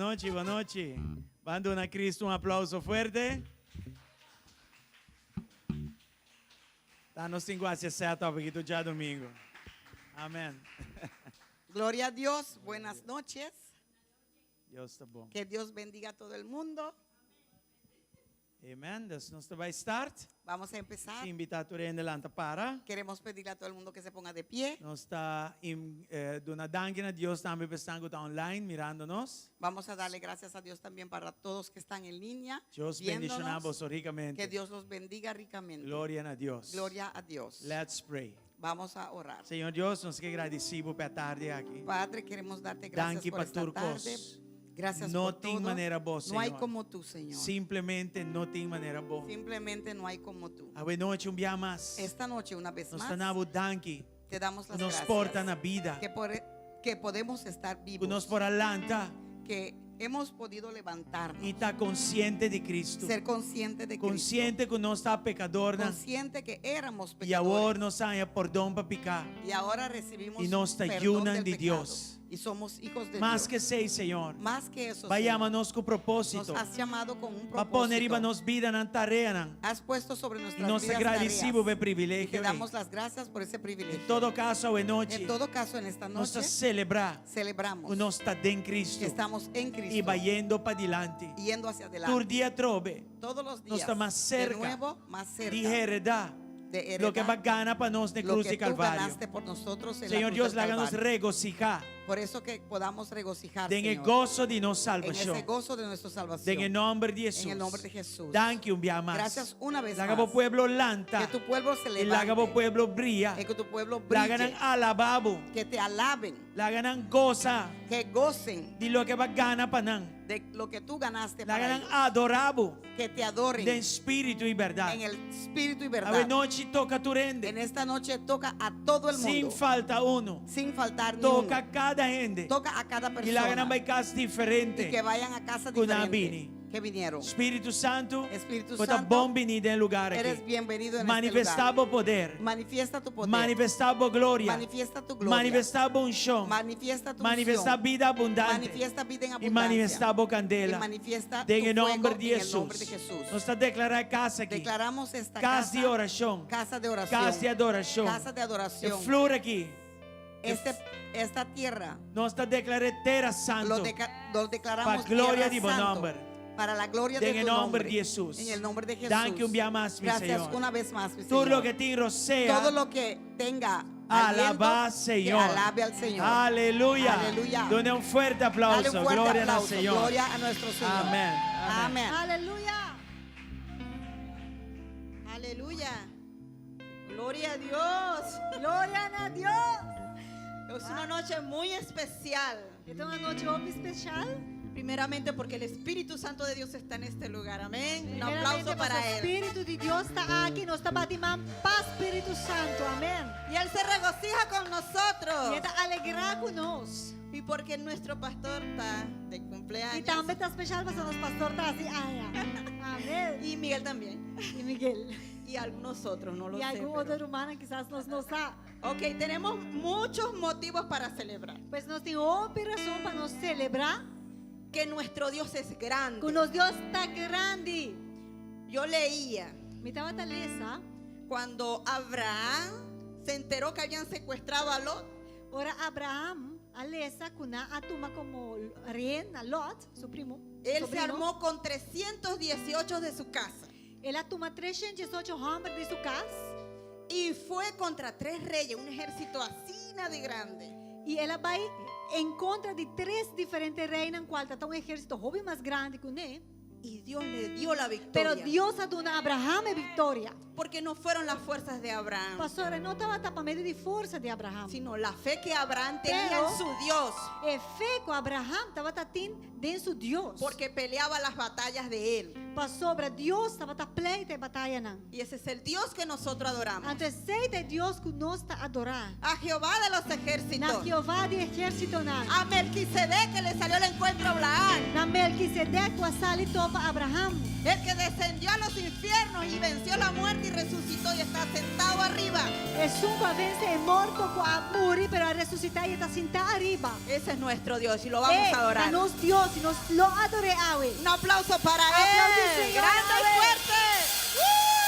noite, boa noite. Mando a Cristo um aplauso fuerte. Danos 5 hacia 7 porque ya domingo. Amén. Gloria a Dios, buenas noches. Deus está bom. Que Dios bendiga a todo el mundo. Amen. Dus nós vai start. Vamos a empezar. Se invitar a adelante para. Queremos pedirle a todo el mundo que se ponga de pie. Nós está dando danke a Deus também para estar online mirando-nos. Vamos a darle gracias a Dios también para todos que están en línea. Deus viéndonos. bendicionamos ricamente. Que Dios los bendiga ricamente. Glória a Deus. Gloria a Dios. Let's pray. Vamos a orar. Senhor Deus, nós que agradecemos pela tarde aqui. Padre, queremos darte gracias Danke por para esta turcos. tarde. Gracias No por tem todo. maneira boa, No hay Senhor. como tú, Señor. Simplesmente não tem maneira boa. Simplemente no hay como tú. A noite dia mais. Esta noche, una vez Nós más, estamos danke. te damos las Nos gracias. porta na vida. Que podemos estar vivos. Nos por alanta Que hemos podido levantarnos. e estar consciente de Cristo. Ser consciente de Cristo. Consciente que nós está pecador Consciente que éramos e pecadores. agora nós temos perdão para pecar. Y ahora recibimos Y nos perdón ayunan del de pecado. Dios. Y somos hijos de Mais Dios. que sei, Senhor. Más que eso, Vayamos com Señor, propósito. nos has llamado con un Para poner propósito. nos vida na tarefa. Has puesto sobre E nuestras nós vidas agradecemos tareas. pelo Y privilégio. te damos las gracias por ese privilegio. Em todo caso, hoje noite, En todo caso, en esta nós noche celebrar celebramos o nós está em que Cristo estamos en Cristo e vayendo para adiante. yendo hacia Por adelante. dia trove Todos los nós días, está mais de cerca nuevo, más cerca de heredar de lo que heredar vai ganhar para nós na lo cruz que de tú Calvário. ganaste por nosotros en Senhor la cruz Deus, del háganos Calvario. regocijar Por eso que podamos regocijar, en el Señor, gozo de nossa en ese salvação. gozo de nuestra salvación. En el nombre de Jesús. En el nombre de Jesús. Danke un día más. Gracias una vez Laga más. bo pueblo lanta. Que tu pueblo se Y levante. laga bo pueblo brilla. Que tu pueblo Laga brille. nan alababo. Que te alaben. Laga nan goza. Que gocen Di lo que va gana panan. de lo que tú ganaste Laga para nan ellos. adorabo. Que te adoren De espíritu y verdad. en el espíritu y A verdad. noche toca tu rende. En esta noche toca a todo el Sin mundo. falta uno. Sin faltar ni Toca uno. cada gente. Toca a cada Y laga nan persona. vai casa Y diferente. que vayan a casa Con diferente abini. que vinieron. Espíritu Santo. Espíritu Bota Santo, bom venida en lugar eres aquí. bienvenido en Manifestar este bo poder. lugar. Manifiesta tu poder. Manifestar bo glória. Manifiesta tu gloria. Manifestar bo unção. Manifiesta tu Manifestar unción. vida abundante. Manifiesta vida en E abundancia. manifestar bo Y candela. manifiesta En tu el nombre fuego de en el nombre de Jesús. Jesús. Nós está declarar casa aqui. Declaramos esta Casa de oração. casa de oración. Casa de adoração. Casa de E adoración. flor aqui. Esta tierra Nós está declarar terra santo. lo declaramos Para gloria tierra de bom santo. nombre. Para la gloria de En el tu nombre nombre. de Jesús. En el nombre de Jesús. Danke un día más, mi Gracias Señor. una vez más, mi Todo Señor. lo que te rocea. Todo lo que tenga Alaba, aliento, Señor. que alabe al Señor. Aleluya. Aleluya. Done un fuerte Dale aplauso. un fuerte Gloria al aplauso. Señor. Gloria a nuestro Señor. Amén. Amén. Aleluya. Aleluya. Gloria a Dios. Gloria a Dios. Es una noche muy especial. Esta é uma noite muito especial. Primeramente porque el Espíritu Santo de Dios está en este lugar. Amén. Un Primeiramente, aplauso para o Él. Espírito de Deus está aqui. Nós estamos batendo para o Espírito Santo. Amém. Y Él se regocija con E nosotros. Ele está alegrar conosco. Y porque nuestro pastor está de E cumpleaños. também está especial para o nosso pastor está assim. Amém. Y Miguel también. E Miguel. Y algunos otros, no lo E sé. algum pero- outro humano quizás nós não sabe. Ok, tenemos muchos motivos para celebrar. Pois nós temos operação para nós celebrar Que nuestro Dios es grande. que o nosso Deus está grande. Yo leía Me estava a lesa. cuando Abraham se enteró que habían secuestrado a Lot. Ora Abraham, a lesa, kuna atuma como rehén a Lot, su primo. Él se sobrino. armó con 318 de su casa Ele atuma 318 homens de sua casa. y fue contra 3 reyes, un ejército así de grande. E ela vai em contra de 3 diferentes reis, na qual está um exército bem mais grande que ele. Y Dios le dio la victoria. Pero Deus a dona Abraham a vitória. Porque no fueron las fuerzas de Abraham, Pastora, não estava para meio de força de Abraham. sino la fe que Abraham tenía Pero- en su Dios. É fé que Abraham estava tendo dentro de Deus. Porque peleaba las batallas de él. Pastora, Deus estava a pleita e batalha não. Y ese es el Dios que nosotros adoramos. Então, aceita Deus que nós está a adorar. A Jehová de los Na ejércitos. Jeová de exército não. A Melquisedec que le salió al encuentro a Abraham. Na Melquisedeque, o sali topa Abraham. El que descendió a los infiernos y venció la muerte grande y resucitó y está sentado arriba. Jesus qua vence è morto qua muri, però è risuscitato e está sentado arriba. Ese es nuestro Dios y lo vamos a adorar. Nos Dios y nos lo adoramos. Un aplauso para Aplausos, Él. Señor, Grande a y Él. fuerte.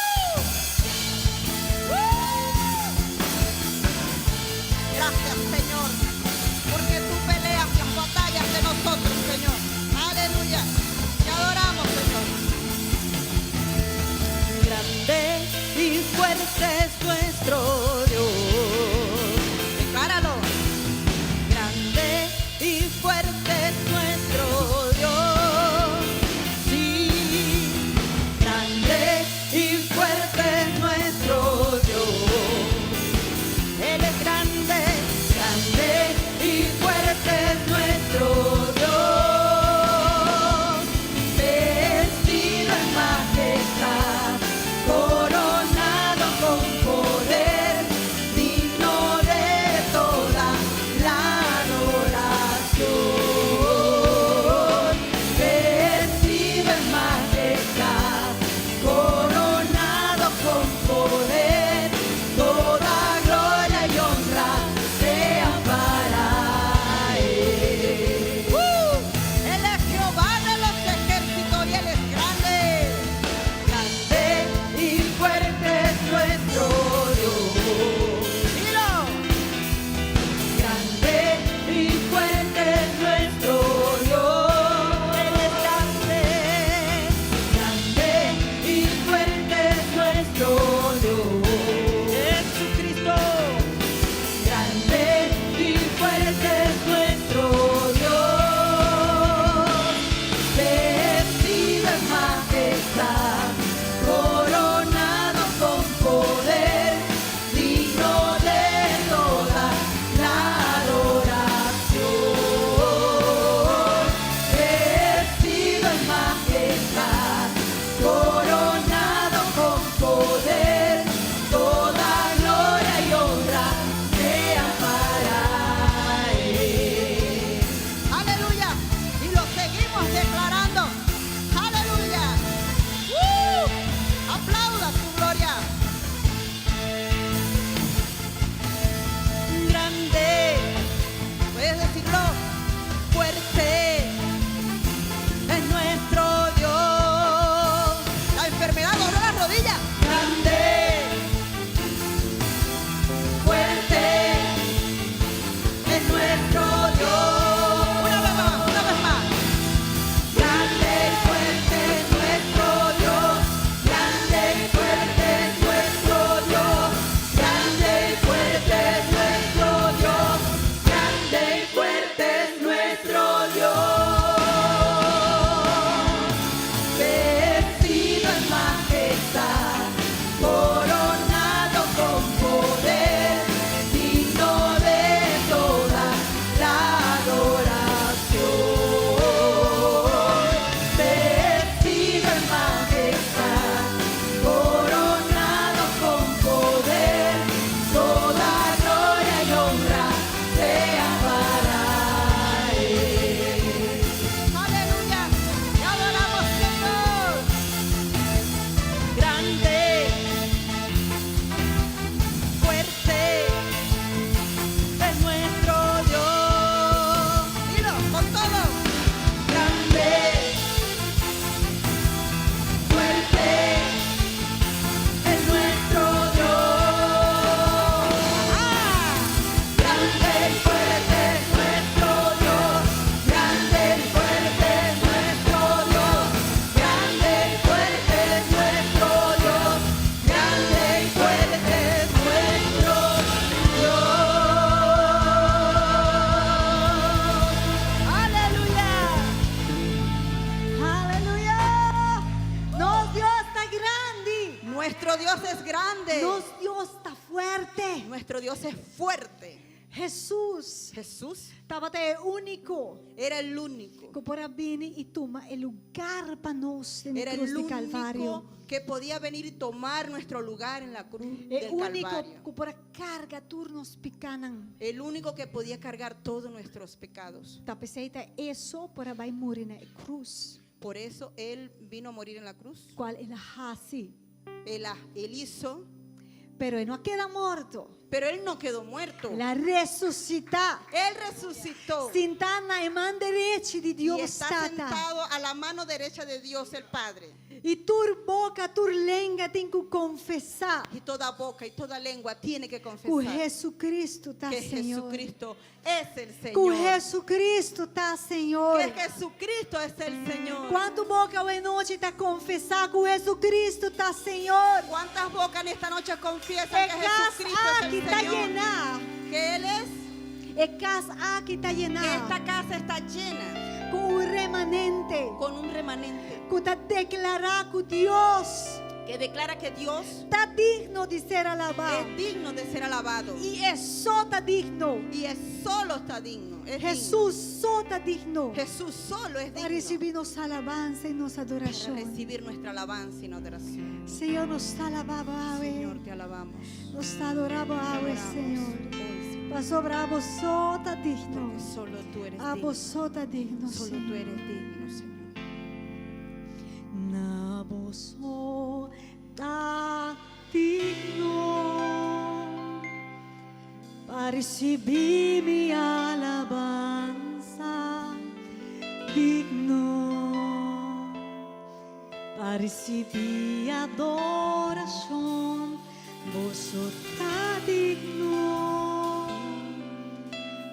Gracias, Señor, porque tú peleas las batallas de nosotros, Señor. Aleluya. Te adoramos, Señor. Grande y fuerte es nuestro Dios. Decláralo. Grande y fuerte es nuestro Dios. Sí, grande y fuerte es nuestro Dios. Él es grande, grande y fuerte es nuestro Dios. Vestido en majestad, coronado con poder, digno de toda la adoración. Vestido en majestad, coronado con poder, toda gloria y honra sean para Él. Él es Jehová de los ejércitos y Él es grande. Grande y fuerte es nuestro Dios. Dilo. Grande y fuerte es nuestro Dios. Él es grande. Grande y fuerte es nuestro Dios. Jesucristo. Grande y fuerte es nuestro Dios. Vestido en majestad, coronado con poder, digno de toda la adoración. Vestido en majestad, coronado con poder, toda gloria y honra sean para Él. Aleluya. Y lo seguimos declarando. Aleluya. Aplauda su gloria. Grande. Puedes decirlo. Fuerte es nuestro Dios. La enfermedad dobló las rodillas. Grande. Fuerte es nuestro Dios. Una vez más, una vez más. Grande y fuerte es nuestro Dios. Grande y fuerte es nuestro Dios. Grande y fuerte es nuestro Dios. Grande y fuerte es nuestro Dios. Vestido en majestad, coronado con poder, digno de toda la adoración. Vestido en majestad, coronado con poder, toda gloria y honra sea para Él. Aleluya, te adoramos, Señor. Grande, fuerte es nuestro Dios. Dilo con todo. Grande, fuerte es nuestro Dios. Grande y fuerte es nuestro Dios. Grande y fuerte es nuestro Dios. Grande y fuerte es nuestro Dios. Grande y fuerte es nuestro Dios. Aleluya. Aleluya. Nos Dios está grande. Nuestro Dios es grande. Nos Dios está fuerte. Nuestro Dios es fuerte. Jesus Jesús estava até único. era el único. Que por bene e toma o lugar para nós na Era cruz el de único Calvário. que podía venir y tomar nuestro lugar en la cruz É del único Calvario. que por carga turnos picanan. El único que podía cargar todos nuestros pecados. Tá pensaita isso por vai morrer na cruz. Por eso Él vino a morir en la cruz. Qual é a raça? él hizo, pero Él no queda muerto. pero él no quedó muerto. La resucita. Él resucitó Sentata na mano direita de y Deus está stata. sentado a la mano derecha de Dios el Padre. E tur boca, tur língua tem que confessar Y toda boca y toda lengua tiene que que confesar Jesucristo está, que Senhor. Jesucristo es el Que Señor. Jesucristo está, Senhor. Que Jesucristo es el Señor. Quanto boca hoje noite está confessar que Jesucristo está, Senhor. ¿Cuántas bocas en esta noche confiesan É que casa Jesucristo es aqui el está Señor? llena. Que Él es, É casa aqui está que llena. esta casa está llena Com um remanente. con un remanente Que está declarar que Deus que declara que Dios está digno de ser alabado. es digno de ser alabado. E é só está digno. Y es solo está digno. Es Jesus só está digno. digno. Jesús solo es Para digno receber nossa alabança e nossa para adoração. recibir nuestra alabanza y nuestra adoración. Senhor, nos alabamos, Señor, te alabamos. nos adoramos, Adoramos Senhor. hoy, Señor, Para sobre a vós só está digno. porque solo tú eres A digno. vós só está digno, Solo tú Senhor. eres digno, Señor. Na vós só está digno. Para receber minha alabança, digno. Para receber adoração, vos está digno.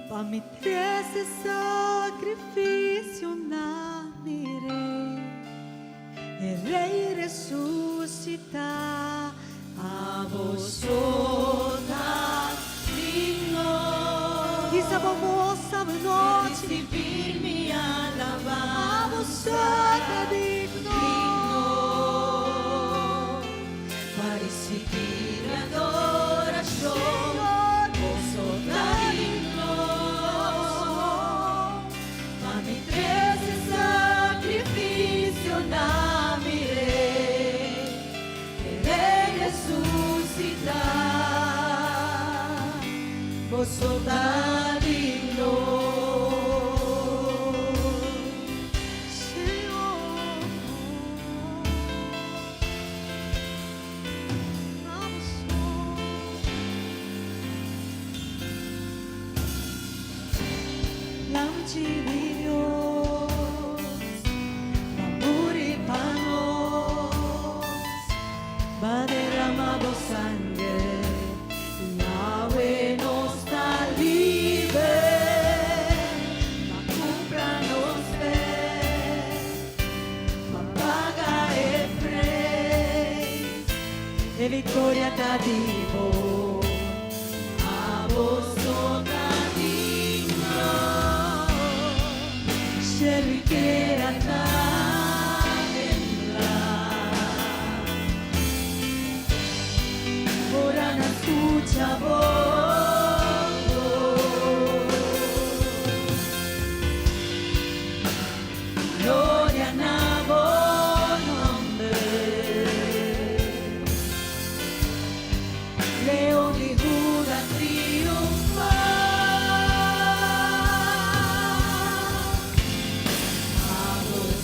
Para me ter esse sacrifício na Rei ressuscitar. A vos está digno. Diz a moça noite. Recibir mi A alabanza. vos está digno. Para recibir adoración. Vos está digno. Para mi trece sacrificio na mi rey. Querer resucitar. Vos está digno. Senhor, a vos Lante de Dios, va a morir para nos, va a derramar vos sangre, Yahweh nos está libre, va a comprarnos fe, va a pagar el precio, de victoria está vivo, a vos está digno, se lui quiera ora no escucha voz. Gloria a vos nombre, León de Judá triunfa. A vos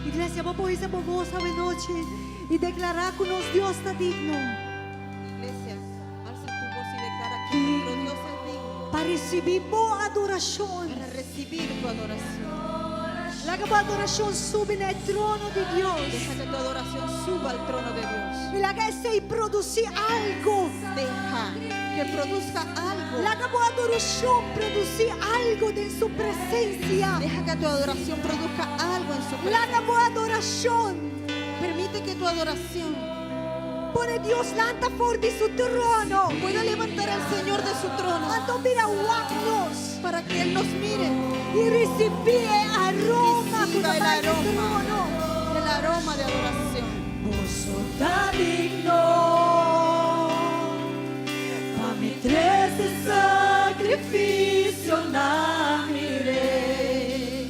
Iglesia, vamos a irse por vos esta noche y declarar que nuestro Dios está digno Iglesia, alza tu voz y declara que nuestro Dios es digno para recibir boa adoración. para recibir tu adoración. La que adoración sube en el trono de Dios. Deja que tu adoración suba al trono de Dios. Y la que se produce algo. Deja que produzca algo. La que adoración produce algo de su presencia. Deja que tu adoración produzca algo en su La presencia. que adoración Permite que tu adoración pone Dios lanta fuera de su trono. pueda levantar al Señor de su trono Cuando mira guapnos para que Él nos mire y recibir aroma y con siga el el trono. aroma de adoración. Vos sos digno, pa' mi tres de sacrificio na miré,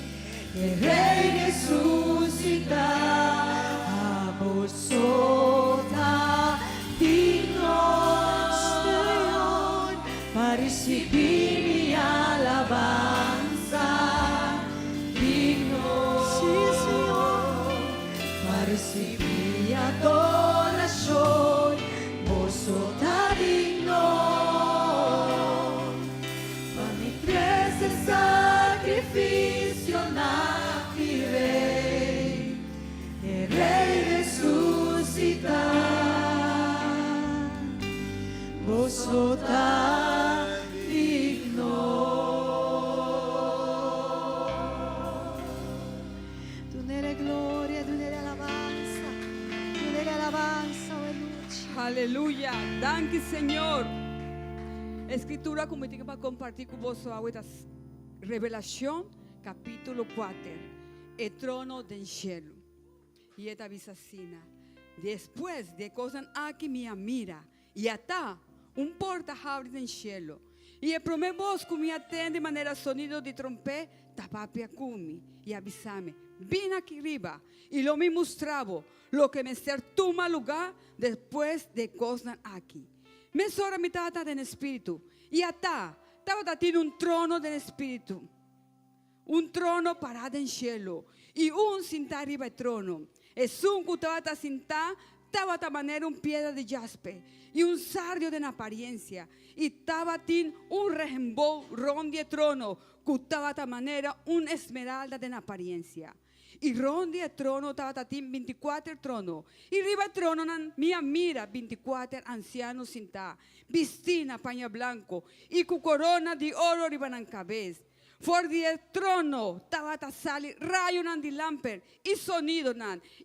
el Rey resucita, a vos sos digno, Señor, para recibir mi alabanza, digno, sí, Señor, para recibir mi adoración, vos sos digno, para mi crece sacrificio na mi rey, el Rey resucita, vos sos digno. Tú eres gloria, tú eres alabanza. Tú eres alabanza, aleluya. Aleluya, danke Señor. Escritura como tengo para compartir con vos ahora Revelación capítulo 4, el trono del cielo. Y esta visacina. Después de cosas aquí me mira. E até porta abre no cielo. E o primeiro voz que me atende de maneira sonido de trompete, tapapia cumi e avisame, vim aqui riba. E lo me mostrava, lo que me ser toma lugar depois de coisas aqui. Me sora me trata de espírito. E até estava tendo trono de espírito. Trono parado no cielo. E sentar arriba do trono. E que estava sentado, estava de maneira piedra de jaspe e sardio de aparência e estava tendo rejembol ron de trono que estava de maneira esmeralda de aparência e ron de trono estava tendo 24 trono e riba trono minha mira 24 ancianos sentados vestindo paño blanco e com corona de ouro riba na cabeça. For el trono estaba a salir rayo de lamper y sonido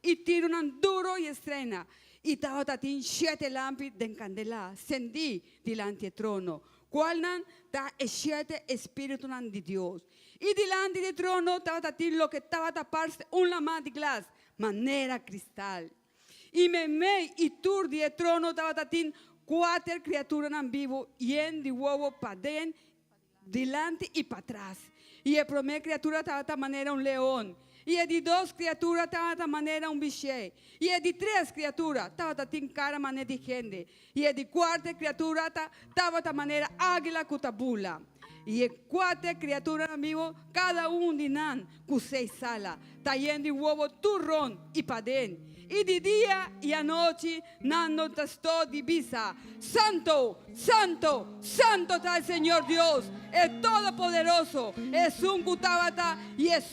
y tiro duro y estrena. Y estaba tatin 7 lámparas de candela encendí delante del trono. Cual está 7 espíritus de Dios. Y delante del trono estaba tatin lo que estaba taparse lámpara de glas, manera cristal. Y me y tur del trono estaba tatin 4 criaturas en vivo y en de huevo para dentro, delante y para atrás. Y la primera criatura estaba de manera león. Y el de 2 criaturas estaba de manera biché. Y el de 3 criaturas estaba de cara manera de gente. Y el de 4 criatura estaba de manera águila cutabula. Y el 4 criaturas en vivo, cada uno de nan, con 6 salas, trayendo de huevo turrón y padén. Y de día y a noche, nando testó divisa. Santo, santo, santo está el Señor Dios, el Todopoderoso. Es cutabata y es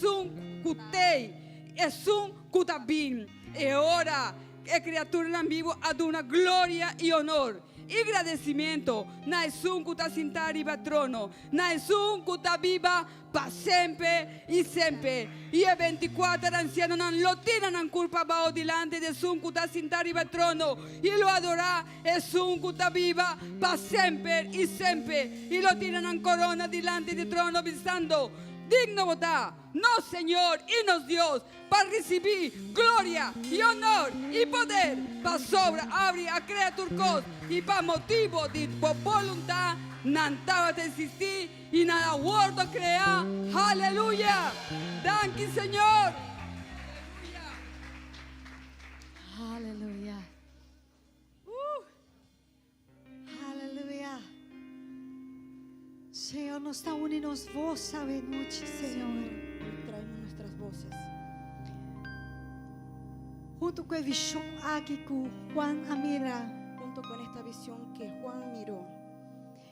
cutei, es cutabín. Y ahora, el criatura en vivo, aduna gloria y honor. Y agradecimiento, na es cuta sentar y trono, na es cuta viva para siempre y siempre. Y el 24 ancianos lo tiran en culpa bajo delante de su cuta sentar y trono, y lo adora es cuta viva para siempre y siempre. Y lo tiran en corona delante del trono pensando, digno votar, no Señor y nos Dios, para recibir gloria y honor y poder, para sobra abrir a criaturcos y para motivo de voluntad, nada de existir y nada guardo crear. Aleluya. Danke Señor. Aleluya. Aleluya. Senhor, nós está unindo voz, sabe, noite, Senhor. Hoy traemos nuestras voces. Junto com a visão aqui que Juan Amira, Junto con esta visión que Juan miró.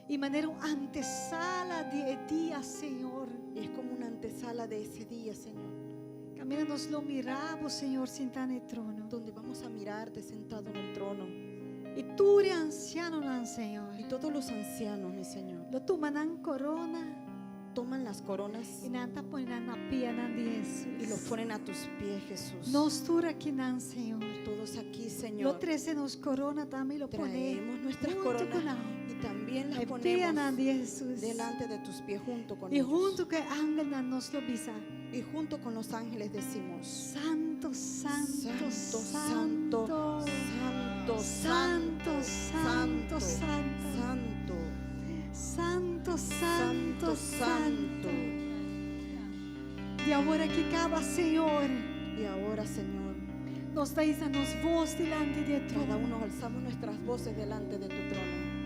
e maneira antesala de dia, Senhor. Y es como una antesala de ese día, Señor. Camina nós lo miramos, Senhor, sentado no trono. Donde vamos a mirarte sentado en el trono. E tu eres anciano, não, Senhor. Y todos los ancianos, mi Señor, Lo toman corona toman las coronas e nanta ponen na pia de y los Jesus. ponen a tus pies, Jesús. Nós tur aqui, não, Senhor. Todos aquí, Lo Señor, trece nos corona também lo traemos ponemos nuestras junto coronas com nós. y también las Pia ponemos de Jesus. delante de tus pies junto con E ellos. junto com a ángel nos lo visa. Y junto con los ángeles decimos: Santo, santo, Santo, santo, santo, santo, santo, santo, santo, santo, santo, santo. E agora que acaba, Senhor, Y ahora, Señor, nos dais a nos voz delante de cada trono. uno alzamos nuestras voces delante de tu trono.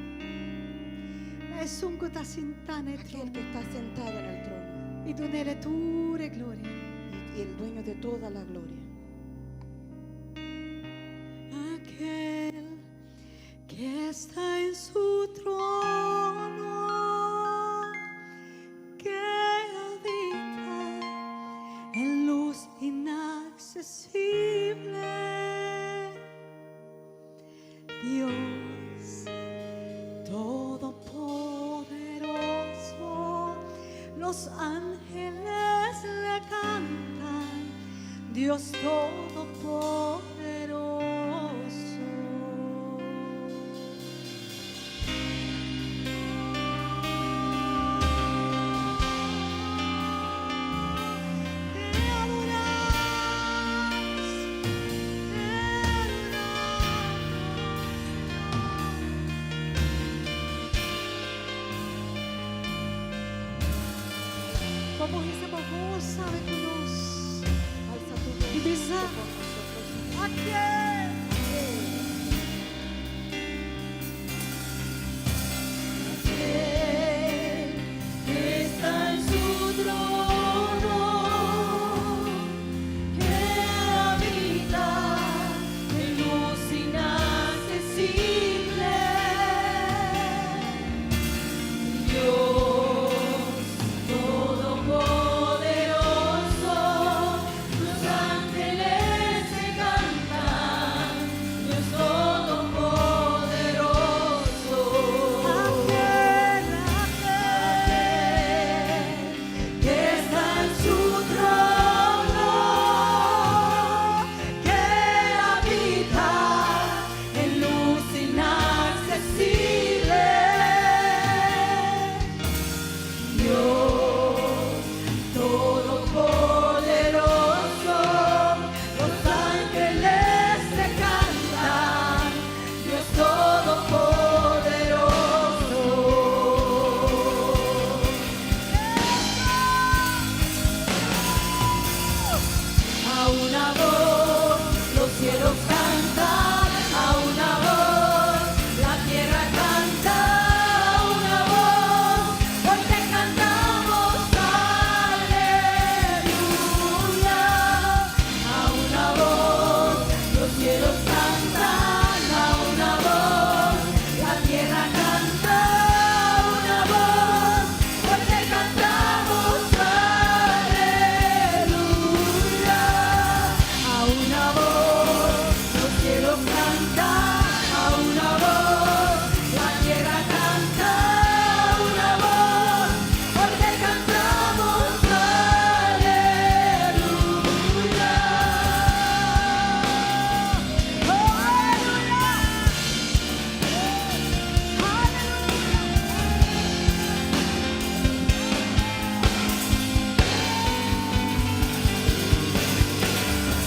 Es un que está sentado en el Aquel trono. que está sentado en el trono Y tú eres tu gloria. y el dueño de toda la gloria. Aquel que está en su trono, que habita en luz inaccesible. Dios todopoderoso, los ángeles le cantan, Dios todopoderoso. Te adoramos, como essa bagunça conosco. Alza tu voz E diz, por nosotros. Que está en su trono, que habita en luz inaccesible. Dios Todopoderoso, los ángeles se cantan. Dios Todopoderoso. Que está en su trono, que habita en luz inaccesible. Dios Todopoderoso, los ángeles te cantan. Dios Todopoderoso. A una voz los cielos cantan, a una voz la tierra canta, a una voz hoy te cantamos aleluya. A una voz los cielos cantan, a una voz la tierra canta, a una voz hoy te cantamos aleluya. A una voz los cielos cantan, a una voz la tierra canta, a una voz hoy te cantamos aleluya.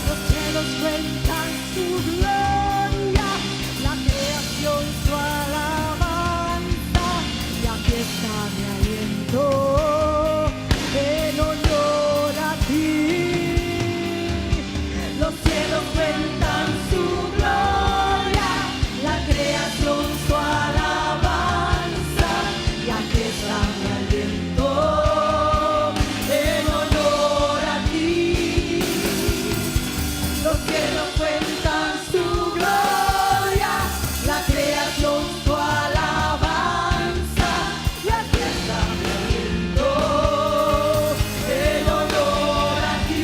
Los cielos cuentan su gloria, la creación su alabanza, y aquí está mi aliento en honor a ti. Los cielos cuentan su gloria, la creación su alabanza, y aquí está mi aliento en honor a ti. Los cielos cuentan su gloria, la creación su alabanza, y aquí está mi aliento en honor a ti.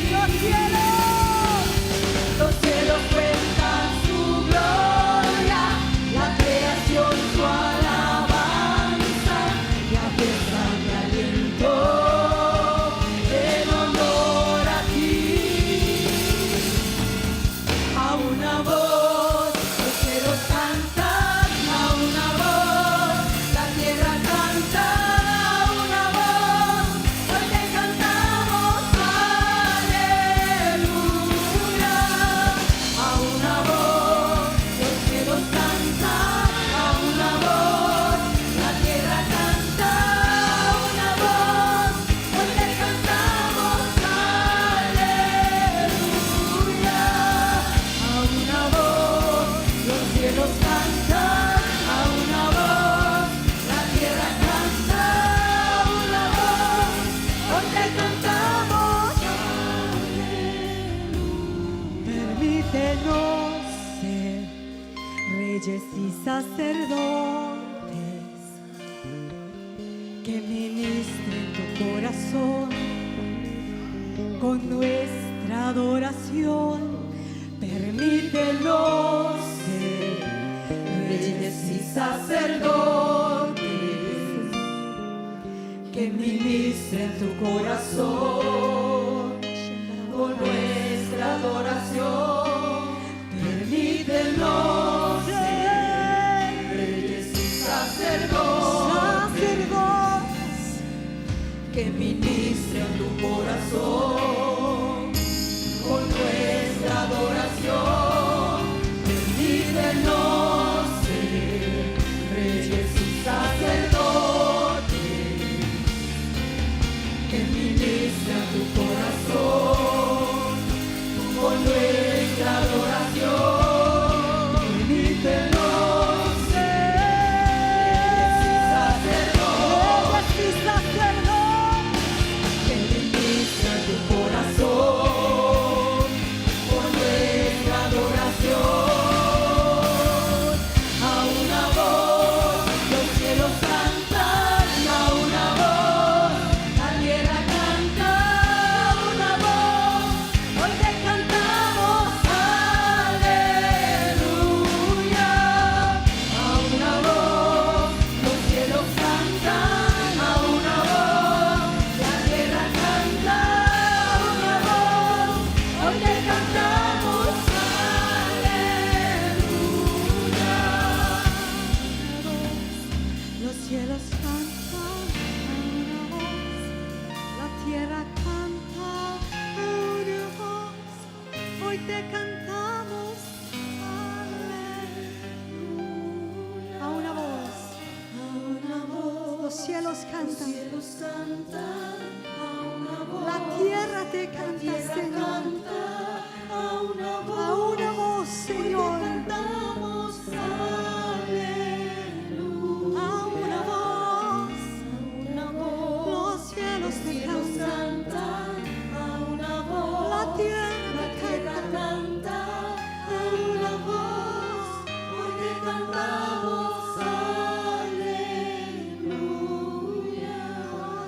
Los cielos cuentan su gloria, la creación su alabanza, y aquí está mi aliento en honor a ti. A una voz los cielos cantan, a una voz la tierra canta, a una voz hoy te cantamos aleluya. A una voz los cielos cantan, a una voz la tierra canta, a una voz hoy te cantamos aleluya. A una voz los cielos cantan, a una voz la tierra canta, a una voz hoy te cantamos Permítenos ser reyes y sacerdotes que ministren tu corazón con nuestra adoración. Permítenos ser reyes y sacerdotes que ministren tu corazón con nuestra adoración. Permítenos ser reyes y sacerdotes que ministren tu corazón con nuestra adoración. cielos cantan. cielos cantan a una voz. La tierra te canta, Tierra Señor. canta a una voz. A una voz, Señor. Cantamos aleluya. A una voz. Una voz. Los cielos te Cielos cantan. cantan a una voz. La tierra Tierra canta. canta a una voz. Porque cantamos aleluya.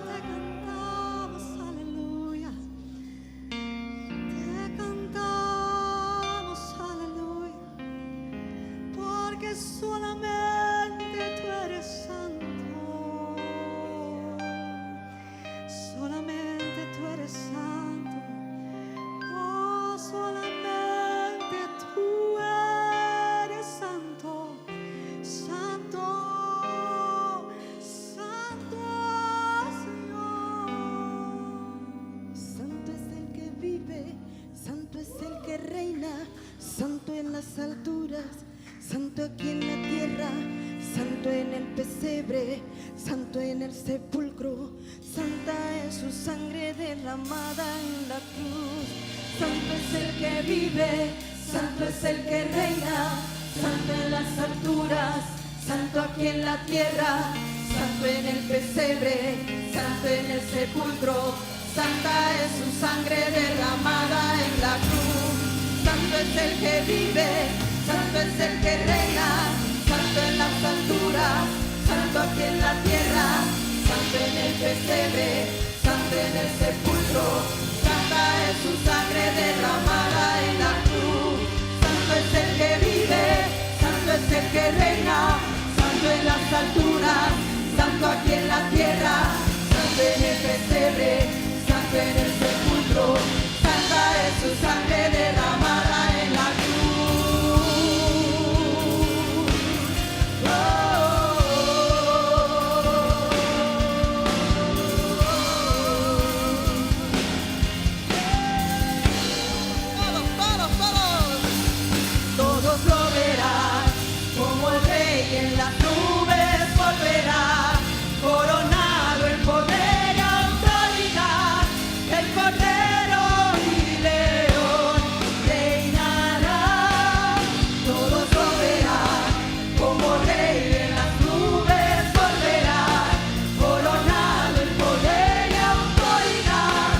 Te cantamos, aleluya. Te cantamos, aleluya. Porque solamente tú eres santo. Solamente tú eres santo. Oh, solamente tú eres santo. Santo, santo, Señor. Santo es el que vive, santo es el que reina, santo en las alturas, santo aquí en la tierra, santo en el pesebre, santo en el sepulcro, santa es su sangre derramada en la cruz. Santo es el que vive, santo es el que reina, santo en las alturas, santo aquí en la tierra, santo en el pesebre, santo en el sepulcro, santa es su sangre derramada en la cruz. Santo es el que vive, santo es el que reina, santo en las alturas, santo aquí en la tierra, santo en el pesebre, santo en el sepulcro, santa es su sangre derramada en la cruz. Santo es el que vive, santo es el que reina, santo en las alturas, santo aquí en la tierra, santo en el pesebre, santo en el sepulcro, santa es su sangre derramada en la cruz. Oh, oh, todos lo verán, como el rey en las nubes volverá, coronado en poder y autoridad, el cordero y león reinará. Todos lo verán, como rey en las nubes volverá, coronado en poder y autoridad,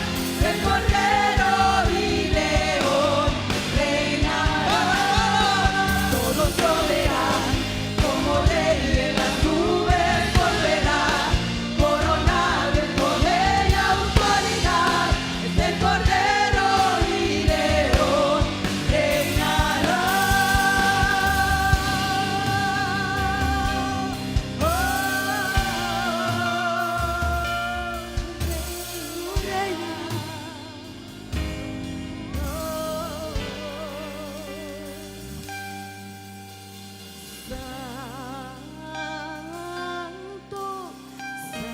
el cordero y león reinará. Todos lo verán, como rey en las nubes volverá, coronado en poder y autoridad, el cordero y león reinará. Santo, santo,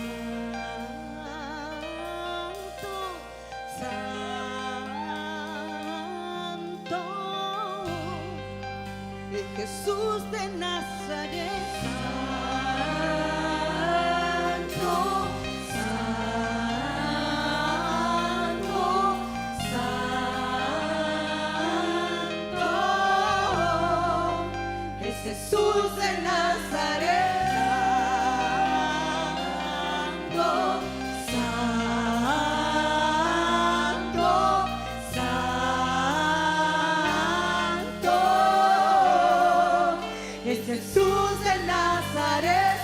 santo, es Jesús de Nazaret. Santo, santo, es Jesús de Nazaret. Santo, santo, es Jesús de Nazaret.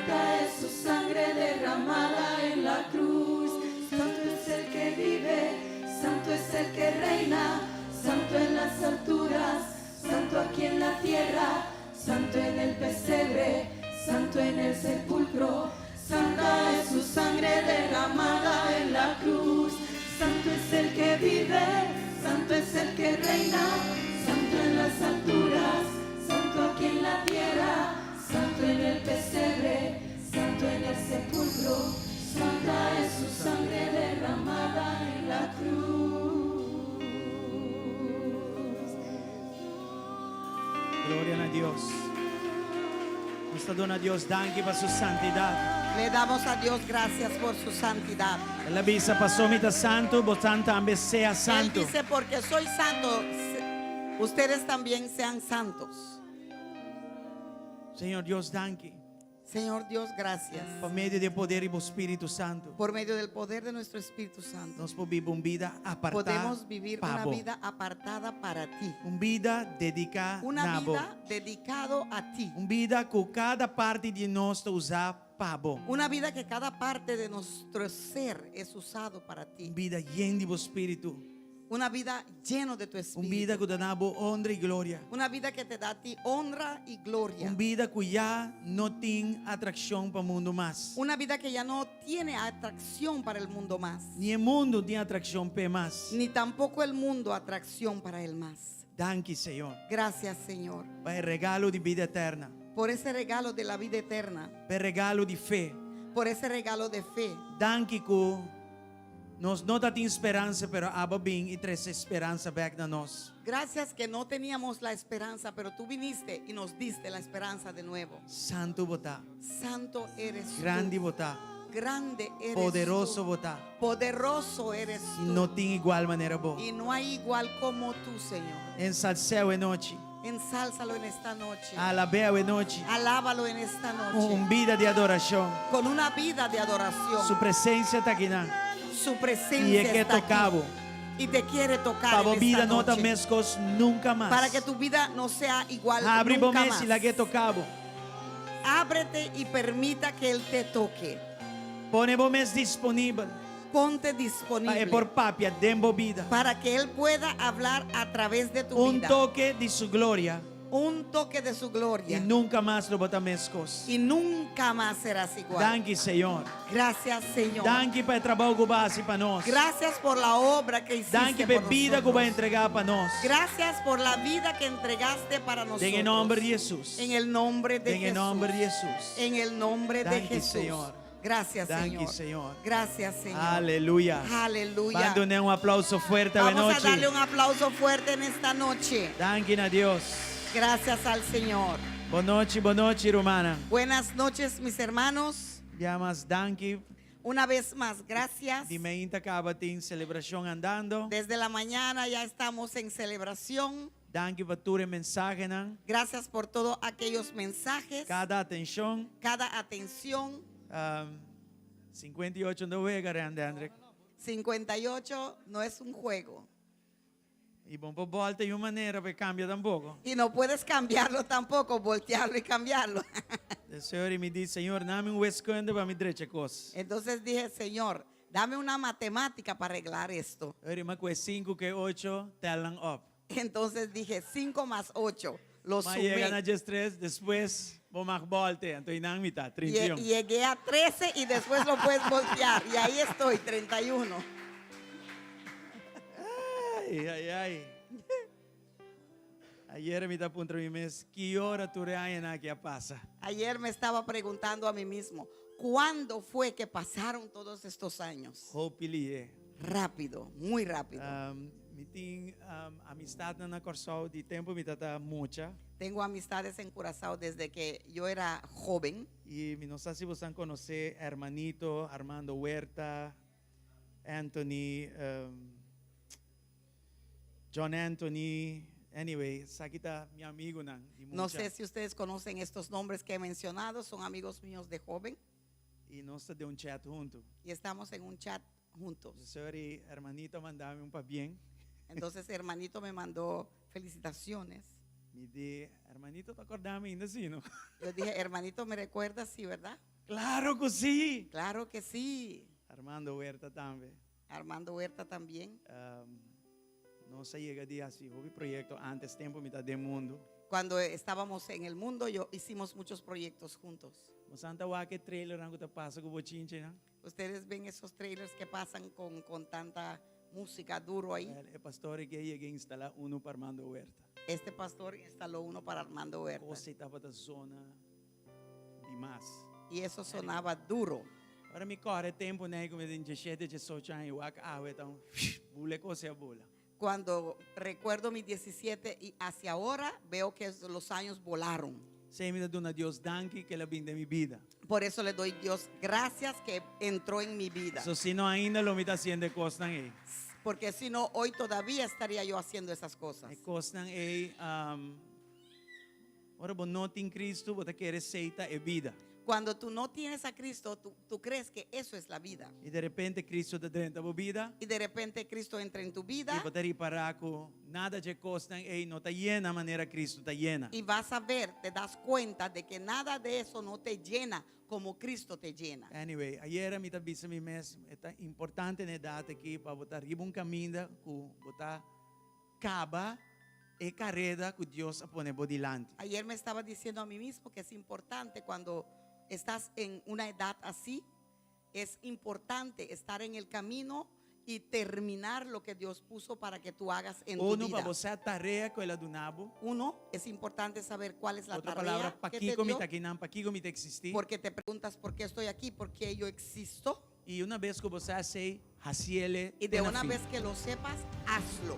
Santa es su sangre derramada en la cruz. Santo es el que vive, santo es el que reina, santo en las alturas, santo aquí en la tierra, santo en el pesebre, santo en el sepulcro. Santa es su sangre derramada en la cruz. Santo es el que vive, santo es el que reina, santo en las alturas, santo aquí en la tierra, santo en el pesebre, santo en el sepulcro. Santa es su sangre derramada en la cruz. Gloria a Dios. Nuestra dona Dios, danke por su santidad. Le damos a Dios gracias por su santidad. La bisa pasó mitad santo, botanta también sea Él santo. dice, porque soy santo, ustedes también sean santos. Señor Dios, danke. Señor Dios, gracias. Por medio del poder y del Espíritu Santo, Por medio del poder de nuestro Espíritu Santo, nos podemos vivir una vida apartada. podemos vivir una pavo. vida apartada para ti. Una vida dedicada Una nabo. vida dedicado a ti. Una vida que cada parte de nosotros usa pavo. Una vida que cada parte de nuestro ser es usado para Una ti. vida llena de Espíritu. Una vida lleno de tu Una vida Espíritu. que da honra y gloria. Una vida que te da a ti honra y gloria. Una vida que ya no tiene atracción para el mundo más. Una vida que ya no tiene atracción para el mundo más. Ni el mundo tiene atracción para más. Ni tampoco el mundo atracción para él más. Danke, Señor, Gracias, Señor, para el regalo de vida eterna. por ese regalo de la vida eterna, Para el regalo de fe. por ese regalo de fe. Danke que nos no da esperanza, pero Abba bien y traes esperanza back a nos. Gracias que no teníamos la esperanza, pero tú viniste y nos diste la esperanza de nuevo. Santo botá, Santo eres grande tú. botá, Grande eres poderoso tú. botá. Poderoso eres Y tú. no tiene igual manera vos. Y no hay igual como tú, Señor. En salseo en noche, Ensálzalo en esta noche. alabeo en noche, Alábalo en esta con noche. vida de adoración. Con una vida de adoración. Su presencia está aquí. Su Y presencia es que está tocabo. aquí. Y te quiere tocar Para en vida esta no noche. tamescos nunca más. Para que tu vida no sea igual Abre nunca bomés más. y la que tocabo. Ábrete y permita que Él te toque. Pone bomés disponible. Ponte disponible Por papia, dembo vida. para que Él pueda hablar a través de tu Un vida. toque de su gloria. Un toque de su Y gloria. nunca más lo botamescos. Y nunca más serás igual. Danke, Señor. Gracias, Señor. Danke para el trabajo que vas para nos. Gracias por la obra que hiciste Danke por para vida que nosotros. va a entregar para nos. Gracias por la vida que entregaste para nosotros. En el nombre de Jesús. En el nombre de En Jesús. el nombre de Jesús. En el nombre de Danke, Jesús. Señor. Gracias, Danke, Señor. Señor. Gracias, Señor. Aleluya. Aleluya. Mándole un aplauso fuerte esta Vamos a darle noche. un aplauso fuerte en esta noche. Danke a Dios. Gracias al Señor. Buenas noches, romana. Buenas noches, mis hermanos. Ya más danke. Una vez más, gracias. Dime inta en celebración andando. Desde la mañana ya estamos en celebración. Danke por tu mensaje. Gracias por todos aquellos mensajes, Cada atención. cada atención. 58 no juega, André. 58 no es un juego. Y vamos por volta y una manera para cambiar tampoco. Y no puedes cambiarlo tampoco, voltearlo y cambiarlo. El Señor me dice, Señor, dame un esconde para mi derecha cosa. Entonces dije, Señor, dame una matemática para arreglar esto. Ahora más que 5 que 8 talan up. Entonces dije, 5 más 8. Lo Mas llegan a sumé. just 3, después vamos a volte. Entonces, en mitad, 31. Llegué a 13 y después lo puedes voltear. Y ahí estoy, 31. Ay, ay, ay. Ayer me da punto mi mes, ¿qué hora tú reanas que pasa? Ayer me estaba preguntando a mí mismo, ¿cuándo fue que pasaron todos estos años? Hopefully, Rápido, muy rápido. me tengo amistad en la Corsao de tiempo, me tata mucha. Tengo amistades en Curazao desde que yo era joven. Y no sé si ustedes conocen hermanito Armando Huerta, Anthony, John Anthony. Anyway, Sakita, mi amigo. No sé si ustedes conocen estos nombres que he mencionado, son amigos míos de joven Y nos está de un chat junto. y estamos en un chat juntos. Sorry, hermanito, mandame un pa bien. Entonces hermanito me mandó felicitaciones. Me di, hermanito, ¿te acordás ainda assim, não? Yo dije, hermanito, ¿me recuerdas? Sí, ¿verdad? Claro que sim! Claro que sí. Armando Huerta também. Armando Huerta también. Nossa chega de assim, houve projeto antes tempo mitad do mundo. Cuando estábamos en el mundo, hicimos muchos proyectos juntos. Mas anta wa que trailer ang ta passa com bochinche, não? Ustedes ven esos trailers que pasan con tanta música duro ahí. É pastor que ia instalar uno para Armando Huerta. Este pastor instaló uno para Armando Huerta. Você estava da zona demais. Y eso sonaba duro. Agora me corre tempo, né? Como de 17, 18 anos, eu acabo, então, bule coisa bula. Cuando recuerdo mis 17 y hacia ahora veo que los años volaron. Sei me dá Deus danke que ela vinda minha vida. Por eso le doy Dios gracias que entró en mi vida. So se não ainda lo me está haciendo costan aí. Porque si no, hoy todavía estaría yo haciendo esas cosas. Costan aí, ora bom não tem Cristo, você quer receita é vida. Cuando tú no tienes a Cristo, tú crees que eso es la vida. E de repente Cristo está dentro da vida. Y de repente Cristo entra en tu E vida você reparar que nada de costan aí não está llena a maneira Cristo está llena. y vas a ver, te das cuenta de que nada de eso no te llena como Cristo te llena. Anyway, ayer me avisa mim mesmo, é importante na data aqui para botar riba caminho que botar caba e carrera que Deus a pone por delante. Ayer me estaba diciendo a mí mismo que es importante cuando estás en una edad así, es importante estar en el camino y terminar lo que Dios puso para que tú hagas en tu Uno vida. para você a tarefa que ela do nabo. Uno, es importante saber cuál es la Outra tarea palavra, que para te que dio, me está aqui não, para que me está existir. porque te preguntas por qué estoy aquí, por qué yo existo, E uma vez que você sei, haciele y de una vez que lo sepas, hazlo.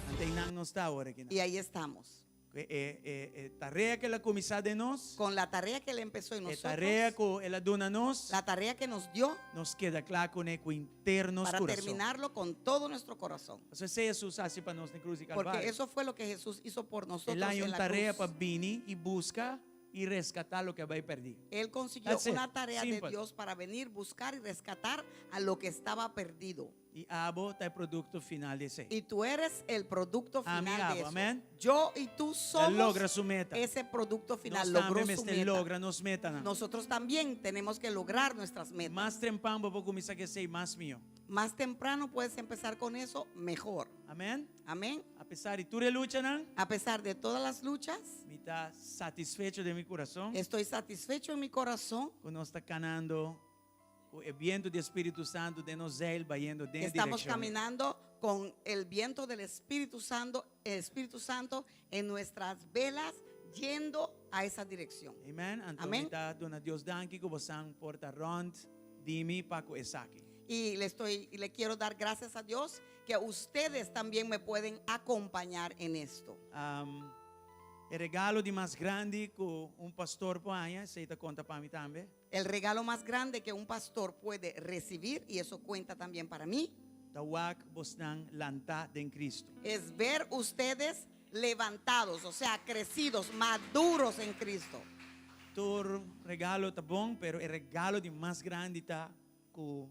Ante não está agora aqui. Y ahí estamos, Tarefa que ela começou de nós, con la tarea que Él empezó en tarefa nosotros, que ela dona nós, la tarea que nos dio, nos queda claro com o interno para coração. terminarlo con todo nuestro corazón. Você sei Jesus assim para nós na cruz de Porque Calvário. eso fue lo que Jesús hizo por nosotros Ela é en uma la tarefa cruz. para vir e buscar e resgatar o que vai perder. Él consiguió That's it. una tarea de Simple. Dios para venir, buscar y rescatar a lo que estaba perdido. E abo está o produto final de ser. Y tú eres el producto final Amén, de abo, eso. amén. Yo y tú Ela somos logra sua meta. ese producto final. Nós Logró também su este meta. logra nos meta. Não. Nosotros también tenemos que lograr nuestras metas. Mais trempão vou começar a ser mais meu. Más temprano puedes empezar con eso, mejor. Amém? Amén. Apesar de toda luta, não, A pesar de todas las luchas, me está satisfecho de meu coração. estoy satisfecho en mi corazón. Quando nós está canando o viento do Espírito Santo de nós vai indo dentro Estamos direção. caminando con el viento del Espíritu Santo en nuestras velas, yendo a esa dirección. Amém? Então, Amém. está dona Deus danke que você porta rond de mim para com Isaac. Y le quiero dar gracias a Dios que ustedes también me pueden acompañar en esto. O regalo de mais grande que pastor põe, você está conta para mim também. El regalo más grande que un pastor puede recibir, y eso cuenta también para mí, Tawag bosnang lanta de Cristo. es ver ustedes levantados, o sea, crecidos, maduros en Cristo. Tu regalo está bom, pero o regalo de mais grande está que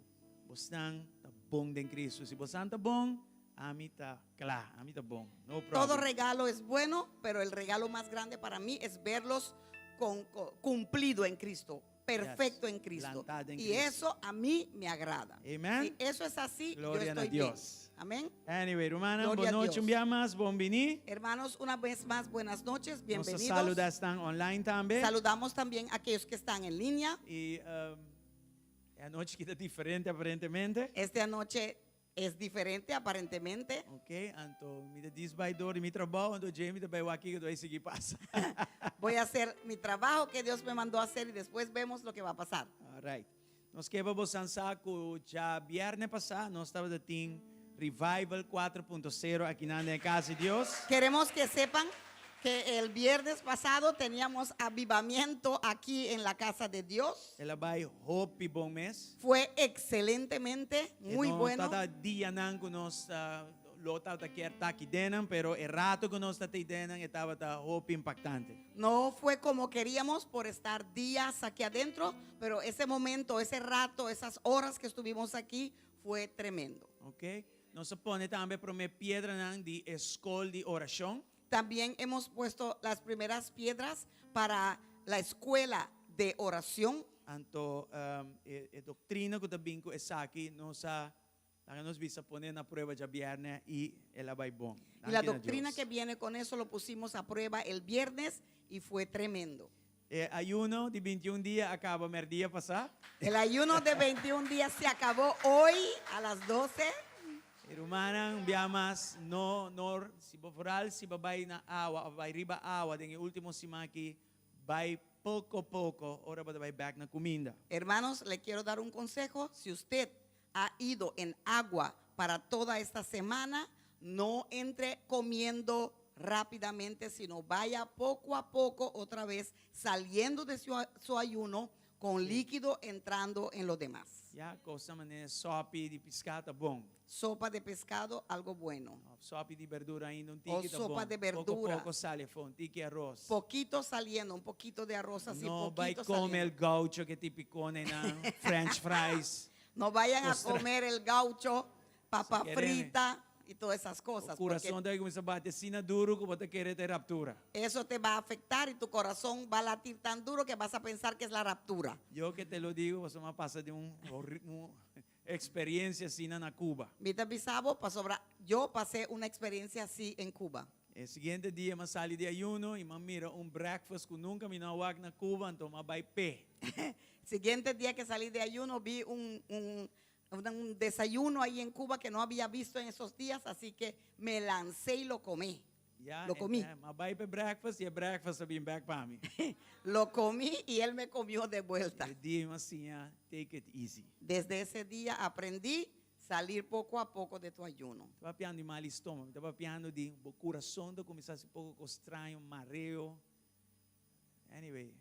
bosnang está bom de Cristo. Se você está bom, a mim está claro, a mim está bom. No Todo problem. regalo es bueno, pero el regalo más grande para mí es verlos cumplido en Cristo, perfecto Yes. en Cristo. Plantado en Y Cristo. eso a mí me agrada. Amen. Si eso es así, Gloria yo a estoy bien. Dios. Amén. Anyway, hermana, Gloria boa a noite, Dios. um dia mais, bom venir. Hermanos, una vez más, buenas noches, Nossa bienvenidos. saluda estão online também. Saludamos también a aquellos que están en línea. E é a noite que está diferente aparentemente. Esta noche es diferente aparentemente. Ok, então me diz vai dor e me trabalho, então Jamie também aqui que vai seguir passa. Voy a hacer mi trabajo que Dios me mandó a hacer y después vemos lo que va a pasar. Alright. Nós queremos lançar que já viernes passado nós estávamos em Revival 4.0 aqui na Casa de Deus. Queremos que sepan que el viernes pasado teníamos avivamiento aquí en la casa de Dios. Ela vai hope bom mês. Fue excelentemente, muy bueno. Cada dia não que nós lota tá quer tá aqui dentro, pero o rato que nós tá aqui dentro estava tá hope impactante. No fue como queríamos por estar días aquí adentro, pero ese momento, ese rato, esas horas que estuvimos aquí fue tremendo. Ok? Nós põe também para uma pedra de escola de oração. También hemos puesto las primeras piedras para la escuela de oración. Anto doctrina ko tabing ko esaki no sa nos visa poner na prueba ya viernes y el abaybong. Y la doctrina que viene con eso lo pusimos a prueba el viernes y fue tremendo. Ayuno de 21 días acaba mer día pasar. El ayuno de 21 días se acabó hoy a las 12. Rumanang biamas no si boforal si babay na awa babay riba awa den último simaki bay poco ora ba bay back na kuminda. Hermanos, le quiero dar un consejo. Si usted ha ido en agua para toda esta semana, no entre comiendo rápidamente, sino vaya poco a poco otra vez saliendo de su ayuno con líquido entrando en lo demás. Ya cosa mané sopi di pescata bong. Sopa de pescado, algo bueno. Sopi di verdura ainda un O tiki sopa de verdura. Poco sale fue un tiki arroz. Poquito saliendo, un poquito de arroz así, No vai poquito come saliendo. el gaucho que tipicone na French fries. No vayan a Ostra. comer el gaucho, papa Si quieren, frita y todas esas cosas. O coração Porque daí começa a bater assim na duro que você querer ter raptura. eso te va a afectar y tu corazón va a latir tan duro que vas a pensar que es la raptura. Eu que te lo digo, você me passa de uma experiência assim na Cuba. Viste, Bisabo, yo pasé una experiencia así en Cuba. O seguinte dia, eu saí de ayuno e mira breakfast que nunca me nawag na Cuba, então eu vai pé. Siguiente día que salí de ayuno vi un desayuno ahí en Cuba que no había visto en esos días, así que me lancé y lo comí. Ja, Lo comí. Maar vai para breakfast e breakfast é bem back para mim. Lo comí y él me comió de vuelta. O dia assim, take it easy. Desde ese día aprendí salir poco a poco de tu ayuno. Estava piando de mal estômago, estava piando de o coração de começar a um pouco estranho, mareo. Anyway,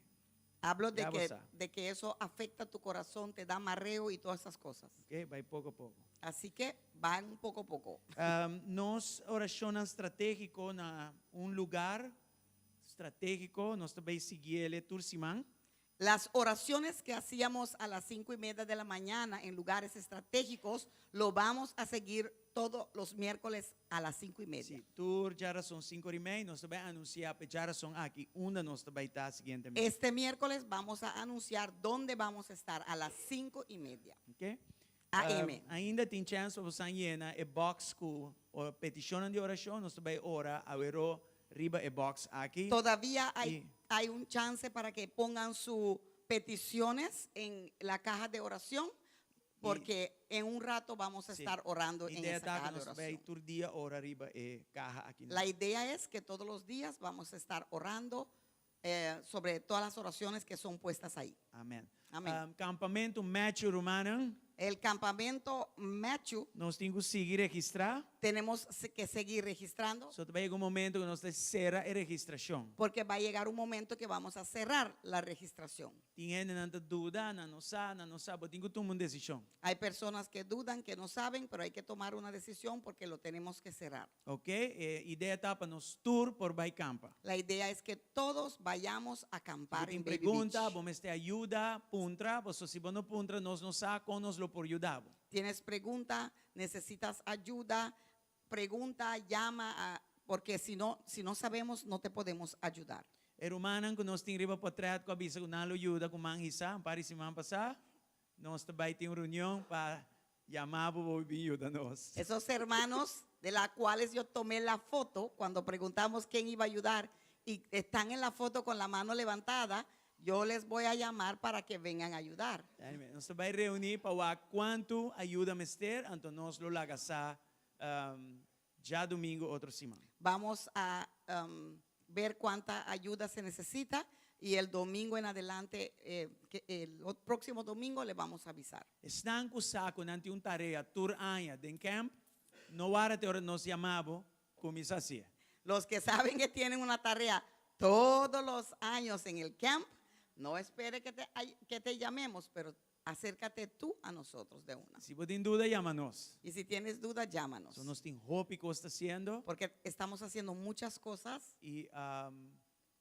Hablo Ya vos sabes. de que eso afecta tu corazón, te da mareo y todas esas cosas. ok, vai pouco a pouco. Así que van poco a poco. Nós oracionamos estratégico na lugar estratégico, nós também seguimos ele tursimang. Las oraciones que hacíamos a las 5:30 de la mañana en lugares estratégicos, lo vamos a seguir todos los miércoles a las 5:30. Sim, tur já são 5:30, nós também anunciar que já são aqui, nós também está seguinte. Este miércoles vamos a anunciar dónde vamos a estar a las 5:30 Ok? AM. Ainda tem chance para você llenar a box com petição de oração, nós também ora, a ver riba a box aqui. Todavía Y- hay un chance para que pongan sus peticiones en la caja de oración, porque en un rato vamos a Sí. estar orando en Ideia esa tá caja que de nós também oración. tur dia ora riba a caja aqui. La idea es que todos los días vamos a estar orando sobre todas las oraciones que son puestas ahí. Amém. Amém. Campamento Matthew Romano, El campamento Matthew nós temos que seguir registrar. tenemos que seguir registrando, Só também chega momento que nós cerra a registração. porque va a llegar un momento que vamos a cerrar la registración. Tinha nanta dúvida, não sabe, tem que tomar uma decisão. Hay personas que dudan, que no saben, pero hay que tomar una decisión porque lo tenemos que cerrar. Ok? Ideia tá para nós tour por vai campa. La idea es que todos vayamos a acampar Tem en Baby pergunta, Beach. vamos ter ajuda, puntra, você se não puntra, nós não saco, nós lo por ajudar. Tienes pregunta, necesitas ayuda, pregunta, llama, porque si no sabemos, no te podemos ayudar. Rumanan que nós tem riba para trás com a bisa com nalo ajuda com manhisa, para semana passar, nós também tem reunião para chamar para ajuda nós. Esos hermanos de las cuales yo tomé la foto cuando preguntamos quién iba a ayudar y están en la foto con la mano levantada, yo les voy a llamar para que vengan a ayudar. Nós também reunir para ver quanto ajuda mester, então nós lo lagasa já domingo outra semana. Vamos a ver cuánta ayuda se necesita y el domingo en adelante, el próximo domingo le vamos a avisar. Estão com saco nante tarea tour aña den camp, no hora te hora nos chamava como isso assim. Los que saben que tienen una tarea todos los años en el camp, no espere que te llamemos, pero acércate tú a nosotros de una. Se você tem dúvida, chama-nos. Y si tienes dudas, llámanos. Nós tem hope que está haciendo Porque estamos haciendo muchas cosas e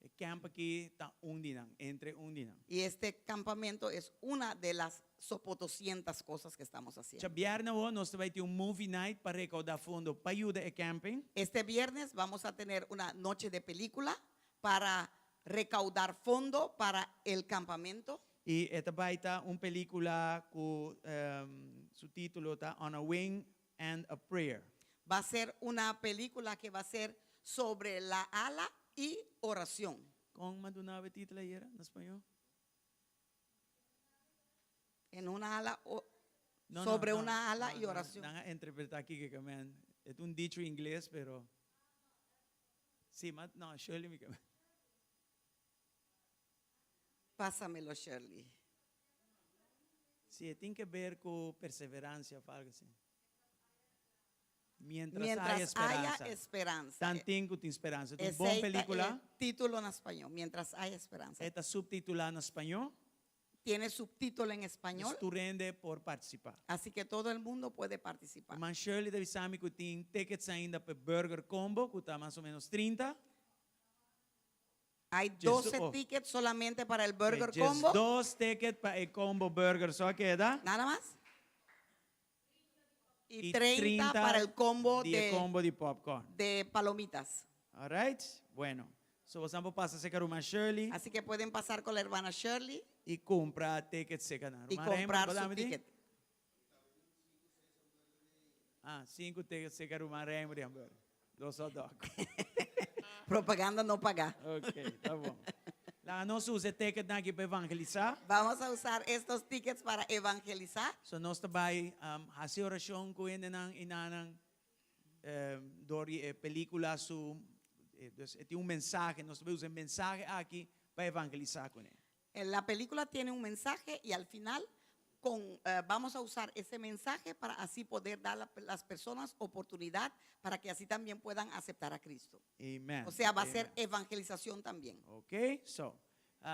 El camp aquí está un día, entre un día. Y este campamento es una de las sopo 200 cosas que estamos Sa haciendo. biyernes ho, nós vai ter movie night para recaudar fundo para ayudar a camping. Este viernes vamos a tener una noche de película para recaudar fondo para el campamento. Y esta vai estar película con su título está On a Wing and a Prayer. Va a ser una película que va a ser sobre la ala y oración. Kung madunave titla era en español? En una ala, sobre una ala y oración. Nanga interpretar aquí que kaman. Es un dicho inglés, pero sí, no, Shirley me kaman. Pásamelo, Shirley. Sí, tiene que ver con perseverancia, algo así. Mientras Mientras haya esperanza. haya esperanza. Tantín que tem esperança. É Ese uma boa es película. el título en español, mientras haya esperanza. Está subtitulada en español. Tiene subtítulo en español, Tu rende por participar. así que todo el mundo puede participar. Mas Shirley deve saber que tem tickets ainda para Burger Combo, que está mais ou menos 30. Hay Just 12 off. tickets solamente para el Burger Just Combo. 2 tickets para el Combo Burger só queda. Nada más. Y E 30 para el combo combo de popcorn. de palomitas. Alright? Bueno. So, vamos passar a secar uma Shirley Así que pueden pasar con la hermana Shirley e comprar tickets secar. y comprar su ticket. 5 tickets secar uma remo de hambúrguer. 2 hot dog. Propaganda no paga. Ok, tá bom. Lá nós usa ticket aqui para evangelizar. Vamos a usar estos tickets para evangelizar. So nós também fazer oração com ele inanang película su tem mensaje, nós também usamos mensaje aqui para evangelizar com ele. La película tiene un mensaje y al final vamos a usar ese mensaje para así poder dar a las personas oportunidad para que así también puedan aceptar a Cristo. Amen. O sea, va a Amen. ser evangelización también. Ok, so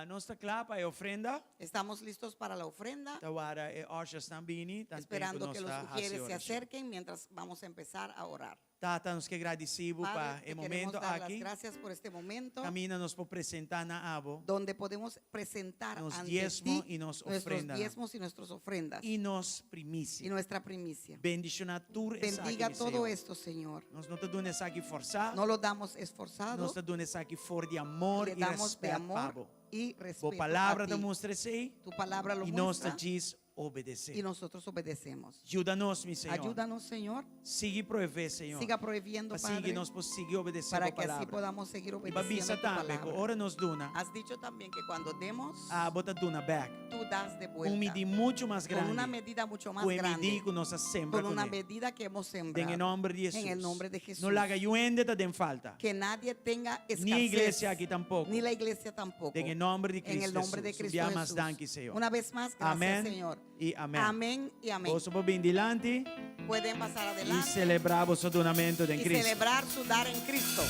nós está claro para a ofrenda. Estamos listos para la ofrenda, Tawara Oshas também, esperando que los sugieres se acerquen mientras vamos a empezar a orar. Tata, nos que agradecido para Padre, te el queremos momento dar las aqui. gracias por este momento Camina nos por apresentar na abo donde podemos presentar Nos ante diezmo ti y nos nuestros ofrenda. diezmos y nuestras ofrendas e nos y primícia. nuestra primicia. Bendicionar tu Bendiga todo esto, Señor. Nós não te damos essa aqui forçar. No lo damos Nós esforzados, te damos essa aqui for de amor le e damos de respeito. amor Pabo. y Boa respeto palavra a te ti. mostra sei Tu palabra lo e nós te muestra diz y obedecer. nosotros obedecemos. Ajuda-nos, meu Senhor. Ayúdanos, Señor. Siga prover, Senhor. Siga prohibiendo, Para seguir Padre, nós seguir obedecer para a que así palavra. podamos seguir E obedeciendo babisa tu também, que palabra. ora nos duna, Has dicho también que cuando demos, bota duna back. tú das de Um vuelta. medir muito mais Con una grande. medida mucho más Com medir grande. que nós sembra Con una com ele. medida que hemos En sembrado. el nombre de Jesús. En el nombre de Jesús. No la haga yuende te den falta. Que nadie tenga escasez. Ni iglesia aquí tampoco. Ni la iglesia tampoco. En el nombre de Cristo En el nombre de Jesús. Cristo Dia más Jesús. danke, Señor. Una vez más, gracias, Amén Señor. y amén. Amén y amén. Vos por bien delante Pueden pasar y adelante celebrar vuestro donamento en y Cristo. celebrar su dar en Cristo.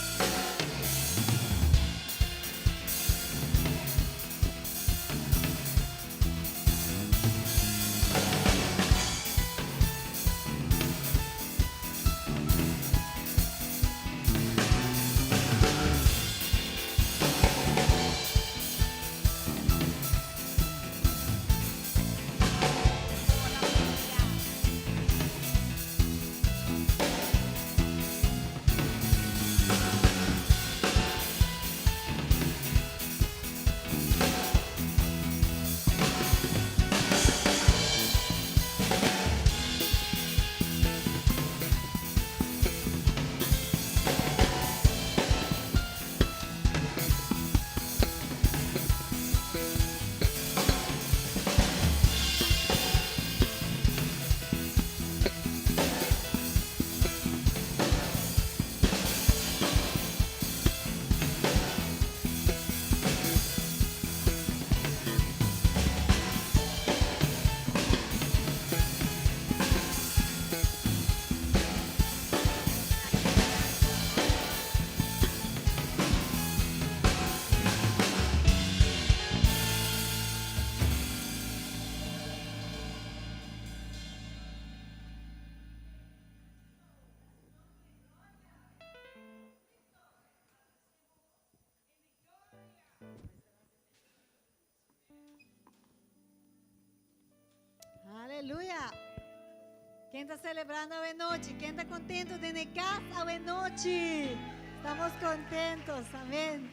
Quem está celebrando a noite? Quem está contento de casa a noite? Estamos contentos, amém.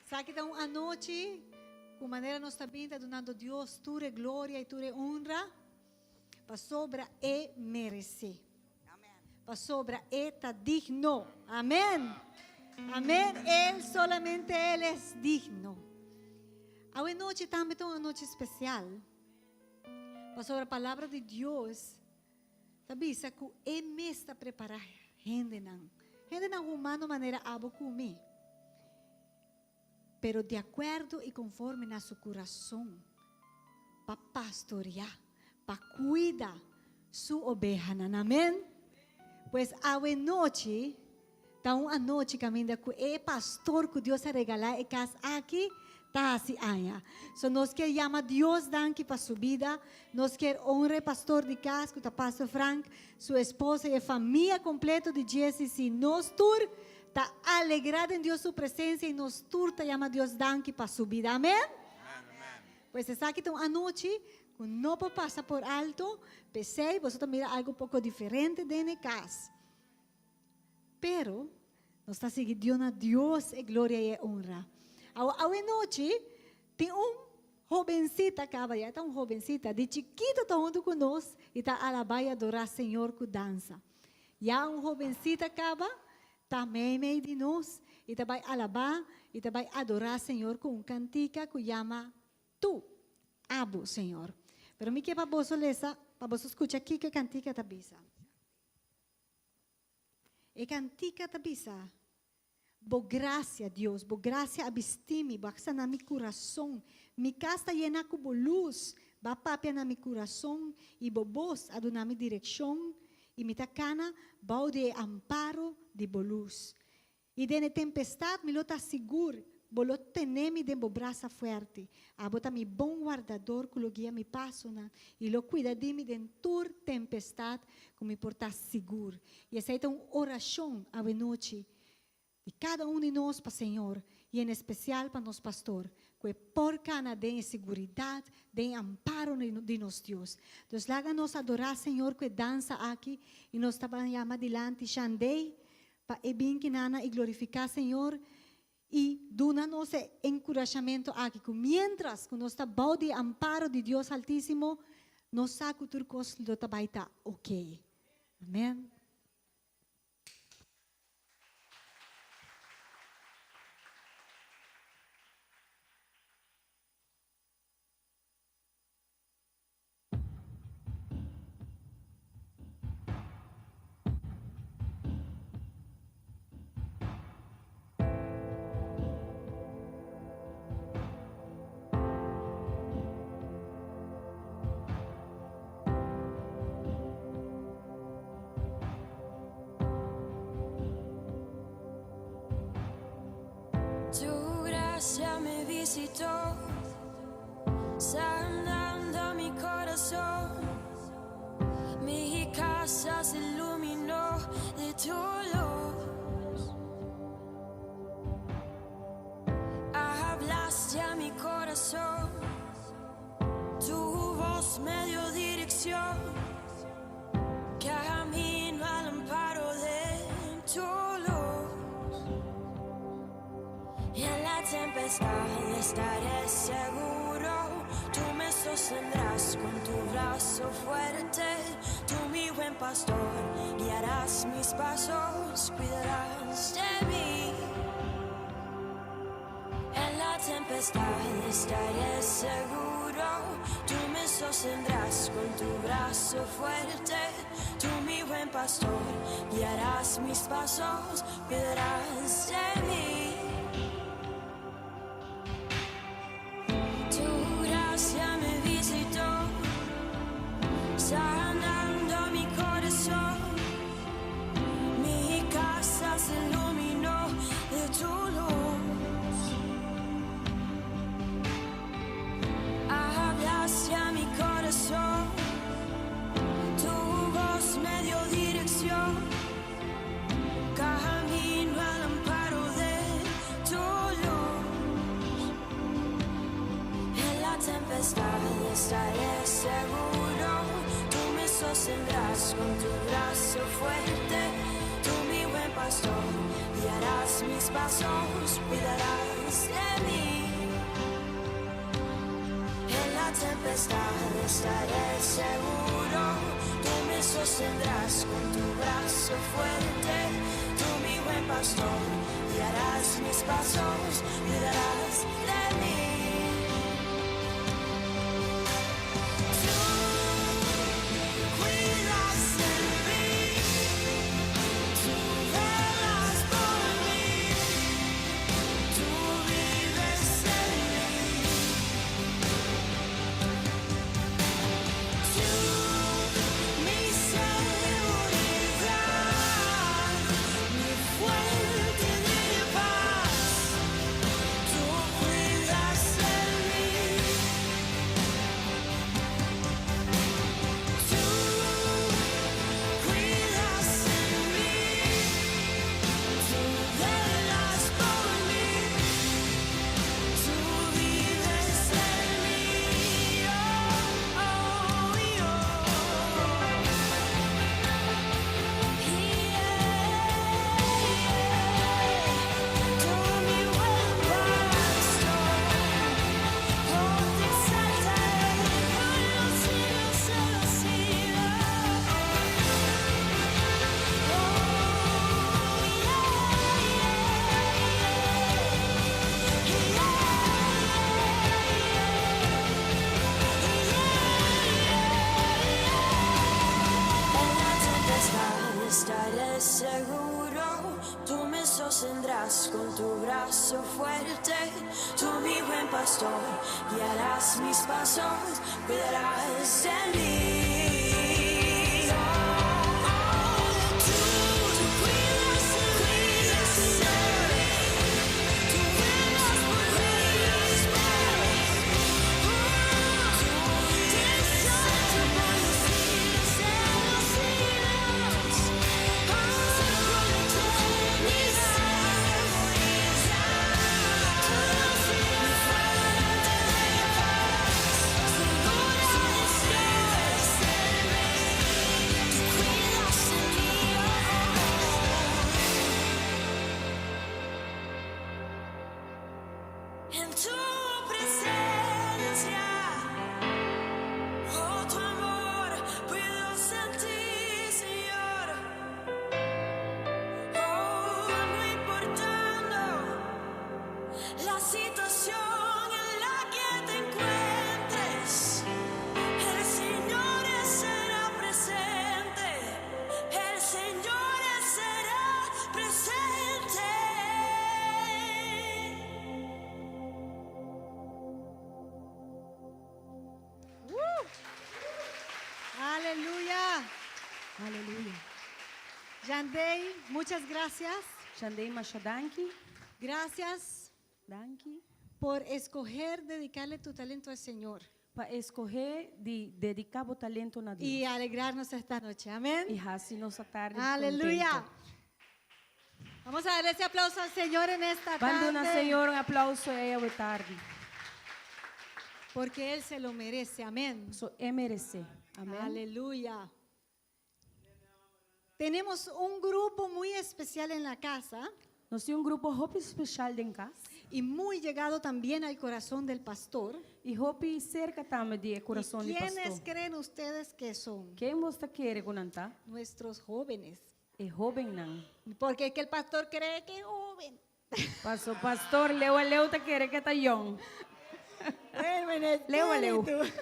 Sabe que então a noite, com maneira nós também está donando a Deus tua glória e tua honra, para sobra e merecer. Para sobra e está digno, amém. Amém. Él, solamente Él es digno. A noite também é uma noite especial. Para sobre a palavra de Deus. Sabe, que Ele me está preparando. Gente não humano maneira abo comer. Pero de acordo e conforme na seu coração. Para pastorear. Para cuidar sua oveja. Amém? Pois a noite. Então, a noite caminha com o pastor que Deus a regalar e casa aqui, tá assim aí. So, nós quer chamar Deus danke para sua vida, nós quer honrar o pastor de casa, que é o pastor Frank, sua esposa e a família completa de Jesus, e nós tur tá alegrado em Deus sua presença e nós tur tá chamar Deus danke para sua vida. Amém? Pois é aqui então a noite, não pode passar por alto, pensei, você mira algo um pouco diferente dentro de casa. Pero, nós está seguindo a Deus e glória e honra. A noite, tem jovencita, está jovencita, de chiquito está junto com nós, e está alabar e adorar o Senhor com dança. E há jovencita acaba, também meio de nós, e está vai alabar, e está vai adorar o Senhor com cantica que chama Tu, Abo, Senhor. Pero me que para você ler, para você escutar aqui que cantica está bisa. E cantica tabisa, bo gracia a Deus, bo gracia abistimi, baksa na mi coração, mi casa llena com bo luz, ba papia na mi coração, e bo voz a na mi direção, e mi tacana, bao de amparo de bo luz. E de tempestade, mi lota seguro, bo lo tenemi de bo braça forte, a bota mi bom guardador, que lo guia mi passo, e lo cuida de mi dentur tempestade, que me portar seguro. E essa é uma oração à noite de cada de nós para o Senhor, e em especial para nosso pastor, que por cana de segurança, de amparo de nosso Deus. Então, láganos adorar o Senhor que dança aqui, e nós estamos adiante, Xandei, para bem que nana e glorificar o Senhor, e dona-nos encorajamento aqui, que mientras que nós estamos de amparo de Deus Altíssimo, nós sabemos que tudo isso vai estar ok. Amém. Tu gracia me visitó, sanando mi corazón. Mi casa se iluminó de tu luz. Hablaste a mi corazón, tu voz me dio dirección. Camino al amparo de tu luz. Y en la tempestad estaré seguro. Tú me sostendrás con tu brazo fuerte. Tú, mi buen pastor, guiarás mis pasos, cuidarás de mí. En la tempestad estaré seguro. Tú me sostendrás con tu brazo fuerte. Tú, mi buen pastor, guiarás mis pasos, cuidarás de mí. Tu gracia me visitó, sanando mi corazón. Mi casa se iluminó de tu luz. Hablaste a mi corazón, tu voz me dio dirección. Camino al amparo de tu luz. En la tempestad estaré seguro. Tú me sostendrás con tu brazo fuerte. Tú mi buen pastor, guiarás mis pasos, cuidarás de mí. En la tempestad estaré seguro, tú me sostendrás con tu brazo fuerte. Tú mi buen pastor, guiarás mis pasos, cuidarás de mí. Tú cuidas de mí, tú velas por mí, tú vives en mí. Tú, mi seguridad, mi fuente de paz, tú cuidas de mí. Tú cuidas de mí, tú velas por mí, tú vives en mí. Tú mi buen pastor, por ti saltaré por los siglos de los En la tempestad estaré seguro, tú me sostendrás con tu brazo fuerte. Tú mi buen pastor, guiarás mis pasos, cuidarás de mí. Tú cuidas de mí, tú velas por mí, tienes alto por los siglos de los siglos. Con tu seguridad, mi fuente de paz, segura vives en mí. Tú cuidas de mí, en tu presencia. Oh, tu amor puedo sentir, Señor. Oh, no importando la situación en la que te encuentres, el Señor será presente. El Señor será presente. Aleluya. Aleluya. Yandei, muchas gracias. Shandei Mashadanki, Gracias Danki, por escoger dedicarle tu talento al Señor para escolher de dedicar o talento na y Deus. alegrarnos esta noche. E Amén. raça nossa tarde Aleluya. contenta. Vamos a darle ese aplauso al Señor en esta Bando na tarde. Senhor, aplauso aí à tarde. Porque Él se lo merece. Amén. Só é merecer. Amém. Aleluya. Tenemos un grupo muy especial en la casa Nós temos grupo Hope especial em casa. y muy llegado también al corazón del pastor. E Hope cerca também de coração de ¿Quiénes pastor. creen ustedes que son? Quem você quer contar? Nuestros jóvenes. É jovem não. Porque es que el pastor cree que es joven. Pastor, leu te quer que tá young. Bueno, en Leo, espíritu.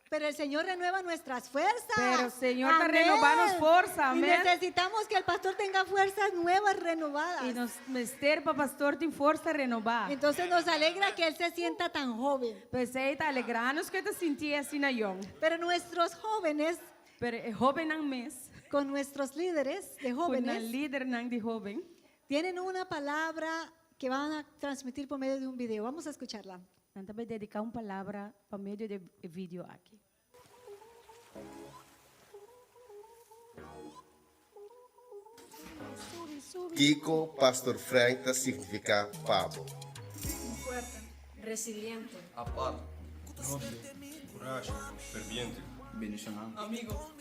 Pero el Señor renueva nuestras fuerzas. Pero el Señor está Amén. renovando fuerza, Y amén. necesitamos que el pastor tenga fuerzas nuevas, renovadas. E nos mester para pastor tem força renovar. Entonces nos alegra que él se sienta tan joven. Pois aí tá alegrando-nos que te sentir assim na young. Pero nuestros jóvenes, Pero é jovem não mês. con nuestros líderes de Com a jóvenes, líder não de jovem. tienen una palabra que van a transmitir por medio de un video. Vamos a escucharla. Nós também dedicar uma palavra para meio de vídeo aqui. Kiko, Pastor Frank, significa Pablo. Resiliente, Aparte, noble, coraje, ferviente, Bendicional. Amigo.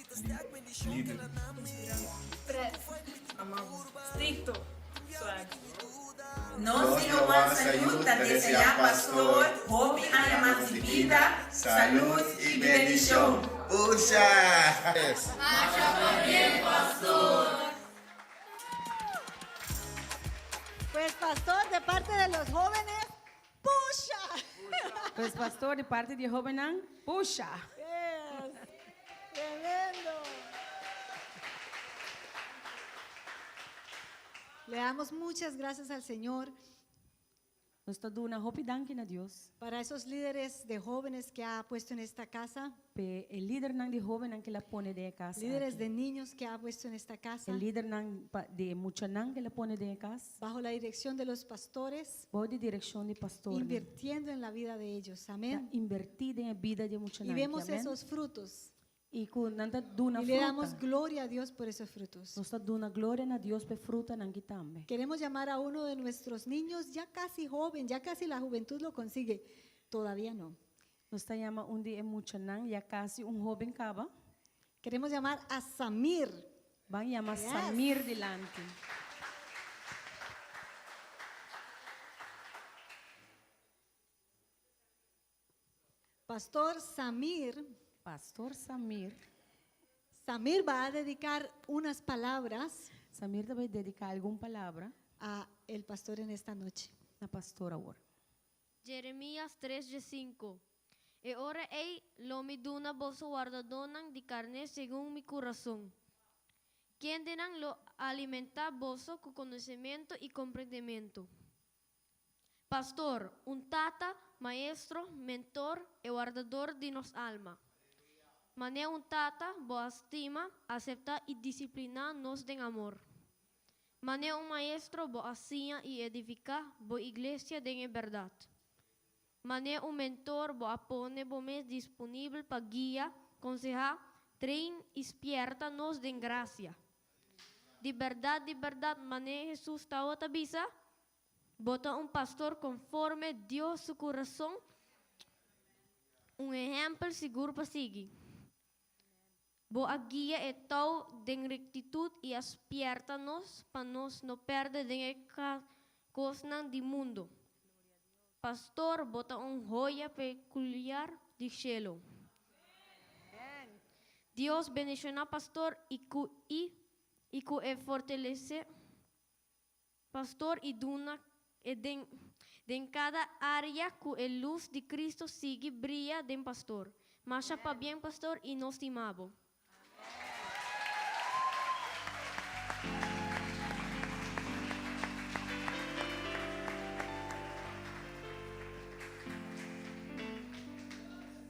Líder. Stricto. Swag. Nós renovamos a ayuda desejar pastor, Hope Ayamas de vida, salud y bendición. Puxa! Pues pastor, de parte de los jóvenes, ¡pucha! Pues pastor, de parte de Jovenan, puxa. Yes. Tremendo. Le damos muchas gracias al Señor Nós está dando hope dank na Deus. para esos líderes de jóvenes que ha puesto en esta casa, Pe el líder nang de joven que la pone de casa. líderes de niños que ha puesto en esta casa, El líder nang de mucha nang que la pone de casa. bajo la dirección de los pastores, Voy de dirección de pastor. invirtiendo en la vida de ellos. Amén. Invertida en la vida de mucha Y nang. vemos esos frutos Y con nanta duna y le damos fruta. gloria a Dios por esos frutos. Nós está dando glória na Deus pe fruta nang kitambe. Queremos llamar a uno de nuestros niños ya casi joven, ya casi la juventud lo consigue. Todavía no. Nós está llama de mucha nang ya casi joven caba. Queremos llamar a Samir. Van llama Yes. Samir delante. Pastor Samir. Pastor Samir. Samir va a dedicar unas palabras Samir deve dedicar alguma palavra a el pastor en esta noche. na pastora agora. Jeremías 3:5. E ora ei lo mi duna bolso guardadonang di carne según mi corazón. Quien denan lo alimenta bolso con conocimiento y comprendimiento. Pastor, un tata, maestro, mentor e guardador de nos alma. Mané un tata, boa estima, acepta y disciplina nos den amor. Mané un maestro, boa asia y edifica, boa iglesia den en verdad. Mané un mentor, boa pone, bo mes disponível para guia, consejar, train, espierta nos den gracia. De verdad, mané Jesús está otra visa, bota un pastor conforme Dios su corazón, un ejemplo seguro para seguir. Boa guia e tal den rectitud e espierta-nos para nos no perder den cosas do mundo. Pastor, bota joia peculiar de cielo. Dios bendicionar pastor e fortalece pastor e duna e den cada área que a luz de Cristo sigue brilha den pastor. Marcha para bien pastor e nos estimamos.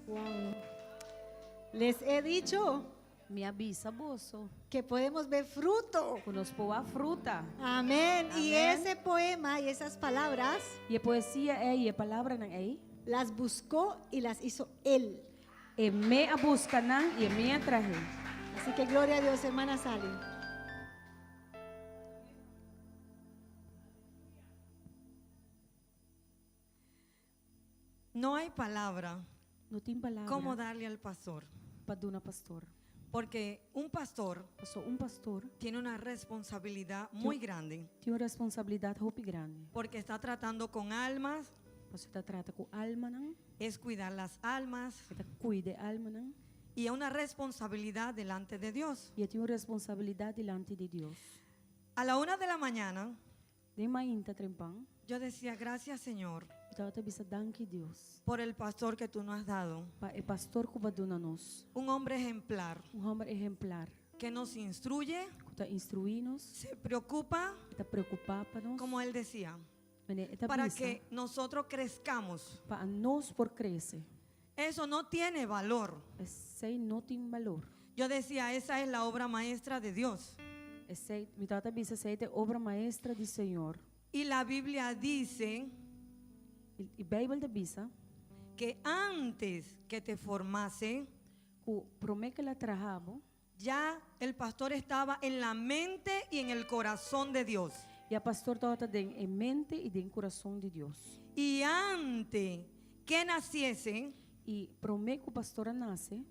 Wow. Les he dicho Me avisa, bolso. que podemos ver fruto. Conosco a fruta. Amén. Y Amén. ese poema y esas palabras E a poesia e a palavra nang ei. las buscó y las hizo él. E me a busca nang e me a traje. Así que gloria a Dios, hermana Sally. No hay palabra No tem palavra. cómo darle al pastor. Para duna pastor. Porque un pastor So pastor tiene una responsabilidad muy grande. tem uma responsabilidade hope grande. Porque está tratando con almas, Você está trata com alma nang, es cuidar las almas está cuide alma nang, y es una responsabilidad delante de Dios. e tem uma responsabilidade diante de Deus. A la 1 de la mañana De mainta trempang, yo decía, gracias Señor então te bisa danke Deus. por el pastor que tú nos has dado. Pa e pastor que duna nos, Un hombre ejemplar homem exemplar, que nos instruye, que está instruí-nos, se preocupa, está preocupado para nós, como él decía, está para bisa, que nosotros crezcamos. para nós por crescer. Eso no tiene valor. Esse não tem valor. Yo decía, esa es la obra maestra de Dios. Esse, me trata bisa, essa é obra maestra do Senhor. Y la Biblia dice E Bíblia da bisa, que antes que te formase, que promete que la trajamos, ya el pastor estaba en la mente y en el corazón de Dios. e a pastor está em mente e em coração de Deus. Y antes que naciese, E promete que o pastor nasce,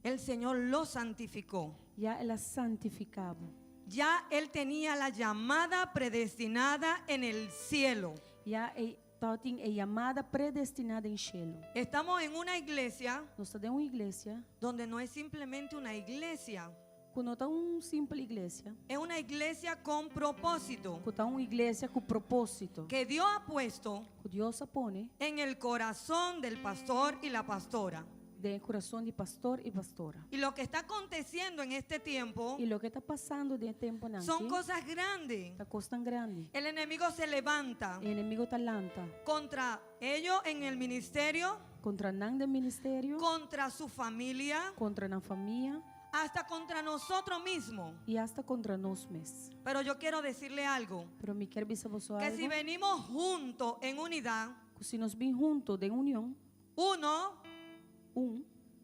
el Señor lo santificó. Ya Él ha santificado. Ya Él tenía la llamada predestinada en el cielo. Ya tem a chamada predestinada em cielo. Estamos en una iglesia Nós estamos em uma igreja, donde no es simplemente una iglesia, que não está uma simples igreja, es una iglesia con propósito que está uma igreja com propósito, que Dios ha puesto que Deus pone en el corazón del pastor y la pastora. dentro do coração de pastor e pastora. Y lo que está aconteciendo en este tiempo E o que está passando de tempo não son cosas grandes. está coisa tão grande. El enemigo se levanta O inimigo está lanta contra ellos en el ministerio, contra nós do ministério, contra su familia, contra a família hasta contra nosotros mismos. e hasta contra nós mesmos. Pero yo quiero decirle algo, Pero me quero dizer você que si algo, venimos juntos en unidad, que se nós vim juntos de união, uno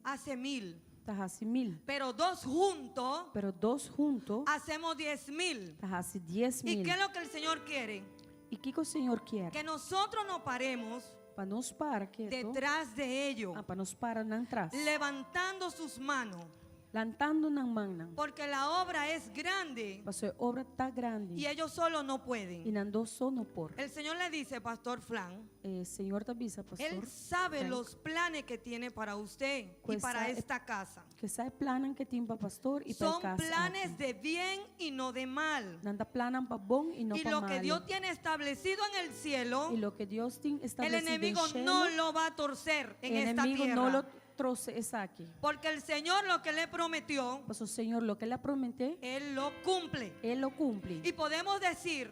hace hace 1000, hace 1000, pero dos juntos pero dois juntos hacemos 10,000. hace 10 ¿Y mil. qué es lo que el Señor quiere? E o que o Senhor quer? Que nosotros nos paremos Para nos parar quieto, detrás de ellos, para nos parar na atrás, levantando sus manos, lantando na mão, porque la obra es grande para sua obra tá grande y ellos solos no e pueden. não dou só no por. El Señor le dice, Pastor Flan, Senhor te avisa, pastor, Él sabe Frank, los planes que tiene para usted y Pues para sabe- esta casa. que sai planan que tem para pastor e para Son casa. planes aqui. de bien y no de mal. Nanda planan para bom e não Y para lo mal. que Dios tiene establecido en el cielo, E lo que Deus tem el estabelecido enemigo em cielo, no lo va a torcer en el esta enemigo não lo tierra. trouxe essa aqui. Porque el Señor lo que le prometió, Mas o Senhor, lo que Ele prometeu, Él lo cumple. Ele lo cumpre. Y podemos decir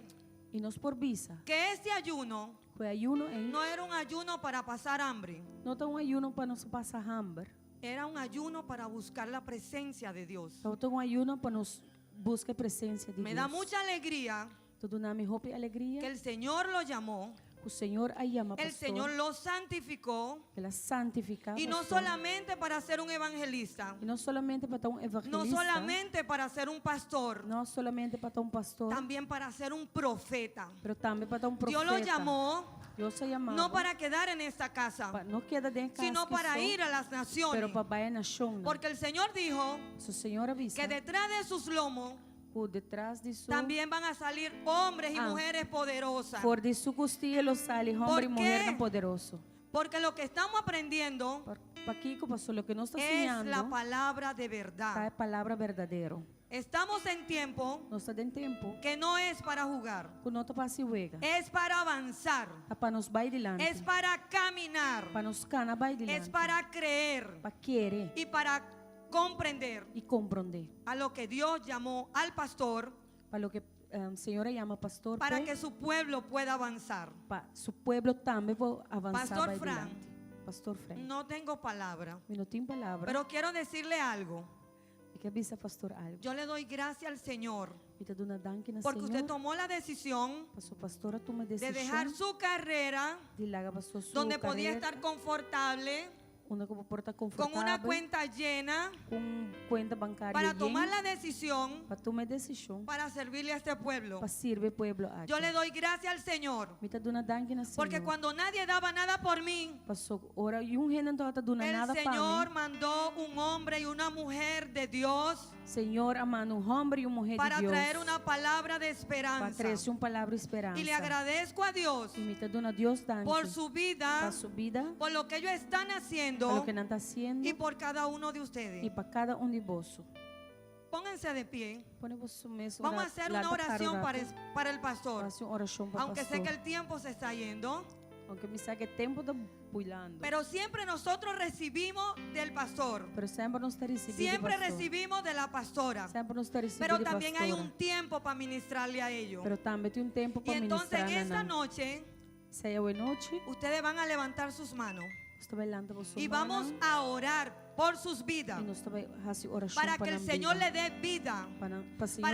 E nos por visa, que este ayuno que o ayuno no era un ayuno para pasar hambre, não está um ayuno para nos passar hambre, era un ayuno para buscar la presencia de Dios. não está um ayuno para nos buscar a presença de Me Deus. da mucha alegría Tudo na minha roupa e alegria, que el Señor lo llamó, que o Senhor a chama el pastor, Señor lo santificó, Ele santifica y no pastor, solamente para ser un evangelista, e não solamente para estar um no evangelista, solamente para ser un pastor, não solamente para estar um pastor, también para ser un profeta. mas também para estar um Dios profeta. lo llamó Deus o chamava, no para quedar en esta casa, não queda dentro de casa, sino para ir a las pero naciones. para ir na nação. Porque el Señor dijo O Senhor avisa que detrás de sus lomos por detrás de su también van a salir hombres y Ah. mujeres poderosas. por de su costilla sale homem e ¿Por mulher qué? não poderoso. Porque lo que estamos aprendiendo Para Kiko pastor, lo que nós está es ensinando la palabra de é a verdad. palavra verdadeira. Estamos en tiempo Nós está em tempo que no es para jugar, que não está para se juega, es para avanzar, é para nos vai adiante, es para caminar, para nos cana vai es adiante, para creer para querer y para comprender e compreender, a lo que Dios llamó al pastor para lo que o Senhor chama pastor, para que su pueblo pueda avanzar. para su pueblo também vai avançar Pastor vai Frank. adiante. Pastor Frank, No tengo palabra, eu não tenho palavra, pero quiero decirle algo. e que avisa pastor algo. Yo le doy gracias al Señor E te dou na danke na porque usted Senhor, tomó la decisión para sua pastora toma de decisão dejar su carrera de largar para sua donde podía carreira, estar confortable, uma porta con confortável, una cuenta llena, com conta bancária para llena, tomar la decisión para tomar decisão para servirle a este pueblo. para servir o pueblo aqui. Yo le doy gracias al Señor Me tá dando danke na Senhor. porque cuando nadie daba nada por mí, Passou hora e gente não tá dando el nada para Señor mim. mandó un hombre y una mujer de Dios Senhor amando homem e mulher para de Deus traer una palabra de para esperanza. trazer uma palavra de esperança. Y le agradezco a Dios E me tá dando a Deus danke por su vida, para sua vida, por lo que ellos están para haciendo o que não está haciendo y por cada uno de e ustedes. para cada de vós. Pónganse de pie. Pone você mesmo. Vamos a hacer una oración para el pastor. Faça uma oração para Aunque sé pastor. que el tiempo se está yendo, Aunque me sabe que tempo está pulando. pero siempre nosotros recibimos del pastor. Pero sempre nos está recebido Siempre pastor. recibimos de la pastora. Sempre nos está recebido Pero también hay pastora. un tiempo para ministrarle a ellos. Pero também tem tempo Y para entonces ministrar en esta na noche Se é hoje noite, ustedes van a levantar sus manos estou velando você. y vamos a orar por sus vidas E nós estamos fazendo oração para que el Señor le dé vida, para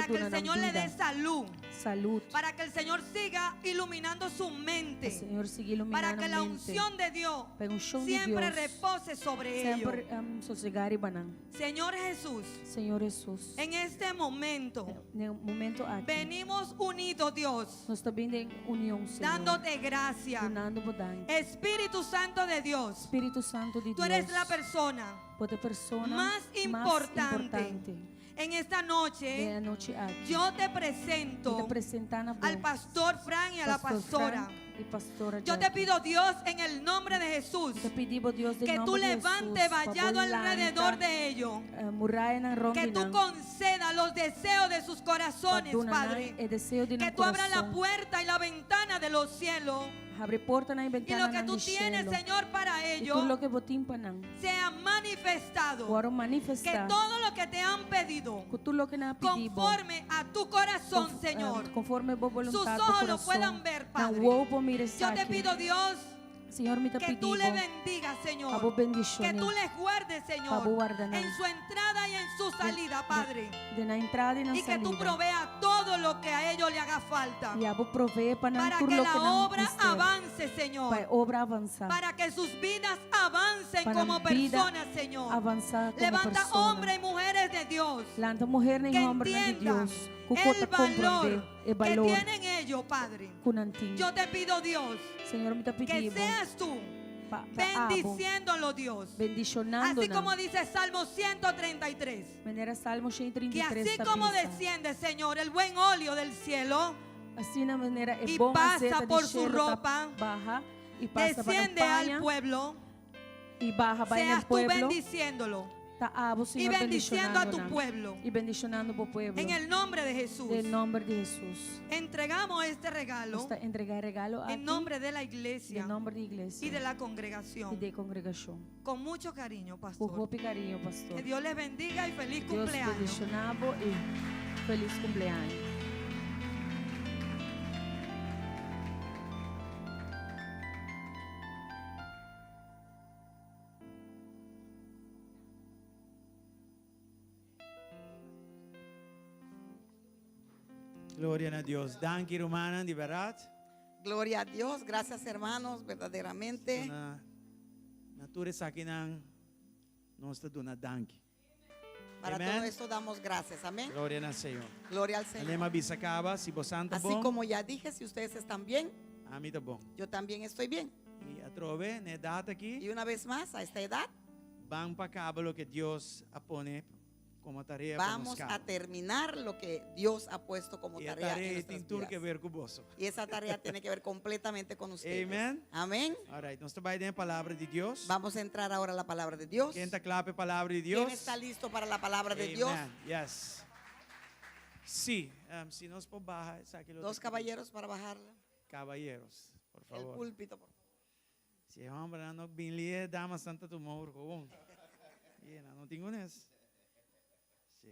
que el Señor le dé salud, salud. para que el Señor siga iluminando su O mente, Senhor siga iluminando para que la a mente. unción de Dios Para unção de siempre Deus repose sobre ellos. sempre sossegar e banan. Señor Jesús, Senhor Jesus, en este momento no momento aqui, venimos unidos, Dios, nós estamos em união, Senhor. dándote gracias. Donando bodan. Espíritu Santo de Dios, Espírito Santo de tú Deus. eres la persona tipo de persona más importante. En esta noche, noche aqui. yo te Eu presento te apresentando al pastor Fran y a la pastora. e pastora Yo te Jackie. pido, Dios, en el nombre de Jesús, Te pedimos Deus de que nome tú de levantes Jesus, vallado pa alrededor de ellos. muralha na Que tú concedas los deseos de sus corazones, Padre. é desejo de Que no tú abras la coração. puerta y la ventana de los cielos. Abre porta na Y ventana lo que tú tienes, Señor, para E tudo ellos lo que vos timpanang. sea manifestado. Quero Que manifestar. todo lo que te han pedido, Com tudo lo que na pedimos. conforme a tu corazón, Señor, Conforme vos sus voluntad do ojos lo coração. puedan ver, Na Padre. uovo mire Yo te pido, Dios, Senhor, me te que tú pedimos. le bendigas, A Señor. vos bendiciones. Que tú les guardes, Señor, Pa vos guardanan. en su entrada y en su salida, Padre. De na entrada e na Y que tú salida. proveas todo lo que a ellos le haga falta. E a vos provee para Para tudo que lo que la não obra estiver. avance, Señor. Para obra avançar. Para que sus vidas avancen Para como vida personas, Señor. avançar como Levanta persona. hombres y mujeres de Dios Lanta mulher nem que homem de entiendan Deus. el valor o que valor tienen ellos, Padre. kunanting. Yo te pido, Dios, Senhor, me te que pedimos. seas tú bendiciéndolo, Dios. Bendicionando. Así como dice Salmo 133. Maneira Salmo Que 133 así como desciende, Señor, el buen óleo del cielo, assim na maneira é y bom pasa azeite por de su cheiro ropa, barra e passa para desciende campanha al pueblo, e barra vai seas no tú pueblo. bendiciéndolo Tá abo, y Senhor, bendiciendo a tu bendicionando pueblo. e bendicionando o pueblo. En el nombre de Jesús, Em nome de Jesus. entregamos este regalo Está entregar regalo aqui en nombre de la em iglesia nome da igreja y de la e congregación. da congregação. Con mucho cariño, Por pastor. roupa e carinho, pastor. Que Dios les bendiga y feliz Deus cumpleaños. bendicionado e feliz cumpleaños. Gloria a Dios. Danke, Romana, di verdad. Gloria a Dios. Gracias, hermanos, verdaderamente. Na natureza aqui ng nós duna danke. Para Amen. todo esto damos gracias. Amén. Gloria na Senhor. Gloria al Señor. Alema bisacaba, si vos santa Así bom, como ya dije, si ustedes están bien, ami ta bom. yo también estoy bien. E atrove, ne data aqui, Y una vez más, a esta edad, bang pa cabo lo que Dios apone como tarea para vamos nos a terminar lo que Dios ha puesto como E a tarea en tarea nuestras tem tudo que vidas. ver com você. Y esa tarea tiene que ver completamente con ustedes. Amen. Amén. Alright, nós trabalhamos a palavra de Deus. Vamos a entrar ahora a la palabra de Dios. Quem está claro para a palavra de ¿Quién Deus? está listo para la palabra de Amen. Dios? Yes. Sí, si nos por baja, saque Dos caballeros para bajarla. Caballeros, por El favor. púlpito, por favor. Si hombre no binlie dama santa tu mor ko. Yan, ano tingon es? Si.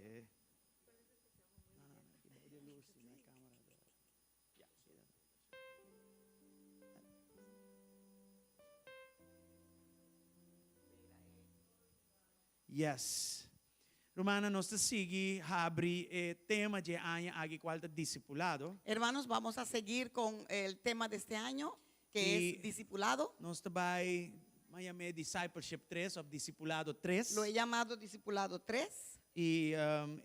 Yes. Romana, nós te sigue abre tema de ano aqui qual é discipulado. Hermanos, vamos a seguir con el tema de este año, que Y- es discipulado. Nós trabalhamos Miami Discipleship 3 ou Discipulado 3. Lo he llamado discipulado 3. E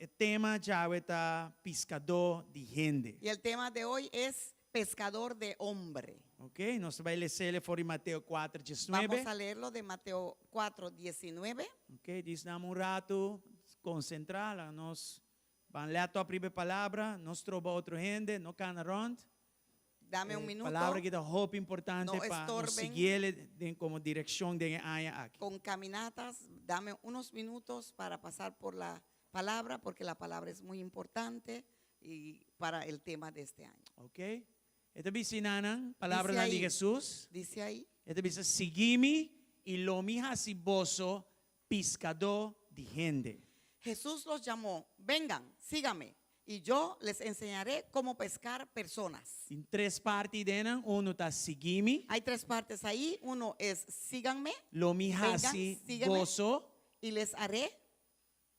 o tema já está pescador de gente. Y el tema de hoy es pescador de hombre. Ok? Nós vamos ler fora em Mateus 4, 19. Vamos a leerlo de Mateo 4, 19. Ok? Diz um rato, concentrar. Nós vamos ler a tua primeira palavra. Nós trobamos outra gente, não cana rond. Dame un minuto. Palavra que dá hope importante No para nós estorben. seguir como direção de ano aqui. Con caminatas, dame unos minutos para pasar por la palabra, porque la palabra es muy importante y para el tema de este año. Ok? Esta dice nanang, palavra Dice de ahí. Jesus. Dice ahí, Esta dice, seguime y lo mi hasiboso pescador de gente. Jesús los llamó, vengan, síganme, y yo les enseñaré cómo pescar personas. Em três partes denan, uno está seguime, Hay tres partes ahí. Uno es síganme lo mi Vengan, hasiboso y les haré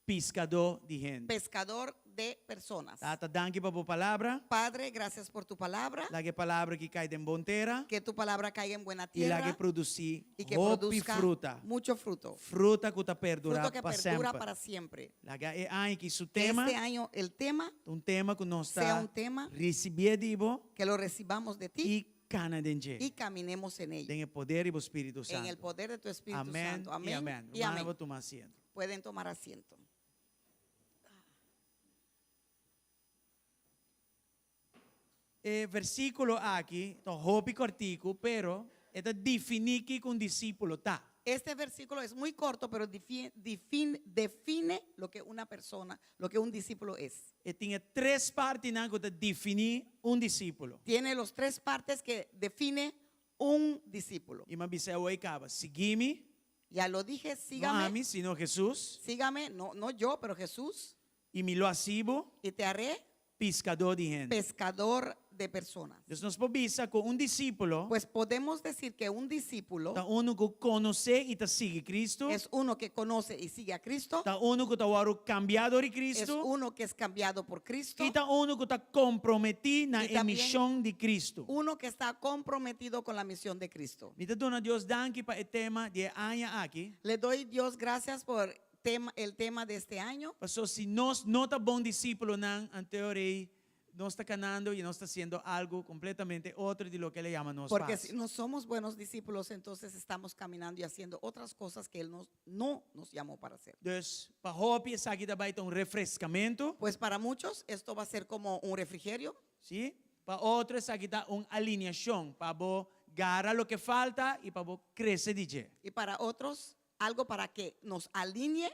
pescador de gente. pescador de personas. Tata, danke para a palavra. Padre, gracias por tu palabra. La que palavra que cai em bom terra Que tu palabra caiga en buena e la que tierra produzi y que hope e produzca fruta. mucho fruto. Fruta que está perdura Fruto que para perdura sempre. para siempre. La que é aí que su Que tema, este año el tema um tema que nós sea está un tema receber de vos que lo recibamos de ti e kana din je. y caminemos en ello. Den el poder y el Espíritu Santo. En el poder de tu Espíritu Amén Santo. y Amén. amén. Y Romana, amén. vos tomás asiento. Pueden tomar asiento. Versículo aquí, to hopi cortico, pero esta define que un discípulo está. Este versículo es muy corto, pero define lo que una persona, lo que un discípulo es. Tiene tres partes que te define un discípulo. Tiene los tres partes que define un discípulo. Y me dice, hoy acaba, seguime, Ya lo dije, no a sígame, mí, sino Jesús, sígame, no yo, pero Jesús, y me lo asibo, y te haré pescador de gente. pescador de personas. Entonces nos podemos con un discípulo, Pues podemos decir que un discípulo está uno que conoce y te sigue Cristo, es uno que conoce y sigue a Cristo, está uno que está cambiado de es Cristo, uno que es cambiado por Cristo, y está uno que está comprometido en Y la también misión de Cristo. uno que está comprometido con la misión de Cristo. Me dona Dios danke para el tema de año aquí. Le doy Dios gracias por el tema de este año. Pastor, si nos no está buen discípulo nan anterior no está ganando y no está haciendo algo completamente otro de lo que le llama nos Porque paz. si no somos buenos discípulos, entonces estamos caminando y haciendo otras cosas que Él no nos llamó para hacer. Dus para hopi es aquí também un refrescamento, Pues para muchos esto va a ser como un refrigerio. ¿sí? Para otros aquí está una alineación para vos gara lo que falta y para vos crecer DJ. Y para otros, algo para que nos alinee,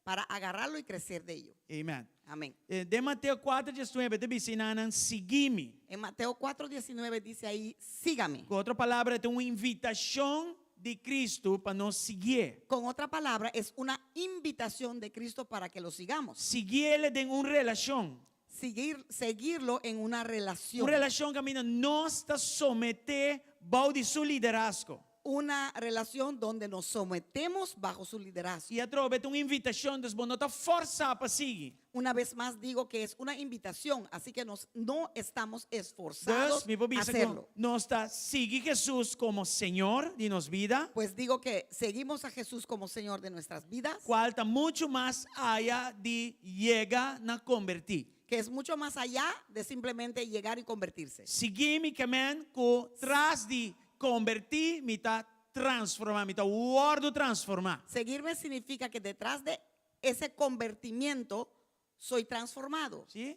para agarrarlo y crecer de ello. Amen. Amén. De Mateo 4:19 te dice nanan seguime. En Mateo 4:19 dice ahí, sígame. Con otra palabra, es una invitación de Cristo para nos seguir. Con otra palabra, es una invitación de Cristo para que lo sigamos. Seguirle en una relación. Seguirlo en una relación. Una relación que a mí no está someter bajo de su liderazgo. Una relación donde nos sometemos bajo su liderazgo. Y a través de una invitación, entonces vos no te fuerza para seguir. Una vez más digo que es una invitación, así que no estamos esforzados Entonces, mi a papi hacerlo. no está sigue Jesús como Señor de nos vida, Pues digo que seguimos a Jesús como Señor de nuestras vidas, cual está mucho más allá de llega a convertir. que es mucho más allá de simplemente llegar y convertirse. Seguir mi camino que tras de convertir, me está transformar, me está guardo transformar. Seguirme significa que detrás de ese convertimiento soy transformado. ¿Sí?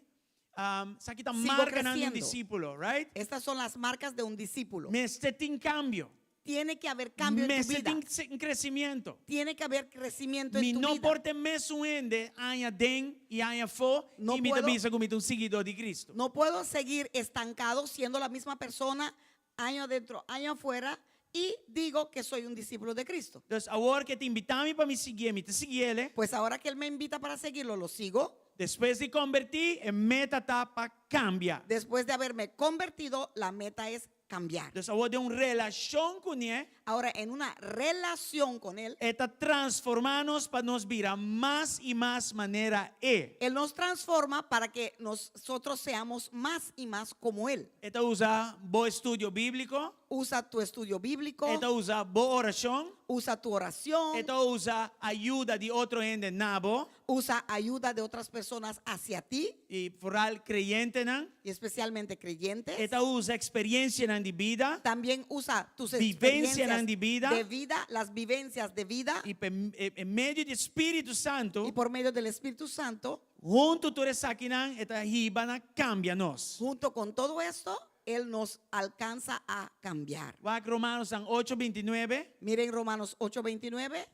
Aquí está Sigo marcando un creciendo. discípulo, right? Estas son las marcas de un discípulo. Me está en cambio. Tiene que haber cambio Me en tu está vida. en crecimiento. Tiene que haber crecimiento Mi en tu no vida. porte me suende aña den y aña fo No y me puedo- avisa como un seguidor de Cristo. No puedo seguir estancado siendo la misma persona año adentro, año afuera y digo que soy un discípulo de Cristo. Entonces, ahora que te invitamos para me seguir, me te seguirle, Pues ahora que Él me invita para seguirlo, lo sigo. después de convertir, en meta está para cambiar. Después de haberme convertido, la meta es cambiar. Entonces, ahora de una relación con él, Ahora, en una relación con Él, está transformarnos para nos virar más y más manera él. Él nos transforma para que nosotros seamos más y más como Él. Esta usa bo estudio bíblico, Usa tu estudio bíblico, esta usa bo oración, usa tu oración, esta usa ayuda de otro en de nabo usa ayuda de otras personas hacia ti y foral creyente nan. y especialmente creyentes. Esta usa experiencia en de vida También usa tus Vivencia experiencias de vida. de vida, las vivencias de vida y en medio del Espíritu Santo, y por medio del Espíritu Santo, junto a todos saquinan, esta hibana cámbianos. junto con todo esto, Él nos alcanza a cambiar. Va a Romanos 8:29. Miren Romanos 8:29.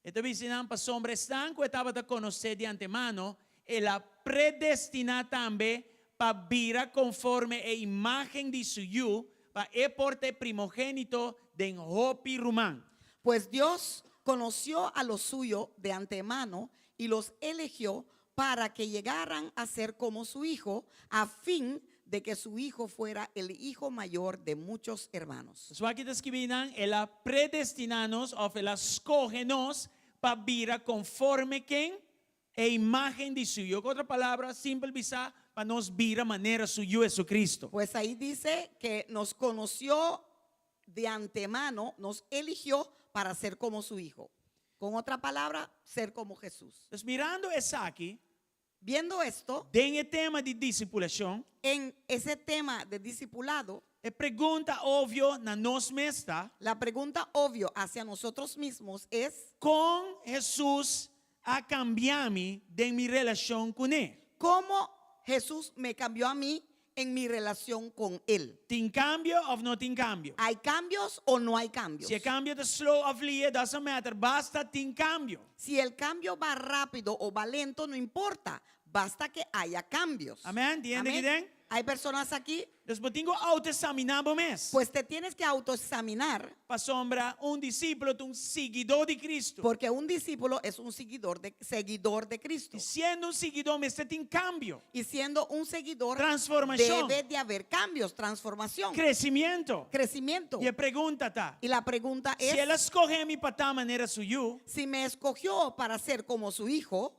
Esta visión para hombres están que estaba de conocer de antemano, y la predestina también para vira conforme a imagen de suyo, para el porte primogénito de Hopi Rumán. Pues Dios conoció a los suyos de antemano y los eligió para que llegaran a ser como su hijo, a fin de que su hijo fuera el hijo mayor de muchos hermanos. So aquí te escribirán, ela predestinanos o ela escógenos para vira conforme quien e imagen de suyo. Con otra palabra, simple visa para nos vira manera suyo Jesucristo. Pues ahí dice que nos conoció de antemano, nos eligió para ser como su hijo. Con otra palabra, ser como Jesús. Entonces, mirando eso aquí, Viendo esto, en el tema de discipulación, en ese tema de discipulado, E pregunta ovvio na nos mesta, La pregunta obvio hacia nosotros mismos es, com Jesus a cambiar-me de minha relação com Ele. ¿cómo Jesús me cambió a mí en mi relación con Él? Tem cambio of não tem cambio? ¿Hay cambios o no hay cambios? Se é cambio de slow of lie, doesn't matter. Basta tem cambio. Si el cambio va rápido o va lento, no importa. Basta que haya cambios. Amén. ¿Entiende que den? Hay personas aquí, Dus we tengo autoexaminar por mes. pues te tienes que autoexaminar, Para sombra, discípulo, un seguidor de Cristo. porque un discípulo es un seguidor de Cristo. Y siendo un seguidor, me está en cambio. Y siendo un seguidor, Transformación. debe de haber cambios, transformación, Crecimiento. crecimiento. Y pregunta está, Y la pregunta si él es, escoge mi para tal manera suyo, si me escogió para ser como su hijo,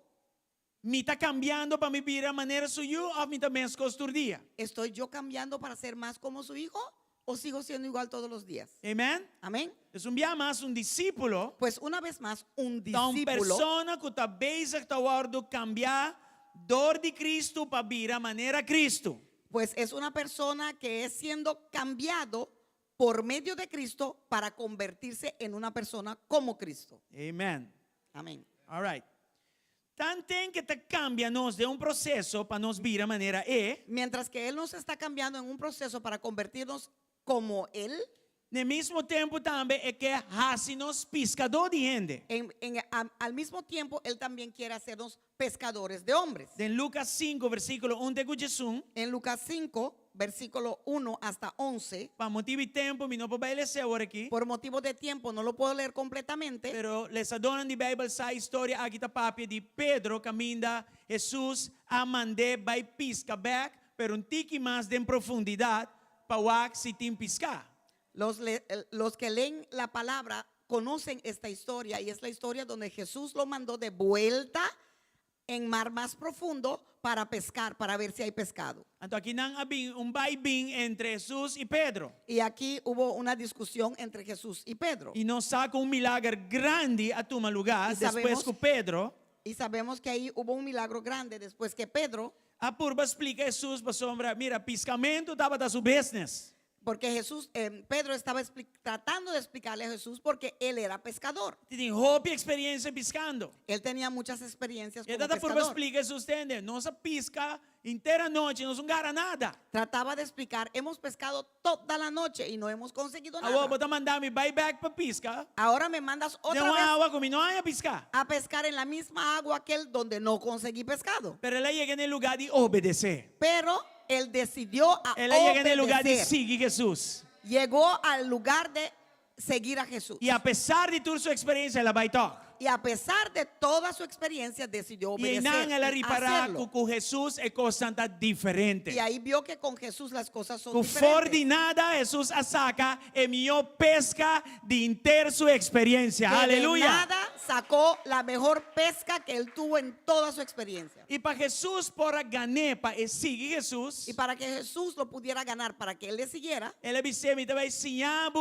me está cambiando para mi vida manera suyo o me también es costurdia. ¿estoy yo cambiando para ser más como su hijo o sigo siendo igual todos los días? Amén. Amén. Es un día más un discípulo. Pues una vez más, un Una discípulo persona que está bezig está a cambiar dor de Cristo para vida manera Cristo. pues es una persona que es siendo cambiado por medio de Cristo para convertirse en una persona como Cristo. Amén. Amén. All right. Tanto que te cambia-nos de processo para nos vir a maneira Mientras que Él nos está cambiando en un proceso para convertirnos como Él, no mesmo tempo também que hace-nos pescador de gente. al mismo tiempo Él también quiere hacernos pescadores de hombres. En Lucas 5, versículo 1 de Jesus, En Lucas 5, versículo 1 hasta 11, para motivo de tempo, me não vou ler agora aqui, por motivo de tiempo no lo puedo leer completamente, pero les adonan de Bíblia essa história aqui da papia de Pedro caminha Jesus a mandar vai pisca back, pero tique mais de profundidade para o se tem piscar. los que leen la palabra conocen esta historia y es la historia donde Jesús lo mandó de vuelta en mar más profundo para pescar, para ver si hay pescado. Então aqui não havia vai-bem entre Jesus e Pedro. Y aquí hubo una discusión entre Jesús y Pedro. E não saca milagre grande a tomar lugar E depois sabemos- que Pedro. Y sabemos que ahí hubo un milagro grande después que Pedro, A purba explica a Jesus para sombra, mira, piscamento estava da su business. porque Pedro estaba tratando de explicarle a Jesús porque él era pescador. Tem roupa e experiência piscando. Él tenía muchas experiencias E como da purba pescador. explica a Jesus, entende? Nossa pisca inteira noite, não gara nada. Trataba de explicar, hemos pescado toda la noche y no hemos conseguido A nada. bota mandar-me vai back para pisca. Ahora me mandas De otra uma vez água como não há piscar. a pescar en la misma agua aquel donde no conseguí pescado. Pero ela chega no lugar de obedecer. Pero él decidió a Ela chega no lugar de obedecer. seguir Jesus. Llegó al lugar de seguir a Jesús. E apesar de toda sua experiência, ela vai tocar. Y a pesar de toda su experiencia, decidió E obedecer. não ela y reparar hacerlo. que com Jesus é coisa tanta diferente. Y ahí vio que con Jesús las cosas son Que for de diferentes. nada, Jesus a saca e melhor pesca de inteira sua experiência. Que de Aleluia. nada sacó la mejor pesca que él tuvo en toda su experiencia. E para Jesus para ganhar, para seguir Jesus, Y para que Jesús lo pudiera ganar, para que él le siguiera, ele disse: "Me vai ensinar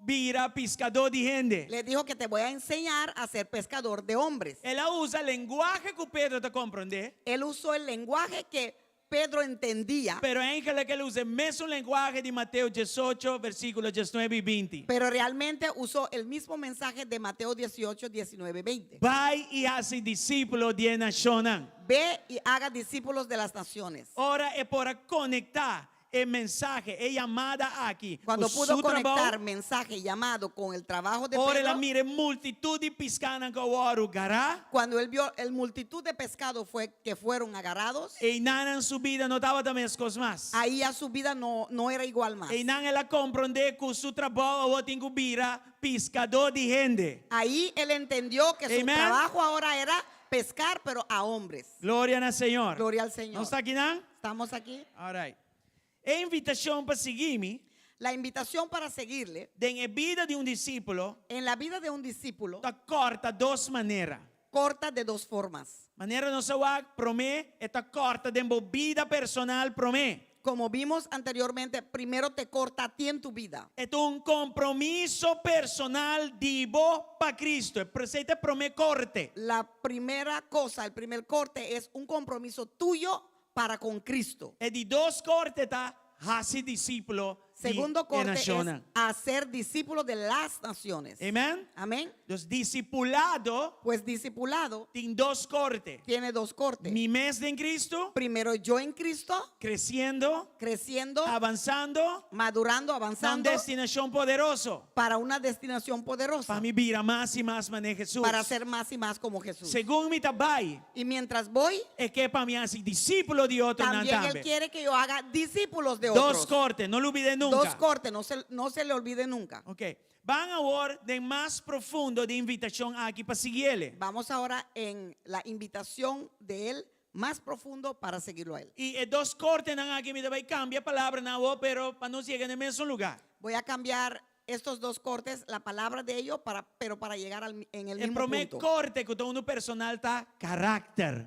vira pescador de gente." le dijo que te voy a enseñar a ser pescador de hombres. Ela usa linguagem que Pedro te compreende, Él usó el lenguaje que Pedro entendía, pero Ángel que ele usa o mesmo linguagem de Mateus 18, versículos 19 e 20. pero realmente usó el mismo mensaje de Mateo 18, 19, 20. Vai e hace discípulo de naciones. Ve y haga discípulos de las naciones. Ora é para conectar el mensaje, é llamada aqui. Cuando O pudo seu conectar trabalho, mensaje llamado con el trabajo de ora ela Pedro, mire multitud de piscana que o gará. cuando él vio el multitud de pescado que fueron agarrados, E nada en su vida no estaba también cosas más. ahí a su vida no era igual más. E nada ela compreende que su trabajo o tengo vira pescador de gente. Ahí él entendió que su Amen. trabajo ahora era pescar, pero a hombres. Gloria al Señor. Gloria al Señor. ¿No está aquí nada? Estamos aquí. All right. A invitação para seguir-me La invitación para seguirle en la vida de discípulo en la vida de un discípulo está corta dos maneiras. corta de dos formas. Maneira no sawag promé está corta de vida personal promé. Como vimos anteriormente, primero te corta a ti en tu vida. É compromisso personal divo para Cristo. É preceita promé corte. La primera cosa, el primer corte es un compromiso tuyo para con Cristo. É de dos cortes tá hace discípulo Segundo corte es nationen. hacer discípulos de las naciones. Amen? Amén. Dus discipulado Pues discipulado tiene dos cortes. tiene dos cortes. Mi mes en Cristo, Primero yo en Cristo, creciendo, creciendo, avanzando, madurando, a una avanzando destinación poderoso. para una destinación poderosa, Para mi vida más y más mané Jesús. para ser más y más como Jesús. Según mi tabay, Y mientras voy, es que para mí así discípulo de otro también Él nantambe. quiere que yo haga discípulos de Dos otros. cortes, no lo olviden nunca. Dos cortes, no se le olvide nunca. Ok. Van ahora de más profundo de invitación aquí para seguirle. Vamos ahora en la invitación de Él más profundo para seguirlo a Él. Y dos cortes nan aquí me debe cambia palabra na voz, pero para no llegar en el mismo lugar. Voy a cambiar estos dos cortes, la palabra de ellos, pero para llegar en el El mismo primer punto. corte que todo uno personal está carácter.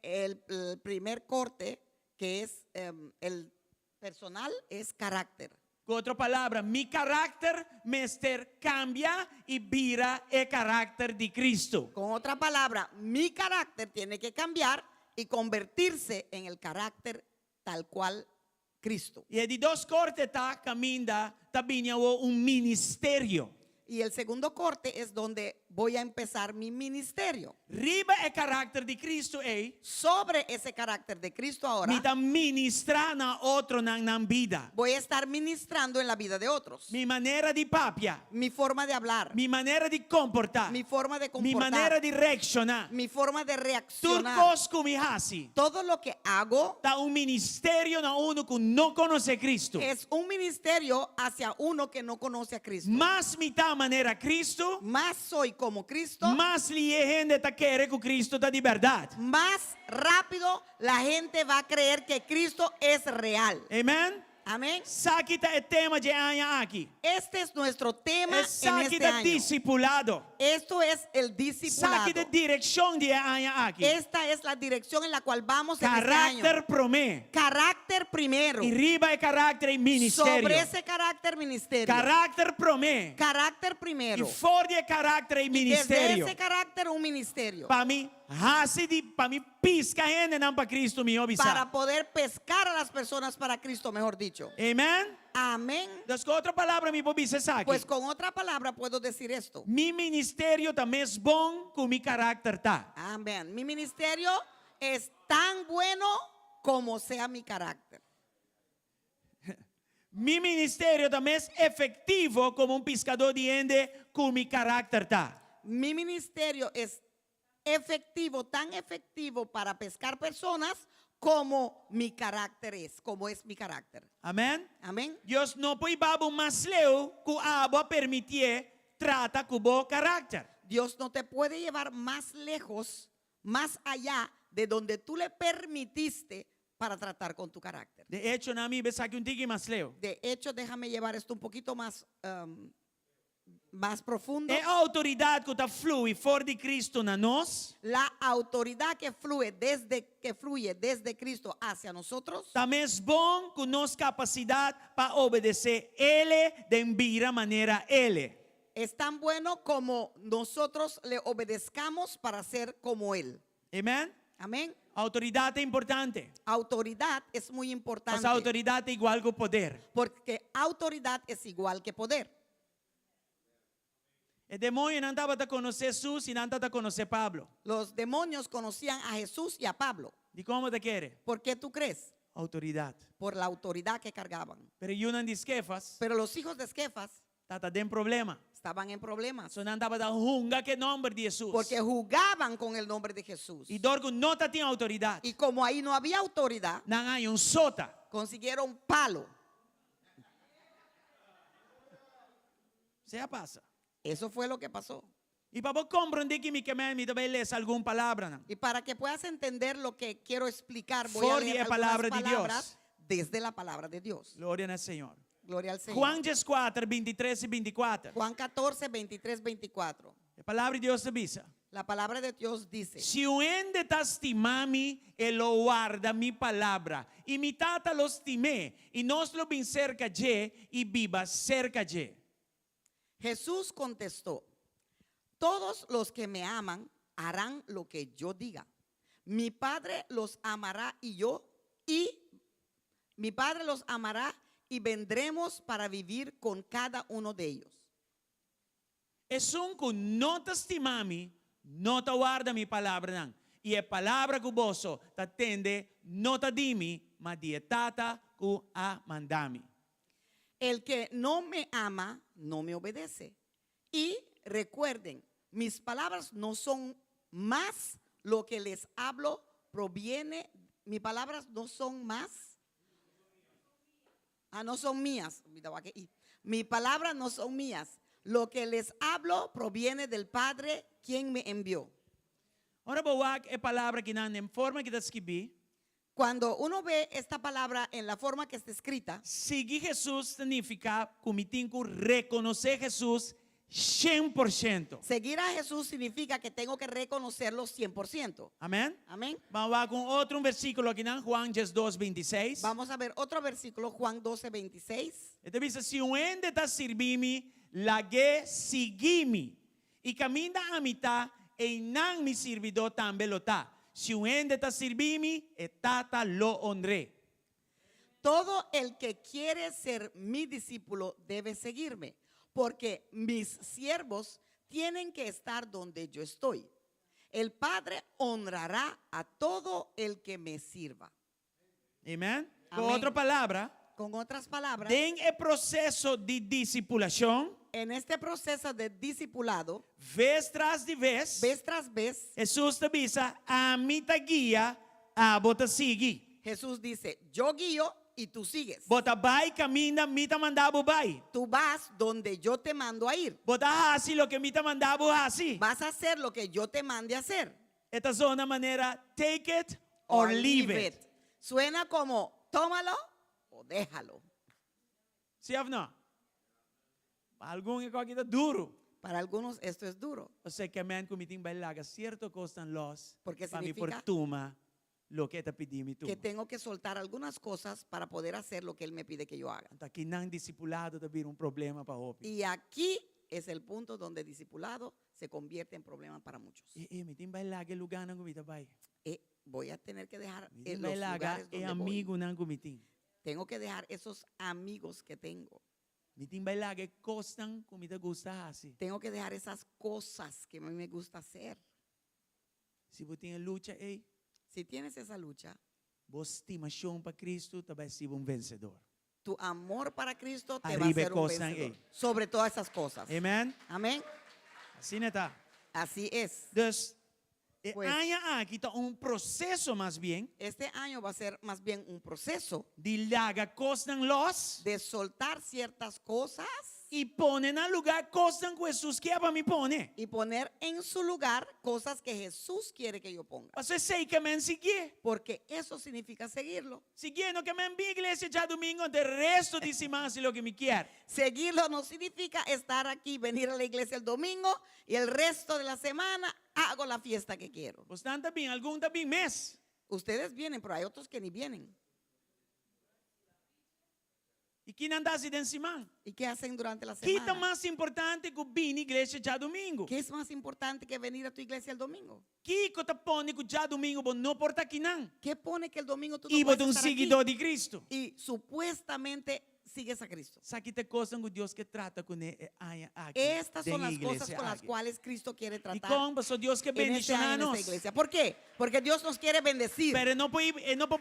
El primer corte, que es el personal, es carácter. Con otra palabra, mi carácter mester cambia y vira el carácter de Cristo. Con otra palabra, mi carácter tiene que cambiar y convertirse en el carácter tal cual Cristo. Y de dos cortes está caminda, también un ministerio. Y el segundo corte es donde voy a empezar mi ministerio. Riba el carácter de Cristo, Sobre ese carácter de Cristo ahora, mi ta ministra na otro nan vida. voy a estar ministrando en la vida de otros. Mi manera de papia, Mi forma de hablar, mi manera de comportar, mi forma de mi manera comportar, de reaccionar. mi forma de reaccionar. Turcos como hasi. Todo lo que hago Da un ministerio na uno que no conoce Cristo. es un ministerio hacia uno que no conoce a Cristo. Más mitad manera Cristo, Más soy como Cristo, más li gente ta quiere con Cristo da de verdad. más rápido la gente va a creer que Cristo es real. Amen. Amén. Sakita el tema de año aquí. Este es nuestro tema Es en este sakita año. discipulado. Esto es el discipulado. Sakita dirección de año aquí. Esta es la dirección en la cual vamos en este año. Carácter promé. Carácter primero. Y riba el carácter y ministerio. Sobre ese carácter ministerio. Carácter promé. Carácter Y primero. fuera de carácter y Y desde ministerio. ese carácter un ministerio. Para mí, para mí pisca gente nan para Cristo mi obisa. Para poder pescar a las personas para Cristo, mejor dicho. Amen. Amén. Das con otra palabra mi obisa aquí. Pues con otra palabra puedo decir esto. Mi ministerio también es bon con mi carácter ta. Amén. Mi ministerio es tan bueno como sea mi carácter. Mi ministerio también es efectivo como un pescador de gente con mi carácter ta. Mi ministerio es efectivo, tan efectivo para pescar personas como mi carácter es, como es mi carácter. Amén. Amén. Dios no puede babu más leo que abo permitir trata con bo carácter. Dios no te puede llevar más lejos, más allá de donde tú le permitiste para tratar con tu carácter. De hecho, na mi besa que un tiki más leo. De hecho, déjame llevar esto un poquito más profundo. Es autoridad que está flui for de Cristo na nos. La autoridad que fluye desde Cristo hacia nosotros También es bon con nos capacidad para obedecer Él de envira manera Él. es tan bueno como nosotros le obedezcamos para ser como Él. Amén. Amén. Autoridad es importante. Autoridad es muy importante. Pues autoridad es igual que poder. Porque autoridad es igual que poder. El demonio no andaba a conocer Jesús y no andaba a conocer Pablo. Los demonios conocían a Jesús y a Pablo. ¿Y cómo te quiere? ¿Por qué tú crees? Autoridad. Por la autoridad que cargaban. Pero yo no disquefas, Pero los hijos de Esquefas tata den problema. estaban en problemas. So no andaba a junga que nombre de Jesús. Porque jugaban con el nombre de Jesús. Y Dorgo no tiene autoridad. Y como ahí no había autoridad, No hay un sota. consiguieron palo. Se pasa. Eso fue lo que pasó. Y para vos comprender que mi quemé me debe leer alguna palabra. ¿No? Y para que puedas entender lo que quiero explicar, voy a For leer the algunas palabra de palabras Dios. desde la palabra de Dios. Gloria al Señor. Gloria al Señor. Juan 4, 23 y 24. Juan 14, 23, 24. La palabra de Dios te avisa. La palabra de Dios dice: Si un de tastimami el lo guarda mi palabra y mi tata lo estimé y nos lo bin cerca ye y viva cerca ye. Jesús contestó: todos los que me aman harán lo que yo diga. Mi Padre los amará y mi Padre los amará y vendremos para vivir con cada uno de ellos. Es un que no te estimami, no te guarda mi palabra nan. Y es palabra que boso te atende, no te dimi, ma dietata que a mandami. El que no me ama, no me obedece. Y recuerden, mis palabras no son más, lo que les hablo proviene, mis palabras no son más. No son mías. Mis palabras no son mías. Lo que les hablo proviene del Padre, quien me envió. Ahora bawag es palabra que nan en forma que te escribí. Cuando uno ve esta palabra en la forma que está escrita, Seguir Jesús significa comitinco reconocer Jesús 100%. seguir a Jesús significa que tengo que reconocerlo 100%. Amén. Amén. Vamos a con otro versículo aquí en Juan 2:26. Vamos a ver otro versículo, Juan 12:26. Este dice, si un ende ta sirvimi, la que sigimi, y camina a mitad, e nan mi servidor también lo ta. Si un ende ta sirvimi, etata lo honré. Todo el que quiere ser mi discípulo debe seguirme, porque mis siervos tienen que estar donde yo estoy. El Padre honrará a todo el que me sirva. Amén. Con Amén. otra palabra, Con otras palabras, en el proceso de discipulación, en este proceso de discipulado, vez tras de vez, tras vez, Jesús te dice, a mí te guía, a bota sigue. Jesús dice, yo guío y tú sigues. Bota vai, camina, mi te mandaba vai. Tú vas donde yo te mando a ir. Bota así lo que mi te mandaba así. Vas a hacer lo que yo te mande a hacer. Esta es una manera, take it or leave it. Suena como, tómalo o déjalo. ¿Sí o no? Para algunos es algo duro. Para algunos esto es duro. O sea que me han cometido bailaga cierto costan los Porque para mi significa fortuna lo que te pedí mi tú. que tengo que soltar algunas cosas para poder hacer lo que Él me pide que yo haga. Aquí no han discipulado te un problema para hoy. Y aquí es el punto donde discipulado se convierte en problema para muchos. Me tiene bailaga lugar no comita bai. Voy a tener que dejar Me en los bailaga lugares donde amigo voy. no comitín. Tengo que dejar esos amigos que tengo. Me tiene bailaga costan como te gusta así. Tengo que dejar esas cosas que a mí me gusta hacer. Si vos tienes lucha, Si tienes esa lucha, vos estimación para Cristo, te vas a ser un vencedor. tu amor para Cristo te Arriba va a hacer un cosas, vencedor sobre todas esas cosas. Amén. Amén. Así neta. Así es. Entonces, Pues- aquí está un proceso más bien Este año va a ser más bien un proceso de laga costan los de soltar ciertas cosas y ponen al lugar costan que Jesús quiere para mí pone. y poner en su lugar cosas que Jesús quiere que yo ponga. Você sei que me sigue. Porque eso significa seguirlo. Siguiendo que me envíe iglesia ya domingo de resto de semana si lo que me quiere. Seguirlo no significa estar aquí, venir a la iglesia el domingo y el resto de la semana hago la fiesta que quiero. Pues tanto bien, algún también mes. Ustedes vienen, pero hay otros que ni vienen. ¿Y quién anda así de encima? ¿Y qué hacen durante la ¿Qué está semana? más importante que venir a iglesia ya domingo? ¿Qué es más importante que venir a tu iglesia el domingo? ¿Qué te pone que ya domingo vos no porta aquí nan? ¿Qué pone que el domingo tú no Y vos puedes un estar aquí? seguidor de Cristo. Y supuestamente sigues a Cristo. Sabe que cosas con Dios que trata con aquí. Estas son de las cosas iglesia con las aquí. cuales Cristo quiere Y tratar con pasó Dios que en este año en esta bendicionanos. iglesia. ¿Por qué? Porque Dios nos quiere bendecir. Pero no puede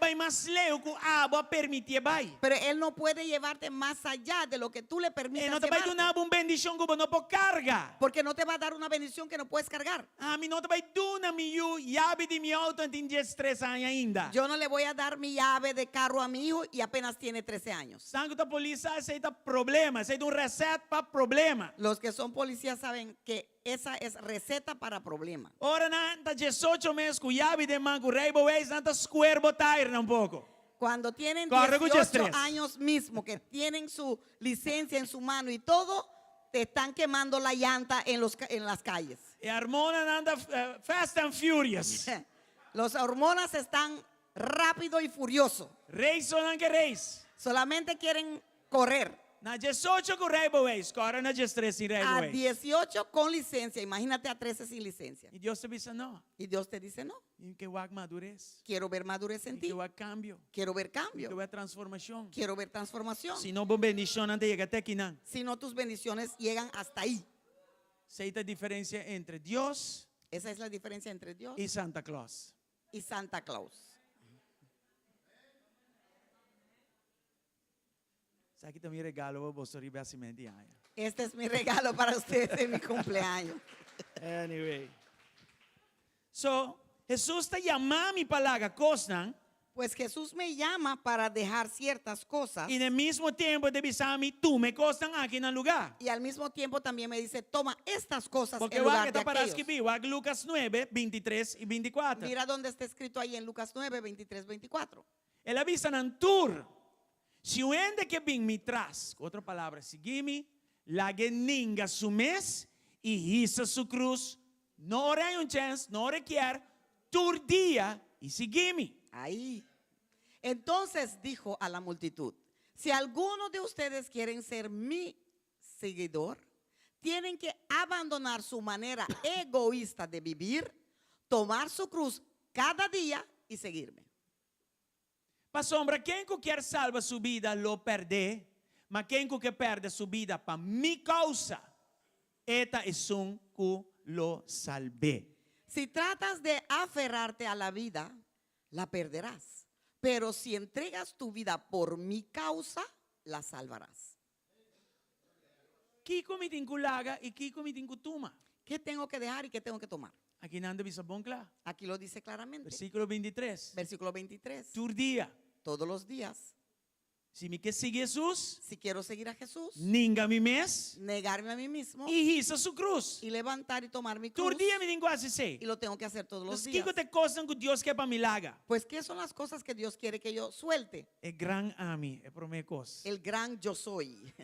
ir más lejos que agua permitir vai. Pero Él no puede llevarte más allá de lo que tú le permitas No te va a llevarte. dar una bendición que vos no puedes cargar. Porque no te va a dar una bendición que no puedes cargar. A mim não te vai dar na minha llave de meu auto tem 13 anos ainda. Yo no le voy a dar mi llave de carro a mi hijo y apenas tiene 13 años. Sangue da polícia aceita problema, aceita reset para problema. Los que son policías saben que esa es receta para problemas. Ora na 18 meses com llave de manco, rei boês, nanta square botair um pouco. Cuando tienen Corre con 18 estrés. años mismo, que tienen su licencia en su mano y todo, te están quemando la llanta en las calles. E a hormona anda fast and furious. Los hormonas están rápido y furioso. Reis ou não que reis. Solamente quieren correr. Na 18 ko Reboe, skora na 13 A Reboe. 18 con licencia, imagínate a 13 sin licencia. E Deus te bisa no. Y Dios te dice, no, E que wag madurez. quiero ver madurez E en que ti, wag cambio. quiero ver E que cambio, wag transformação. quiero ver transformación. Se não bom bendição ante chega até aqui não. Si no, tus bendiciones llegan hasta ahí. Seita a diferença entre Deus Esa es la diferencia entre Dios e Santa Claus. y Santa Claus. Sabe que também regalo para você rebascimento de ano. Este es mi regalo para ustedes en mi cumpleaños. Anyway. So, Jesus está chamando mi palavra cosas Pues Jesús me llama para dejar ciertas cosas e no mesmo tempo de avisar me tu me costas aqui no lugar. y al mismo tiempo también me dice, toma estas cosas Porque en o lugar que de está para aquellos. escrever, o Lucas 9, 23 e 24. Mira dónde está escrito ahí en Lucas 9, 23, 24. Ele avisa na tour. Se o ende que vem me traz, outra palavra, seguir-me, lage ninga su mes e risa su cruz, não há um chance, não requer, tur dia e seguir-me. Ahí. Entonces dijo a la multitud, si alguno de ustedes quieren ser mi seguidor, tienen que abandonar su manera egoísta de vivir, tomar su cruz cada día y seguirme. Para sombra, quem que quer salvar sua vida, lo perde, mas quem que perde sua vida para mi causa, eta es un que lo salve. Si tratas de aferrarte a la vida, la perderás. Pero si entregas tu vida por mi causa, la salvarás. Kiko me tem laga e Kiko me tem tuma. ¿Qué tengo que dejar y qué tengo que tomar? Aqui nanda bisa bom claro. Aquí lo dice claramente. Versículo 23. Versículo 23. Tur dia. Todos los días, Se me quer seguir Jesus, si quiero seguir a Jesús, ninga mi mes negarme a mí mismo e risa su cruz. y levantar y tomar mi Tur cruz. dia me tem quase sei. Y lo tengo que hacer todos los Mas días. Kiko te coisas que Deus quer para me laga. Pues, ¿qué son las cosas que Dios quiere que yo suelte? É gran ami, é promê coisa. El gran yo soy.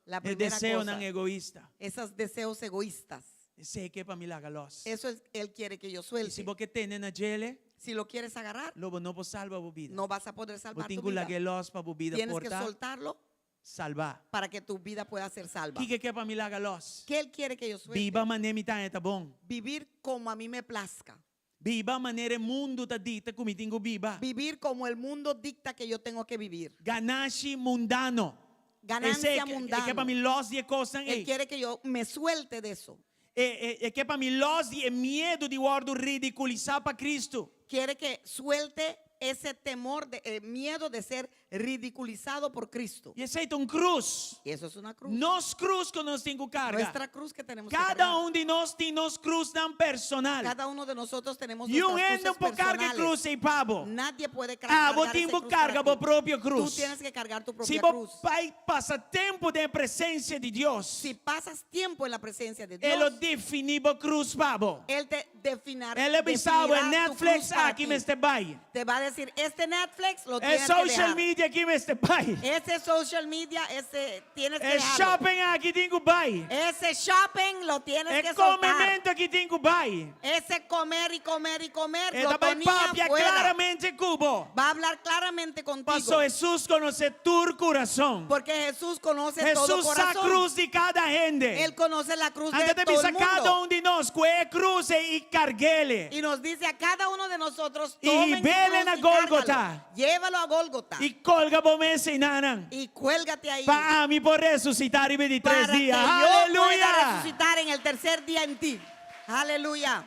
La É primera deseo cosa, não egoísta. esos deseos egoístas. Sei que é para me laga los. Eso es, Él quiere que yo E se suelte. você tem na gele, Si lo quieres agarrar, lobo não pode salvar a vida. no vas a poder salvar Você tem tu que vida. lagar los para a vida Tienes que portar, soltarlo salvar. para que tu vida pueda ser salva. O que é para me laga los? ¿Qué Él quiere que yo suelte? Viva a maneira me tá bom. Vivir como a mí me plazca. Viva a maneira o mundo tá dita como tenho viva. Vivir como el mundo dicta que yo tengo que vivir. Ganache mundano. Ganancia É que mundana. para me los de coisas Él quiere que yo me suelte de eso. é que para me los de medo de guardo ridiculizar para Cristo. Quiere que suelte ese temor, miedo de ser ridiculizado por Cristo. E aceita cruz. Y eso es una cruz. Nós cruz que nós temos que carga. Nuestra cruz que tenemos que Cada cargar. de nós tem nos cruz tan personal. Cada uno de nosotros tenemos E nuestras enda cruces por carga personales. cruz e pabo. Nadie puede Ah, cargar vou esa ter que cruz carga para a ti. própria Tú cruz. tienes que cargar tu Se propia cruz. você passa tempo de presença de Deus, Si pasas tiempo en la presencia de Ele Dios, definiu cruz, babo. Él te definirá. Ele avisava tu Netflix cruz para aqui ti. me este bai. Te va a decir, este Netflix lo É tienes que social dejar. media aqui me este bai. Ese social media, ese tienes que É dejarlo. shopping aqui tem que bai. Ese shopping lo tienes É que soltar. comimento aqui tem que bai. Esse comer y comer y comer, É também glotonía papia fuera. claramente cubo. Va a hablar claramente contigo. Passou Jesus conhece tu coração. Porque Jesús conoce todo Jesus a corazón. cruz de cada gente. Él conoce la cruz de Anda te todo pisa el mundo. cada de nós com a cruz e carguele. Y nos dice a cada uno de nosotros, Y tomen su velen cruz a y Gólgota. cárgalo. Llévalo a Gólgota. E colga bom ensinando. Y cuélgate ahí. Para mim por ressuscitar e 23 para que dias. yo pueda Aleluia. resucitar en el tercer día en ti. Aleluya.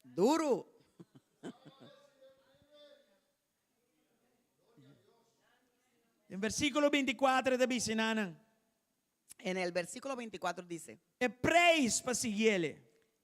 Duro. Em versículo 24 de Bisinana. En el versículo 24 dice, É preço para segui-lo.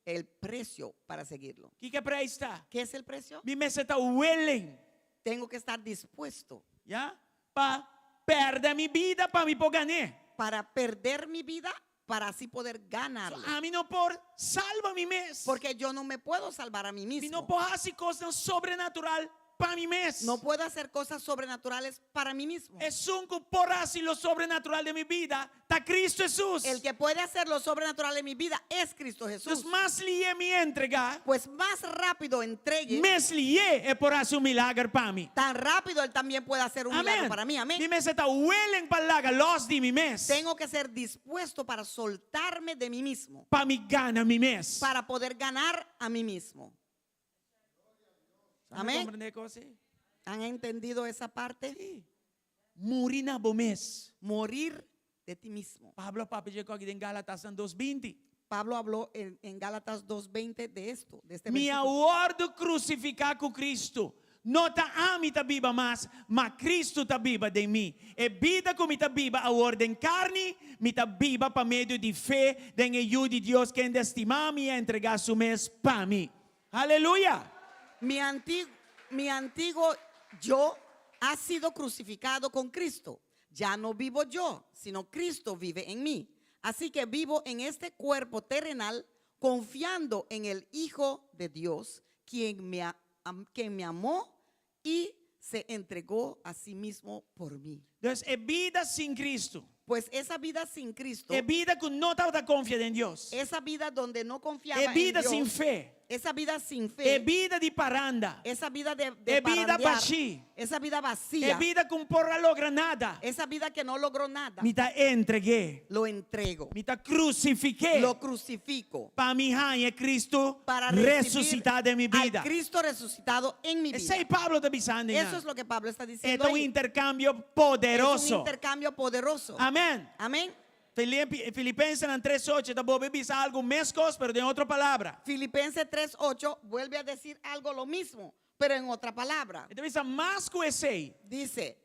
el precio para seguirlo. O que é preço está? ¿Qué es el precio? Me está willing, Tengo que estar dispuesto já? Para perder minha vida para me poder ganhar. para perder mi vida para así poder ganarla. A mim não por salva mi mês. Porque yo no me puedo salvar a mí Me não mismo. por fazer coisas sobrenatural para mí mes. No puedo hacer cosas sobrenaturales para mí mismo. Es un que por así lo sobrenatural de mi vida, está Cristo Jesús. El que puede hacer lo sobrenatural en mi vida es Cristo Jesús. Entonces, más lié mi entrega, Pues más rápido entregue, más lié es por hacer un milagro para mí. tan rápido Él también puede hacer un milagro para mí. Mi Amén. mes está willing para lagar los de mi mes. Tengo que ser dispuesto para soltarme de mí mismo, Para mi gana mi mes. para poder ganar a mí mismo. Amén. ¿Comprende cosas? ¿Han entendido esa parte? Sí. Morir na bo mes. Morir de ti mismo. Pablo papi llegó aquí en Gálatas 2:20. Pablo habló en Gálatas 2:20 de esto, de este Mi versículo. aguardo crucificar con Cristo. No ta ami ta viva más, ma Cristo ta viva de mí. E vida come ta viva a ordem carne, mi ta viva pa medio di fe, den aiuto di Dios que estimami e entregar su mes pa mí. Aleluya. Mi antiguo yo ha sido crucificado con Cristo. Ya no vivo yo, sino Cristo vive en mí. Así que vivo en este cuerpo terrenal confiando en el Hijo de Dios, quien me amó y se entregó a sí mismo por mí. Entonces, es vida sin Cristo. Pues esa vida sin Cristo, Es vida que no está confiada en Dios. esa vida donde no confiaba Es vida en Dios, sin fe. esa vida sin Es fe, vida de paranda. esa vida de Es vida parandear, vacía. esa vida vacía, Es vida con porra logra nada. esa vida que no logró nada, Mi ta entregué. lo entrego, Mi ta crucifiqué. lo crucifico Para mi es Cristo para resucitado en mi recibir vida. al Cristo resucitado en mi Ese vida. es Pablo está pisando. Eso es lo que Pablo está Es diciendo un ahí. intercambio Es un poderoso. intercambio poderoso. Amén. Amén. Filipenses 3:8 está vou beber algo mescos, pero de otra palabra. Filipenses 3:8 vuelve a decir algo lo mismo, pero en otra palabra. Então pensa mais que esse, Dice,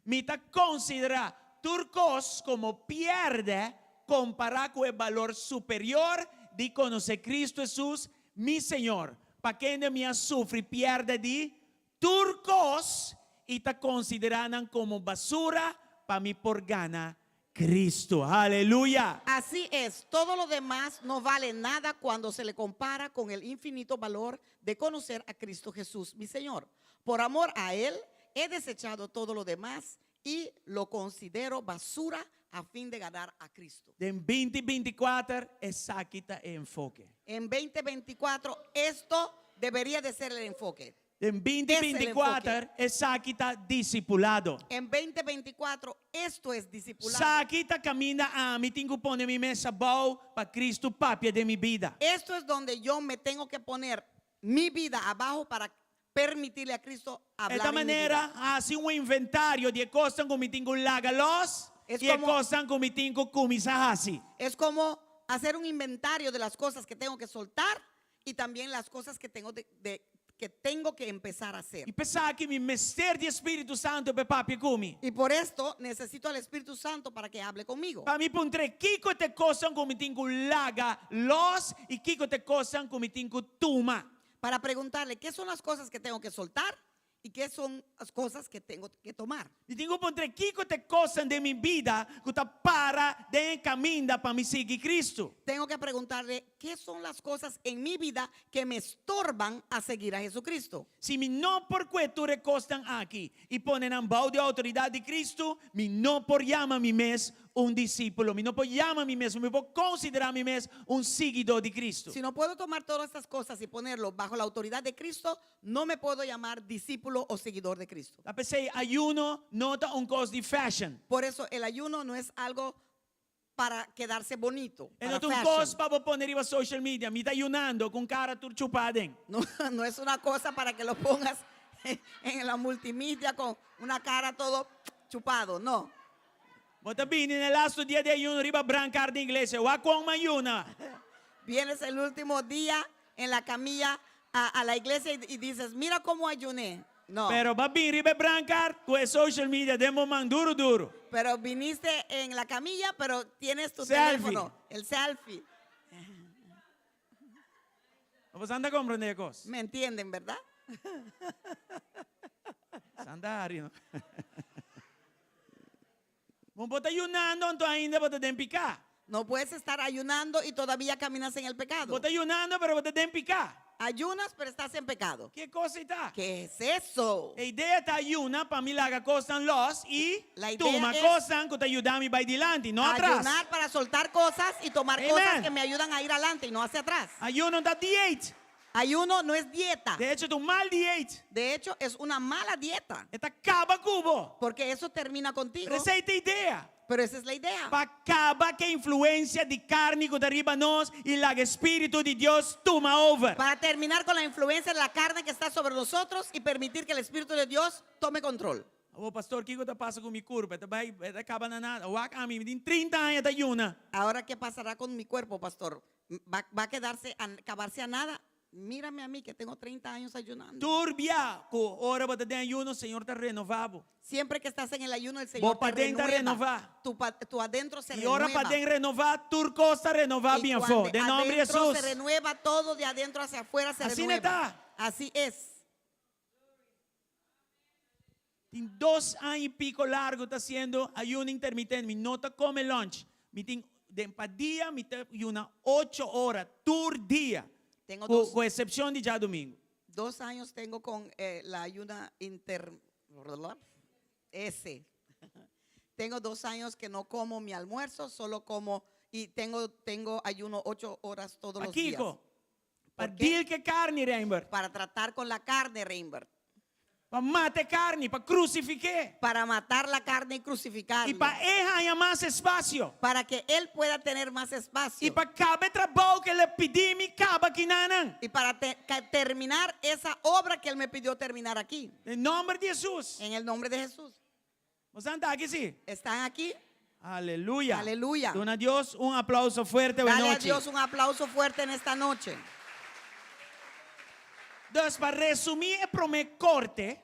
me está considera turcos como pierde comparar com o valor superior de conhecer Cristo Jesús, mi Señor. Para quem me sufre pierde de turcos y te consideran como basura para mí por gana Cristo. Aleluya. así es, todo lo demás no vale nada cuando se le compara con el infinito valor de conocer a Cristo Jesús, mi Señor. Por amor a Él, he desechado todo lo demás y lo considero basura a fin de ganar a Cristo. En 2024 esa quita enfoque. En 2024, esto debería de ser el enfoque. En 2024 esa quita discipulado. En 2024, esto es discipulado. Esa quita camina a mí tengo que poner mi mesa bow para Cristo papia de mi vida. Esto es donde yo me tengo que poner mi vida abajo para permitirle a Cristo De hablar esta en mi manera, vida. hace un inventario de cosas como tengo lagalos Es y como- cosas como tengo comisas así. Es como hacer un inventario de las cosas que tengo que soltar y también las cosas que tengo que tengo que empezar a hacer. Y pensar que mi mister de Espíritu Santo es papia comi. Y por esto necesito al Espíritu Santo para que hable conmigo. Para mí pontre kiko te cosas como tengo lagalos y kiko te cosas como tengo tuma. Para preguntarle qué son las cosas que tengo que soltar y qué son las cosas que tengo que tomar. Y tengo pontre kiko te cosas de mi vida que está para de camino para mi seguir Cristo. Tengo que preguntarle qué son las cosas en mi vida que me estorban a seguir a Jesucristo. Si mi no por tú recostan aquí y ponen en bau de autoridad de Cristo, mi no por llama mi mes un discípulo, mi no por llama mi mes, mi por considerar mi mes un seguidor de Cristo. Si no puedo tomar todas estas cosas y ponerlo bajo la autoridad de Cristo, no me puedo llamar discípulo o seguidor de Cristo. La pensé, ayuno no está un cos de fashion. Por eso el ayuno no es algo para quedarse bonito. Es para un fashion. cos para poner en social media, me está ayunando con cara turchupada. No, no es una cosa para que lo pongas en la multimedia con una cara todo chupado, no. Bota bene, en el last día de ayuno, riba brancar de iglesia, wa con ayuna. Vienes el último día en la camilla a la iglesia y dices, mira cómo ayuné. No, Pero va bien, riba brancar, con social media, demo man duro. pero viniste en la camilla, pero tienes tu Selfie. teléfono, el selfie. Vos anda comprender cosas. ¿Me entienden, verdad? Sandario. Vos bota ayunando, entonces ainda bota den picar. No puedes estar ayunando y todavía caminas en el pecado. Você está ayunando, pero você tem picar. Ayunas, pero estás en pecado. Que coisa está? ¿Qué es eso? A ideia está ayuna para me largar coisas los e La idea toma es coisas que te ayudam a ir adiante, não atrás. Ayunar para soltar cosas y tomar Amen. cosas que me ayudan a ir adelante y no hacia atrás. Ayuno da dieta. Ayuno no es dieta. De hecho, tu mal dieta. De hecho, es una mala dieta. Esta acaba cubo. Porque eso termina contigo. Essa é a ideia. Pero esa es la idea. Para acabar que a influência de carne que derriba nós e o Espírito de Deus toma over. Para terminar con la influencia de la carne que está sobre nosotros y permitir que el Espíritu de Dios tome control. O pastor, o que está passando com minha curva? Vai acabar na nada. O a mim tem 30 anos de ayuna. Ahora, ¿qué pasará con mi cuerpo, pastor? ¿Va a quedarse, acabarse a nada? Mírame a mí que tengo 30 años ayunando. Turbia, com hora você tem ayuno, o Senhor está renovado. Siempre que estás en el ayuno, el Señor te dentro renueva. Tu adentro se E ora para renueva. dentro renovar, tu costa renovar Y bien cuando forte. De nome de adentro Jesus. se renueva todo, de adentro hacia afuera se Así renueva. está. Así es. Tem 2 anos e pico largo está sendo ayuno intermitente. Me nota come lunch. Me tem de para dia, me tem ayuna 8 horas por dia. Tengo Com exceção de já domingo. 2 años tengo con la ayuna Tengo 2 años que no como mi almuerzo, solo como y tengo ayuno 8 horas todos los días. Kiko, para ¿Por qué? dir que carne, Reimber. Para tratar con la carne, Reinbert. Para matar carne, para crucificar. Para matar la carne y crucificarlo. E para errar mais espaço. Para que él pueda tener más espacio. E para caber trabalho que ele pediu, me caba aqui nanan. Y para terminar esa obra que él me pidió terminar aquí. Em nome de Jesus. En el nombre de Jesús. Você está aqui, sim? ¿Están aquí? Aleluya. Aleluya. Don a Dios un aplauso fuerte hoy Dale a noche. Dios un aplauso fuerte en esta noche. Entonces, para resumir el primer corte,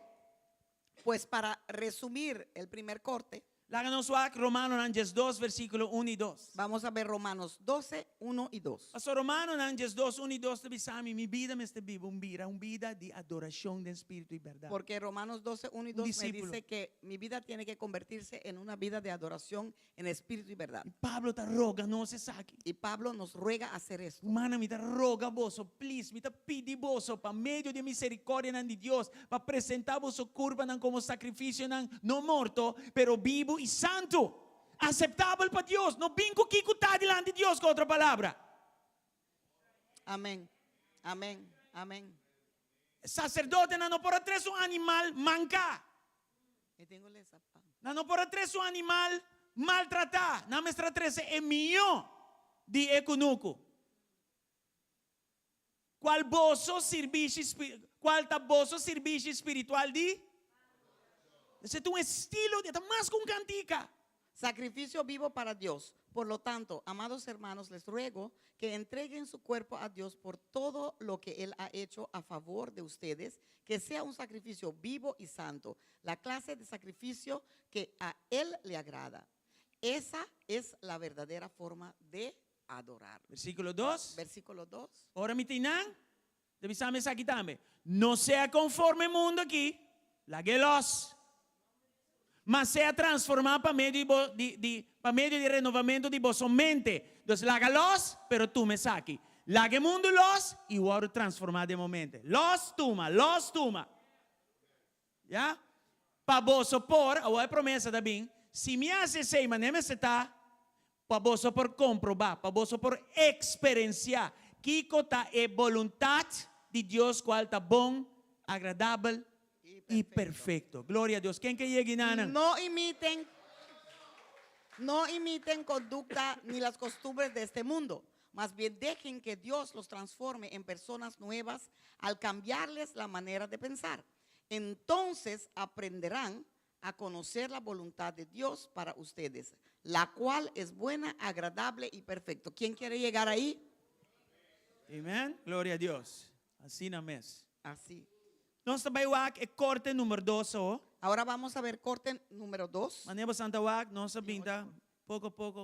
Pues para resumir el primer corte, láganos Romanos 2, versículo 1 y 2. vamos a ver Romanos 12, 1 y 2. Pastor Romanos 2, 1 y 2 te bisami, mi vida me está viva, una vida de adoración de espíritu y verdad. Porque Romanos 12, 1 y 2 me discípulo. dice que mi vida tiene que convertirse en una vida de adoración en espíritu y verdad. Pablo te roga, no se saque. Y Pablo nos ruega hacer esto. Humana, me te roga vos, please, me te pide vos, para medio de misericordia de Dios, para presentar vos curva como sacrificio no muerto, pero vivo y santo, aceptable para Dios. No vinco que está delante de Dios con otra palabra. Amén, amén, amén. Sacerdote no por tres un animal manca. No por tres un animal maltratar. No me trece es mío de econuco. ¿Cuál bozo servicio espiritual de? Ese es un estilo de más con cantica. Sacrificio vivo para Dios. Por lo tanto, amados hermanos, les ruego que entreguen su cuerpo a Dios por todo lo que Él ha hecho a favor de ustedes, que sea un sacrificio vivo y santo, la clase de sacrificio que a Él le agrada. Esa es la verdadera forma de adorar. Versículo 2. Versículo 2. Ora mi tinan, debes saber aquí también. No sea conforme el mundo aquí, la gelos. Mas sea transformado para medio de renovamiento de vossa mente. Entonces, lágalos, pero tú me saques. Lague mundo los y voy a transformar de momento. Los toma. ¿Ya? Para vos por, ahora promesa también, si me hace seis maneras está, para vos por comprobar, para vos por experienciar, que está es voluntad de Dios cual está bon, agradable y perfecto. Gloria a Dios. ¿Quién que llegue, nana? No imiten conducta ni las costumbres de este mundo. Más bien dejen que Dios los transforme en personas nuevas al cambiarles la manera de pensar. Entonces aprenderán a conocer la voluntad de Dios para ustedes, la cual es buena, agradable y perfecto. ¿Quién quiere llegar ahí? Amén. Gloria a Dios. Así no es. Así. Nós também é corte número 2. Ahora vamos a ver corte número 2. Maneira Santa Wak, nós pinta pouco a pouco,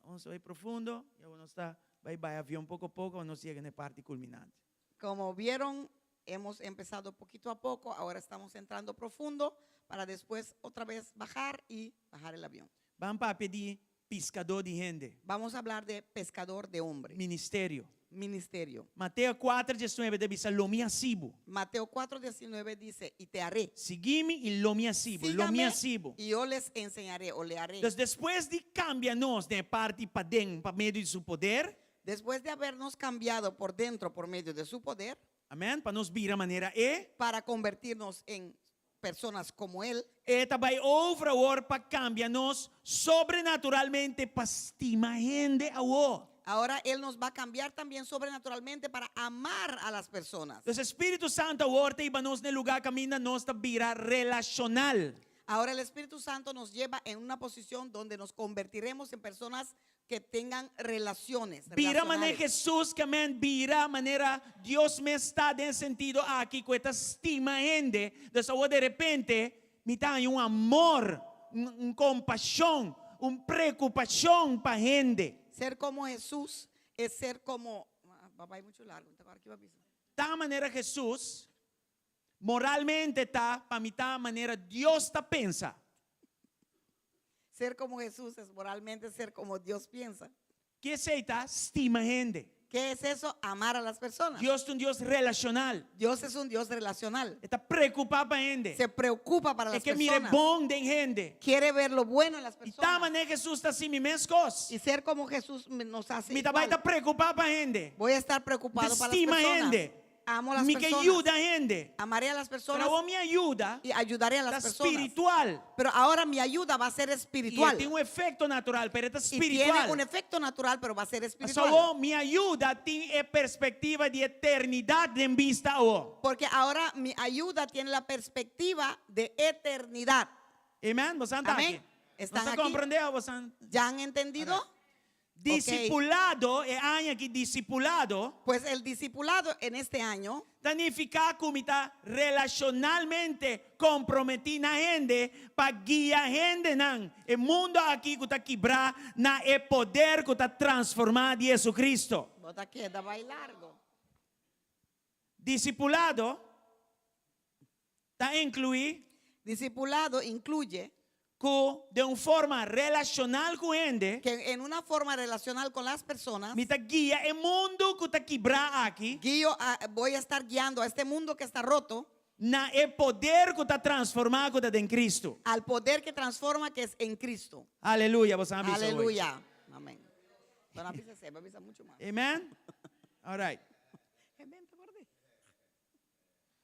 vamos ir profundo, e agora vai avião pouco a pouco, nós chega na parte culminante. Como vieron, hemos empezado poquito a poco, ahora estamos entrando profundo para después otra vez bajar y bajar el avión. Vamos para pedir pescador de gente, Vamos a hablar de pescador de hombre, ministerio. ministerio. Mateo 4:19 dice, lo me asibo. Mateo 4:19 dice, y te haré. Seguime y lo me asibo, lo me Sígame asibo. y yo les enseñaré o le haré. Entonces, después de cambiarnos de parte para dentro, para medio de su poder, Después de habernos cambiado por dentro por medio de su poder, amén, para nos virar manera para convertirnos en personas como Él, também over para cambiarnos sobrenaturalmente para estimar gente a vos. ahora Él nos va a cambiar también sobrenaturalmente para amar a las personas. Entonces, Espíritu Santo ahora iba nos en el lugar camina nos vira relacional. Ahora el Espíritu Santo nos lleva en una posición donde nos convertiremos en personas que tengan relaciones. Vira manera relacionales. Jesús que amén, vira manera Dios me está en sentido aquí con esta estima gente. Entonces, ahora de repente, me da un amor, un compasión, una preocupación para gente. Ser como Jesús es ser como... Papá, hay mucho largo. De tal manera Jesús, moralmente está, para mí, tal manera Dios está pensa. Ser como Jesús es moralmente ser como Dios piensa. ¿Qué se está? Estima gente. ¿Qué es eso? Amar a las personas. Dios es un Dios relacional. Dios es un Dios relacional. Está preocupado para gente. Se preocupa para Es las que mire personas. bon de gente. Quiere ver lo bueno en las Y tal personas. manera Jesús está así mi mescos. Y ser como Jesús nos hace Mi igual. trabajo está preocupado para gente. Voy a estar preocupado para las Estima personas. gente. Amo a las Mi que personas. ayuda a gente. Amaré a las personas Pero vos me ayuda. y ayudaré a Está las personas. espiritual. Pero ahora mi ayuda va a ser Y espiritual. tiene un efecto natural, pero está Y tiene espiritual. un efecto natural, pero va a ser So, espiritual. mi ayuda tiene perspectiva de eternidad en vista a vos. Porque ahora mi ayuda tiene la perspectiva de eternidad. Amén. ¿Vos están Amén. aquí? ¿Están ¿Vos aquí? comprendiendo? ¿Vos están? ¿Ya han entendido? Discipulado, año aquí discipulado, Pues el discipulado en este año significa que está relacionalmente comprometida a gente para guiar gente en el mundo aquí que está quebrado, na el poder que está transformado de Jesucristo. bota queda vai largo. Discipulado está incluido Discipulado incluye que de una forma relacional con gente, que en una forma relacional con las personas me está guía el mundo que está quebrado aquí, voy a estar guiando a este mundo que está roto na el poder que está transformado que está en Cristo. al poder que transforma, que es en Cristo. Aleluya, vos han visto hoy. Aleluya. Amén. Bueno, avísese, va a avisar mucho más. Amen. All right. Amén, te guardé.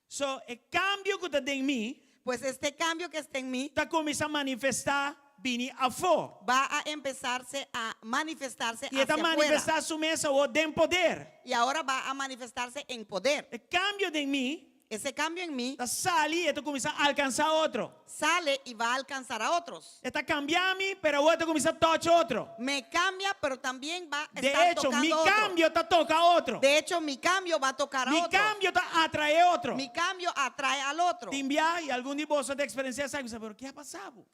So, el cambio que está en mí Pues este cambio que está en mí está comenzando a manifestar vini a fo. va a empezarse a manifestarse Y está hacia afuera. manifestar su mesa o de poder. Y ahora va a manifestarse en poder. El cambio de mí Ese cambio en mí está sale y esto comienza a alcanzar a otro. sale y va a alcanzar a otros. Está cambiando pero otro comienza a tocar otro. Me cambia, pero también va a De estar hecho, tocando mi a otro. cambio está toca a otro. De hecho, mi cambio va a tocar a Mi otro. cambio está atrae a otro. Mi cambio atrae al otro. Te envía y algún de vosotros de experiencia sabe, pero ¿qué ha pasado?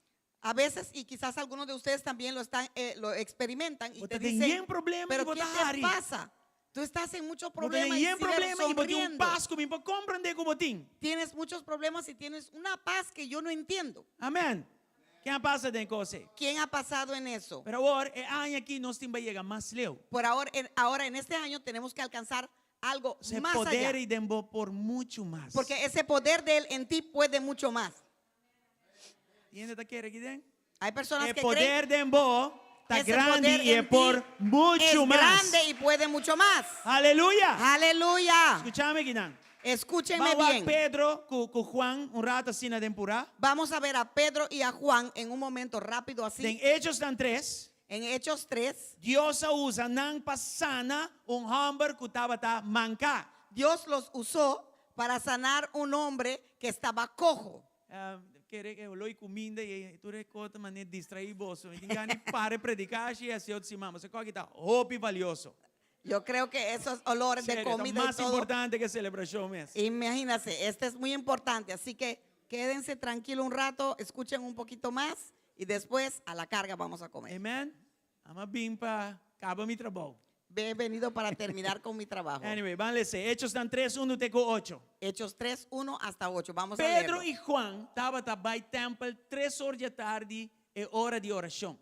A veces, y quizás algunos de ustedes también lo experimentan y Vos te tenés dicen, problema y pero vos ¿qué estás te Ari. pasa? Tú estás en muchos Vos problemas y tenés sigues problema y vos tienes un sonriendo. paz conmigo, comprende como tin. Tienes muchos problemas y tienes una paz que yo no entiendo. Amén. ¿Qué pasa de cosas? ¿Quién ha pasado en eso? Pero ahora, el año aquí nos tiene que llegar más lejos. Por ahora en este año tenemos que alcanzar algo Ese más poder allá. y dembo por mucho más. Porque ese poder de Él en ti puede mucho más. ¿Entiendes lo que quiere aquí? Hay personas El que creen poder de dembo está ese grande poder y en es por ti es mucho más. grande y puede mucho más. Aleluya. Aleluya. Escúchame, Guinan. Escúchenme Vamos a bien. Pedro con Juan un rato así en la temporada. Vamos a ver a Pedro y a Juan en un momento rápido En así. Hechos están 3. En Hechos 3, Dios usa nan pasana un hombre que estaba manca. Dios los usó para sanar un hombre que estaba cojo. Querer que eu loi comida e tu recota maneira distrair bolso. E ninguém para predicar e assim outro se mama. Você coge tá roupa valioso. Yo creo que esos olores de Sério, comida y más todo. importante que a celebración mesmo. Imagínense, este es muy importante. Así que quédense tranquilos un rato, escuchen un poquito más y después a la carga vamos a comer. Amen. Ama bem para acaba mi trabalho. He venido para terminar con mi trabajo. Anyway, vamos a leer. Hechos están 3, 1 teco 8. Hechos 3, 1 hasta 8. Vamos a Pedro leerlo. e Juan estavam no templo 3 horas da tarde e hora de oração.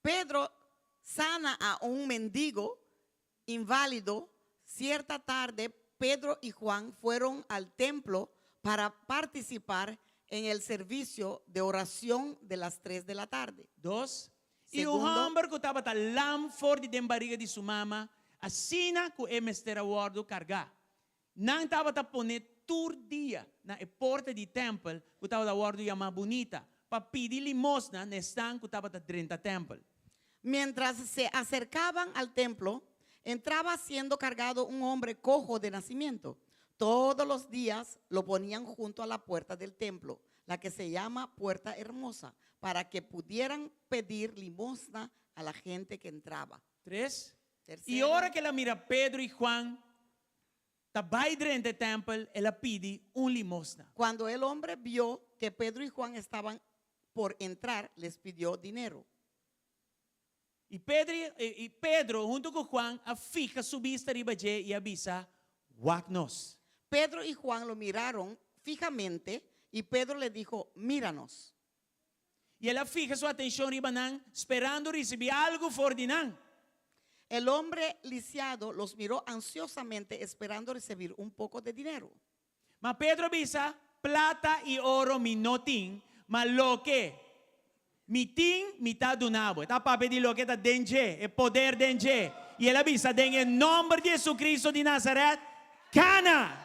Pedro sana a un mendigo inválido. Cierta tarde, Pedro y Juan fueron al templo para participar en el servicio de oración de las 3 de la tarde. 2. E o Segundo. hamburger que estava lá fora de barriga de sua mama, assina que o mestre guardo cargar. Não estava a poner todo dia na porta do templo que estava a guardo chamar bonita, para pedir limosna na stand que estava dentro do templo. Mientras se acercaban al templo, entraba siendo cargado un hombre cojo de nacimiento. Todos los días lo ponían junto a la puerta del templo, la que se llama Puerta Hermosa, para que pudieran pedir limosna a la gente que entraba. 3. E Tercero. hora que ela mira Pedro e Juan, estava dentro do templo, ela pede limosna. Cuando el hombre vio que Pedro y Juan estaban por entrar, les pidió dinero. E Pedro junto com Juan, fica subista riba e avisa, "Wagnos." Pedro y Juan lo miraron fijamente y Pedro le dijo, míranos. E ela fica sua atenção riba nan, esperando receber algo fora de nan. El hombre lisiado los miró ansiosamente esperando recibir un poco de dinero. Mas Pedro avisa, plata e ouro mi não tem, mas lo que mi tem, mi tá donado. Está para pedir lo que está dentro, é poder dentro. E ele avisa, em nome de Jesus Cristo de Nazaret, cana.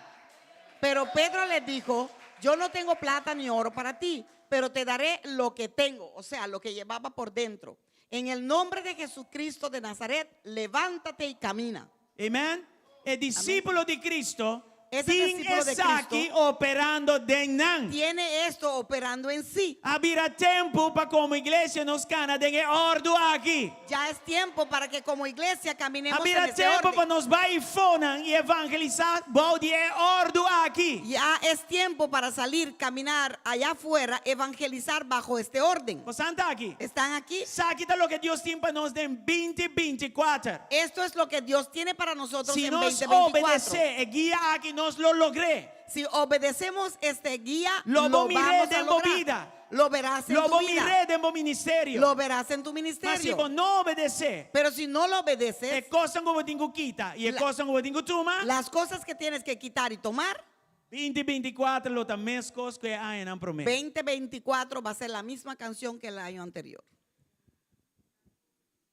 Pero Pedro le dijo, yo no tengo plata ni oro para ti, pero te daré lo que tengo, o sea, lo que llevaba por dentro. En el nombre de Jesucristo de Nazaret, levántate y camina. Amém? É discípulo de Cristo, Esse tem discípulo de essa aqui Cristo operando dentro nan. tiene esto operando en sí. Haverá tempo para como igreja nos cana de ordo aqui. Ya es tiempo para que como iglesia caminemos en Haverá ese tempo para orden. nos vai fora e evangelizar, balde é ordo aqui. Ya es tiempo para salir, caminar allá afuera, evangelizar bajo este orden. Você está aqui? ¿Están aquí? Sabe que lo que Deus tem para nós em 2024. Esto es lo que Dios tiene para nosotros Se en nós 2024. obedecer e guia aqui, nós lo logré. Si obedecemos este guía, Lo lo miré vamos de a lograr. vida. Lo verás en Lo tu vida. miré de meu ministério. Lo verás en tu Mas se ministerio. você não obedecer, Pero si no lo é obedeces, coisa que eu tenho que quitar e é coisa que eu tenho que tomar. las cosas que tienes que quitar y tomar, 2024 lo também coisas que há na promessa. 2024 va a ser la misma canción que el año anterior.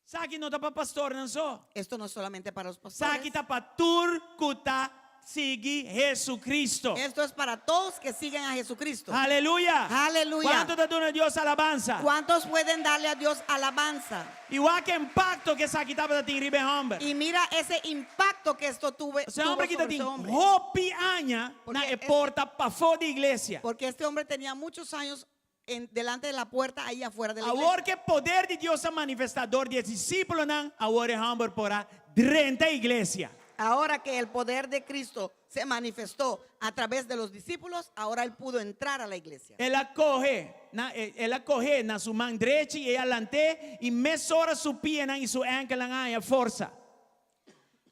Sabe que não está para pastor, não só. Esto no es solamente para los Sabe pastores. que está para tur que está seguir Jesucristo. Esto es para todos que siguen a Jesucristo. Aleluya. Aleluya. ¿Cuánto te da a Dios alabanza? ¿Cuántos pueden darle a Dios alabanza? Igual que impacto que essa aqui estava da tem ribe hombre. Y mira ese impacto que esto tuvo Esse tuvo homem que sobre tem ese hombre. hopi aña Porque na es- porta para fora da igreja. Porque este hombre tenía muchos años delante de la puerta, ahí afuera de la iglesia. Agora que o poder de Deus é manifestador de discípulo não, agora é homem porá dentro da igreja. Ahora que el poder de Cristo se manifestó a través de los discípulos, ahora él pudo entrar a la iglesia. Ela corre na sua mão direita e alante e mesora sua pierna e sua ankle a força.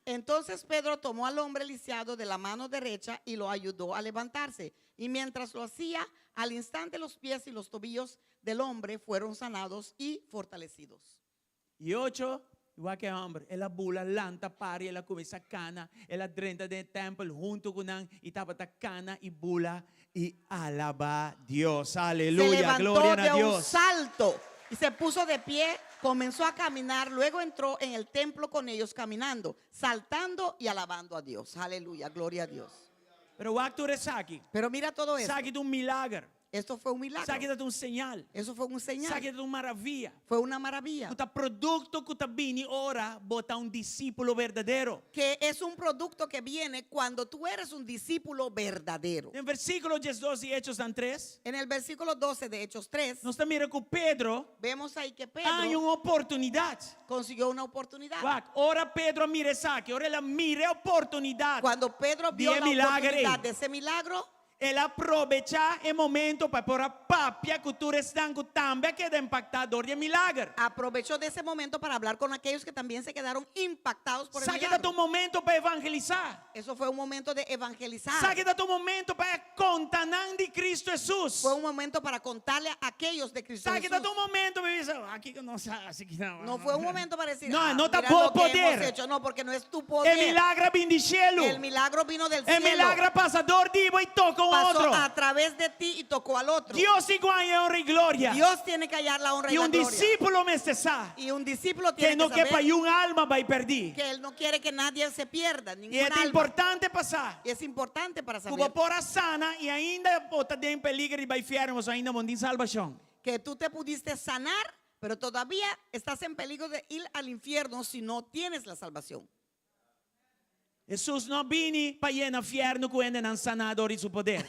Entonces Pedro tomó al hombre lisiado de la mano derecha y lo ayudó a levantarse. Y mientras lo hacía, al instante los pies y los tobillos del hombre fueron sanados y fortalecidos. E 8, igual que homem, ela bula, lanta, pare, ela começa a cana, ela dentro do templo junto com nang, e estava cana e bula e alaba Deus. Se Aleluya, levantó gloria de a un Dios. salto y se puso de pie, comenzó a caminar, luego entró en el templo con ellos caminando, saltando y alabando a Dios. Aleluya, gloria a Dios. Pero o acto é aqui. Pero mira todo esto. Sabe de milagre. Esto fue un milagro. Sabe de señal. Eso fue un señal. Sabe de maravilha. Fue una maravilla. O produto que está vindo ora botar discípulo verdadeiro. Que es un producto que viene cuando tú eres un discípulo verdadero. Em versículo 12 Hechos 3, En el versículo 12 de Hechos 3, nós estamos mirando que Pedro vemos ahí que há Pedro uma oportunidade. consiguió una oportunidad. Ora Pedro mira essa aqui, ora ela mira a oportunidade. Cuando Pedro vio Día la milagre. oportunidad de ese milagro, Ele aprovecha el momento para por a papia cultura están también queda impactador de milagre. Aprovechó de ese momento para hablar con aquellos que también se quedaron impactados por el Saque milagro. tu momento para evangelizar. Eso fue un momento de evangelizar. Saque tu momento para contar de Cristo Jesús. Fue un momento para contarle a aquellos de Cristo Saque Jesús. tu momento para decir, aquí que no sabe, así que no. No fue un momento para decir, No, no mira tapó lo que poder. hemos hecho. No, porque no es tu poder. El milagre viene del cielo. El milagro vino del El cielo. milagre pasador divo y toca a Pasó otro. a través de ti y tocó al otro. Dios igual honra y gloria. Dios tiene que hallar la honra y Y la un gloria. discípulo me cesa. Y un discípulo Que tiene no que quepa saber y un alma va a perder. que él no quiere que nadie se pierda, Y ningún es alma. importante pasar. Y es importante para saber Como por a sana y ainda bota em peligro e vai fiarmos ainda mondin salvação. que tú te pudiste sanar, pero todavía estás en peligro de ir al infierno si no tienes la salvación. Jesus não vini para llenar fierno com ele não sanador e seu poder.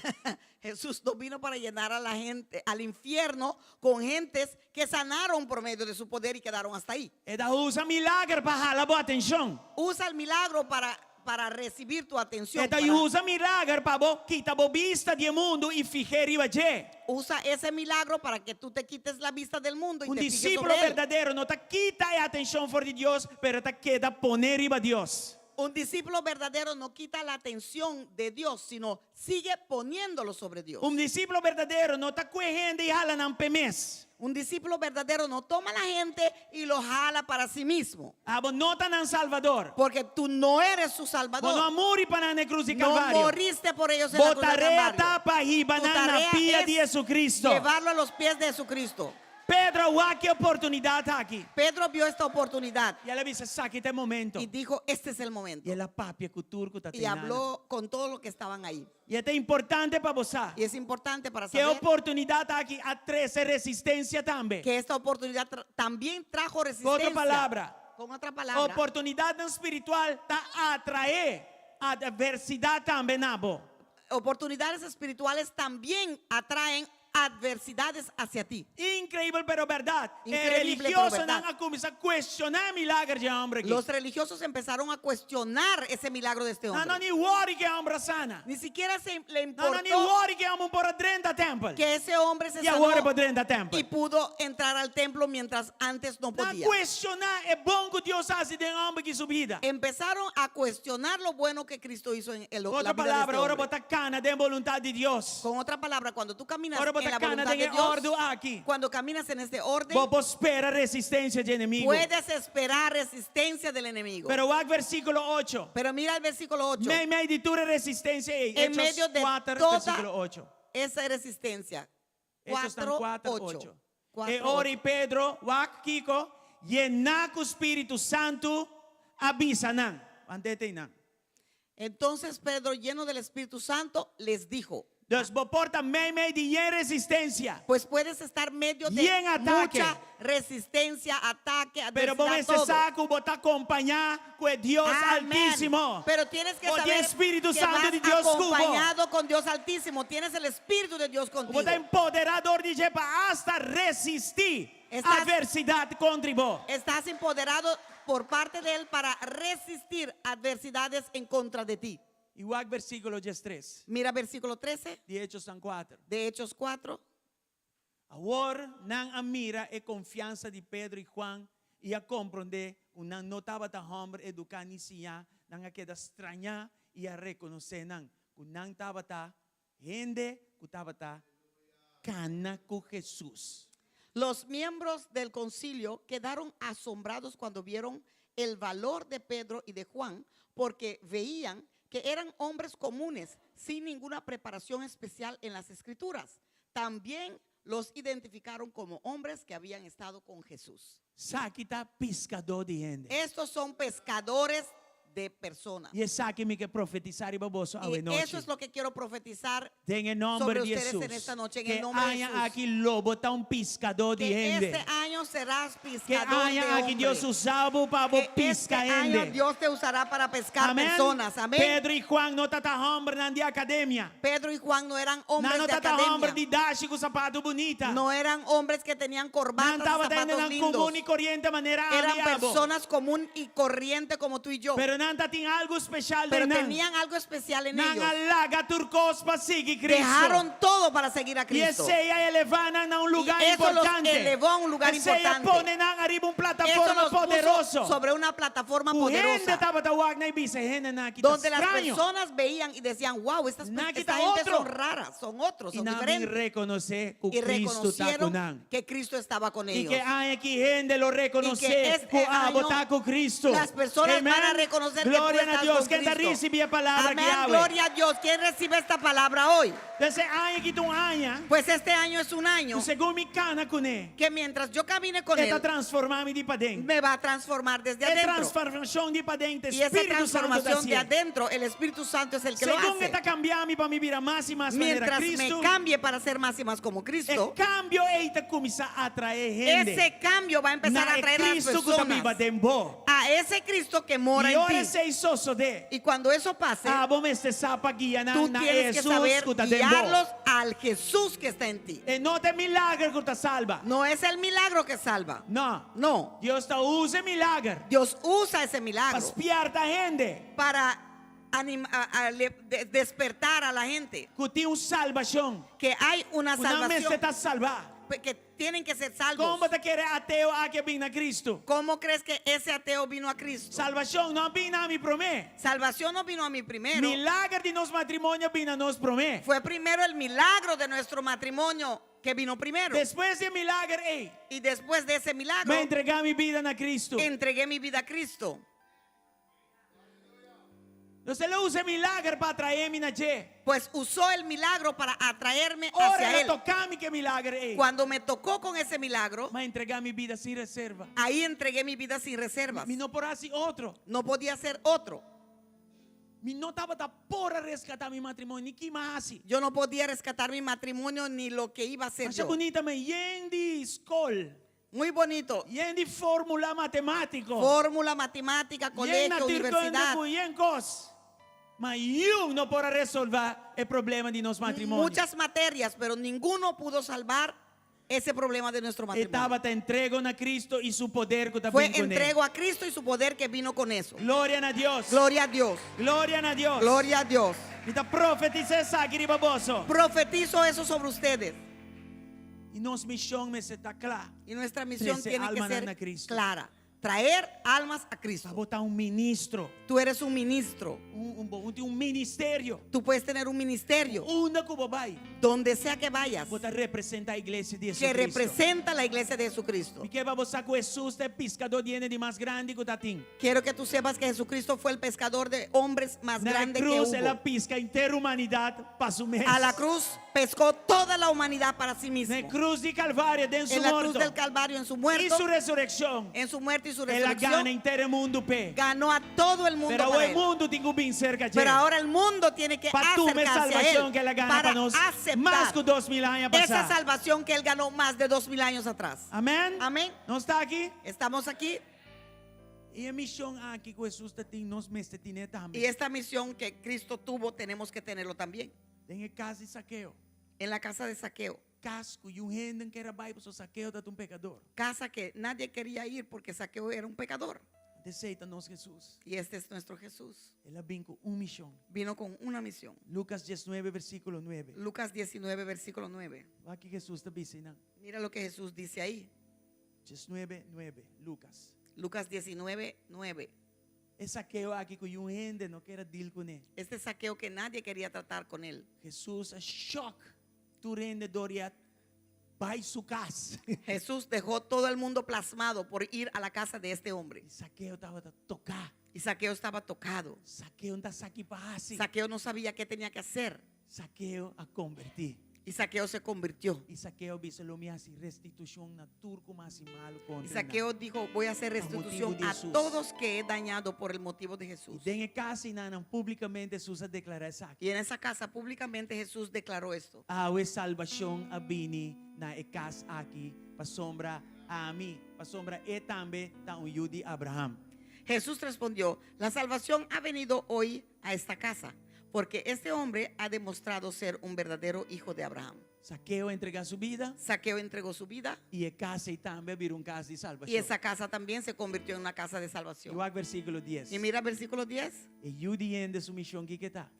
Jesús no vino para llenar a la gente, al infierno, con gentes que sanaron por medio de su poder y quedaron hasta ahí. Ele usa milagre para jalar boa atenção. Usa el milagro para recibir tu atención. Ele usa milagre para quitar a vista do mundo e fijar riba de. Usa ese milagro para que tú te quites la vista del mundo y te fijes Discípulo sobre él. verdadeiro não te quita a atenção fora de Deus, pero te queda poner riba Deus. Un discípulo verdadero no quita la atención de Dios, sino sigue poniéndolo sobre Dios. Discípulo verdadeiro não está correndo e jala não pemes. Un discípulo verdadero no toma a la gente y lo jala para sí mismo. Não está no Salvador. Porque tú no eres su Não salvador. amor para na cruz de No Calvário. moriste por ellos en la cruz del Botaré Calvario. tapa riba Tu na tarea pia es de Jesucristo. llevarlo a los pies de Jesucristo. Pedro, que oportunidade aqui. Pedro vio esta oportunidad E ela disse, saque este momento. y dijo, este es el momento. E ela papia com turco tá Y habló con todos los que estaban ahí. E é importante para você. Y es importante para Que saber oportunidade aqui a trazer resistência também. que esta oportunidad también trajo resistencia. Outra palavra. Con otra palabra. Oportunidade espiritual tá atrair adversidade também, nabo. Oportunidades espirituales también atraen adversidades hacia ti. Increíble, pero verdade. Increíble, pero Religioso verdad. não começa a questionar milagre de homem aqui. Los religiosos empezaron a cuestionar ese milagro de este hombre. Não, nem worry que é homem sana. Ni siquiera le Não, nem importó worry que é homem por dentro da templo. que ese hombre se E agora por sanó dentro da templo. y pudo entrar al templo mientras antes no Não podía. questionar é bom que Deus faz de homem que sua vida. Empezaron a cuestionar lo bueno que Cristo hizo en la Outra vida de este palavra, ora hombre. bota cana de vontade de Deus. Con otra palabra, cuando tú caminas Ora en la bota cana voluntad de de Dios, ordem aqui. cuando caminas en este orden, Vou espera resistência de inimigo. puedes esperar resistencia del enemigo. Pero o versículo 8. Pero mira el versículo 8. Meio de toda resistência aí. En Hechos medio de 4, toda versículo 8. esa resistencia. Hechos 4, 8. E 4, ora Pedro, Kiko, llenar com o Espírito Santo, avisa não. Andete não. Entonces Pedro, lleno del Espíritu Santo, les dijo: Dus porta meio de resistência. pues puedes estar medio de Y en ataque. mucha resistencia, ataque, Pero vos adversidad, todo. saco, vos te acompañar con Dios Amén. Altísimo. Pero tienes que Porque saber el Espíritu que Santo vas de Dios cubo. acompañado con Dios Altísimo. Tienes el Espíritu de Dios contigo. Vos te empoderador de Jehová hasta resistir Estás- adversidad contra vos. Estás empoderado por parte de Él para resistir adversidades en contra de ti. Igual versículo 13 Mira versículo 13 de Hechos 4. de Hechos 4. Agora não admira a confiança de Pedro e Juan e a compreender que não notava da homem educar iniciar, não a queda estranhar e a reconhecer não que não estava tá gente que estava tá cana com Jesus. Los miembros del concilio quedaron asombrados cuando vieron el valor de Pedro y de Juan, porque veían que eran hombres comunes sin ninguna preparación especial en las escrituras. También los identificaron como hombres que habían estado con Jesús. Saque tá pescador de gente. Estos son pescadores de personas. E saque-me que profetizar e baboso a Y noite. eso es lo que quiero profetizar, En el nombre sobre de ustedes Jesús. en esta noche, en que el nombre de haya Jesús. aquí lobo, tá pescador de que gente. este año serás Que pescador de haya aquí hombres. Dios usado para Que este pescar año gente. Dios te usará para pescar Amén. personas. Amén. Pedro y Juan no tata hombre de academia. Pedro y Juan no eran hombres No de tata hombre academia. didático, sapato bonita. No eran hombres que tenían No corbatas y estaba teniendo zapatos una lindos. común y corriente manera Eran aliado. personas común y corriente como tú y yo. Pero no nanta ting algo especial pero de nan. tenían algo especial en ellos. Nangalaga turcos pa sigi Cristo. Dejaron todo para seguir a Y Cristo. ese ya elevanan a un lugar Y eso los importante. elevó a un lugar Ese ya importante. ponen arriba un Eso plataforma los puso poderoso. sobre una plataforma Gente poderosa, tabatawag na ibisa, gente na kita donde las extraño. personas veían y decían, wow, esta Nakita gente otro. son raras, son otros, Y son namin diferentes. reconoce que Y Cristo está con reconocieron que Cristo estaba con Y ellos. que hay aquí gente lo reconoce este que año está con Cristo. las personas Amen. van a reconocer que Gloria tú a estás Dios. con ¿Quién te Cristo. recibe palabra Amén, que habla? gloria a Dios. ¿Quién recibe esta palabra hoy? Entonces hay aquí un año. Pues este año es un año Según mi cana con él. que mientras yo camine con Esta él, transformami di pa dentro. me va a transformar desde Es adentro. transformación di pa dentro. Y esa Espíritu Santo transformación da de haciendo. adentro, el Espíritu Santo es el que lo Según hace. esta cambiami para mi vida más y más manera Mientras Cristo. me cambie para ser más y más como El Cristo, cambio esta comienza a atraer gente. ese cambio va a empezar Na a atraer a las Cristo que también va personas dentro. a ese Cristo que mora Y en ahora ti. se hizo de. Y cuando eso pase, Vos me se sapa guía tú na tienes que Jesús saber que está dentro. guiarlos al Jesús que está en ti. No te milagro que te salva. No es el milagro que salva. No. No. Dios te usa milagro. Dios usa ese Para milagro espiar a gente. para despertar a la gente Que tiene una salvación. que hay una Una vez salvación, te estás salvado. que tienen que ser salvos. ¿Cómo te quiere ateo a que venga Cristo? ¿Cómo crees que ese ateo vino a Cristo? Salvación no vino a mi promé. Salvación no vino a mí primero. Milagro de nos matrimonio vino a nos promé. Fue primero el milagro de nuestro matrimonio que vino primero. Después de milagro, Y después de ese milagro, me entregué mi vida a Cristo. entregué mi vida a Cristo. Entonces le usa milagro para traerme a Che. Pues usó el milagro para atraerme Ahora hacia le él. toca mi que milagro. Cuando me tocó con ese milagro, Me entregué mi vida sin reserva. ahí entregué mi vida sin reservas. Mi no por así otro. No podía ser otro. Mi no estaba por rescatar mi matrimonio ni que más así. Yo no podía rescatar mi matrimonio ni lo que iba a hacer Más yo. bonita me yendi school. Muy bonito. Yendi fórmula matemático. Fórmula, matemática, colegio, universidad. Yen cos. Mas yo no puedo resolver el problema de nuestro matrimonio. Muchas materias, pero ninguno pudo salvar ese problema de nuestro matrimonio. Estaba te entrego a Cristo y su poder que Fue también con él. entrego a Cristo y su poder que vino con eso. Gloria a Dios. Gloria a Dios. Gloria a Dios. Gloria a Dios. Y te profetice esa baboso. Profetizo eso sobre ustedes. Y nos misión me se está clara. Y nuestra misión Trece tiene que almas ser a Cristo. clara. Traer almas a Para Cristo. botar un ministro. Tú eres un ministro. Un ministerio. Tú puedes tener un ministerio. Una cubo vai. Donde sea que vayas. Botar representa a iglesia de Que Jesucristo. representa la iglesia de Jesucristo. Y que va a botar con Jesús de pescador de más grande que tatín. Quiero que tú sepas que Jesucristo fue el pescador de hombres más Na grande que cruz hubo. la pisca entera humanidad para su mes. A la cruz pescó toda la humanidad para sí mismo. Na cruz de Calvario de su En la cruz muerto. del Calvario, en su Y muerto, su resurrección. en su muerte y su Él la gana resurrección, entero el mundo pe. ganó a todo el mundo Pero para el él. mundo tiene que bien cerca. Pero ahora el mundo tiene que para tu me acercarse a salvación él que la gana para para nos más aceptar que 2000 años esa pasar. salvación que él ganó más de 2000 años atrás. Amén. Amén. ¿No está aquí? Estamos aquí Y la misión aquí que Jesús te tiene nos mete tiene y también. esta misión que Cristo tuvo tenemos que tenerlo también. En el caso de Saqueo. En la casa de Saqueo, Casco y un gente que era Bible, so Saqueo era un pecador. casa que nadie quería ir porque Saqueo era un pecador. De Satan nos Jesús. Y este es nuestro Jesús. Él vino con una misión. Vino con una misión. Lucas 19, versículo 9. Lucas 19, versículo 9. Aquí Jesús te dice, ¿no? Mira lo que Jesús dice ahí. 19, 9, Lucas. Lucas 19, 9. Es Saqueo aquí con un gente no quiere deal con él. Este Saqueo que nadie quería tratar con él. Jesús es shock. Tu rende Doriat. Va su casa. Jesús dejó todo el mundo plasmado por ir a la casa de este hombre. Y Saqueo estaba a tocar. Y Saqueo estaba tocado. Saqueo no está aquí para así. Saqueo no sabía qué tenía que hacer. Saqueo a convertir. Y Saqueo se convirtió. Y Saqueo dice lo me hace restitución na turco más y malo Y contra Saqueo dijo, voy a hacer restitución motivo de a Jesús. todos que he dañado por el motivo de Y Jesús. den casi nana públicamente Jesús a declarar esa. Y en esa casa públicamente Jesús declaró esto. Awe salvación a bini na ekas aquí pa sombra a mí, pa sombra e tambe ta un yudi Abraham. Jesús respondió, la salvación ha venido hoy a esta casa, porque este hombre ha demostrado ser un verdadero hijo de Abraham. Saqueo entrega su vida Saqueo entregó su vida y a casa y también vira un casa de y salvación. esa casa también se convirtió en una casa de salvación. Igual versículo 10. Y mira versículo 10. E Yudien de su misión que está.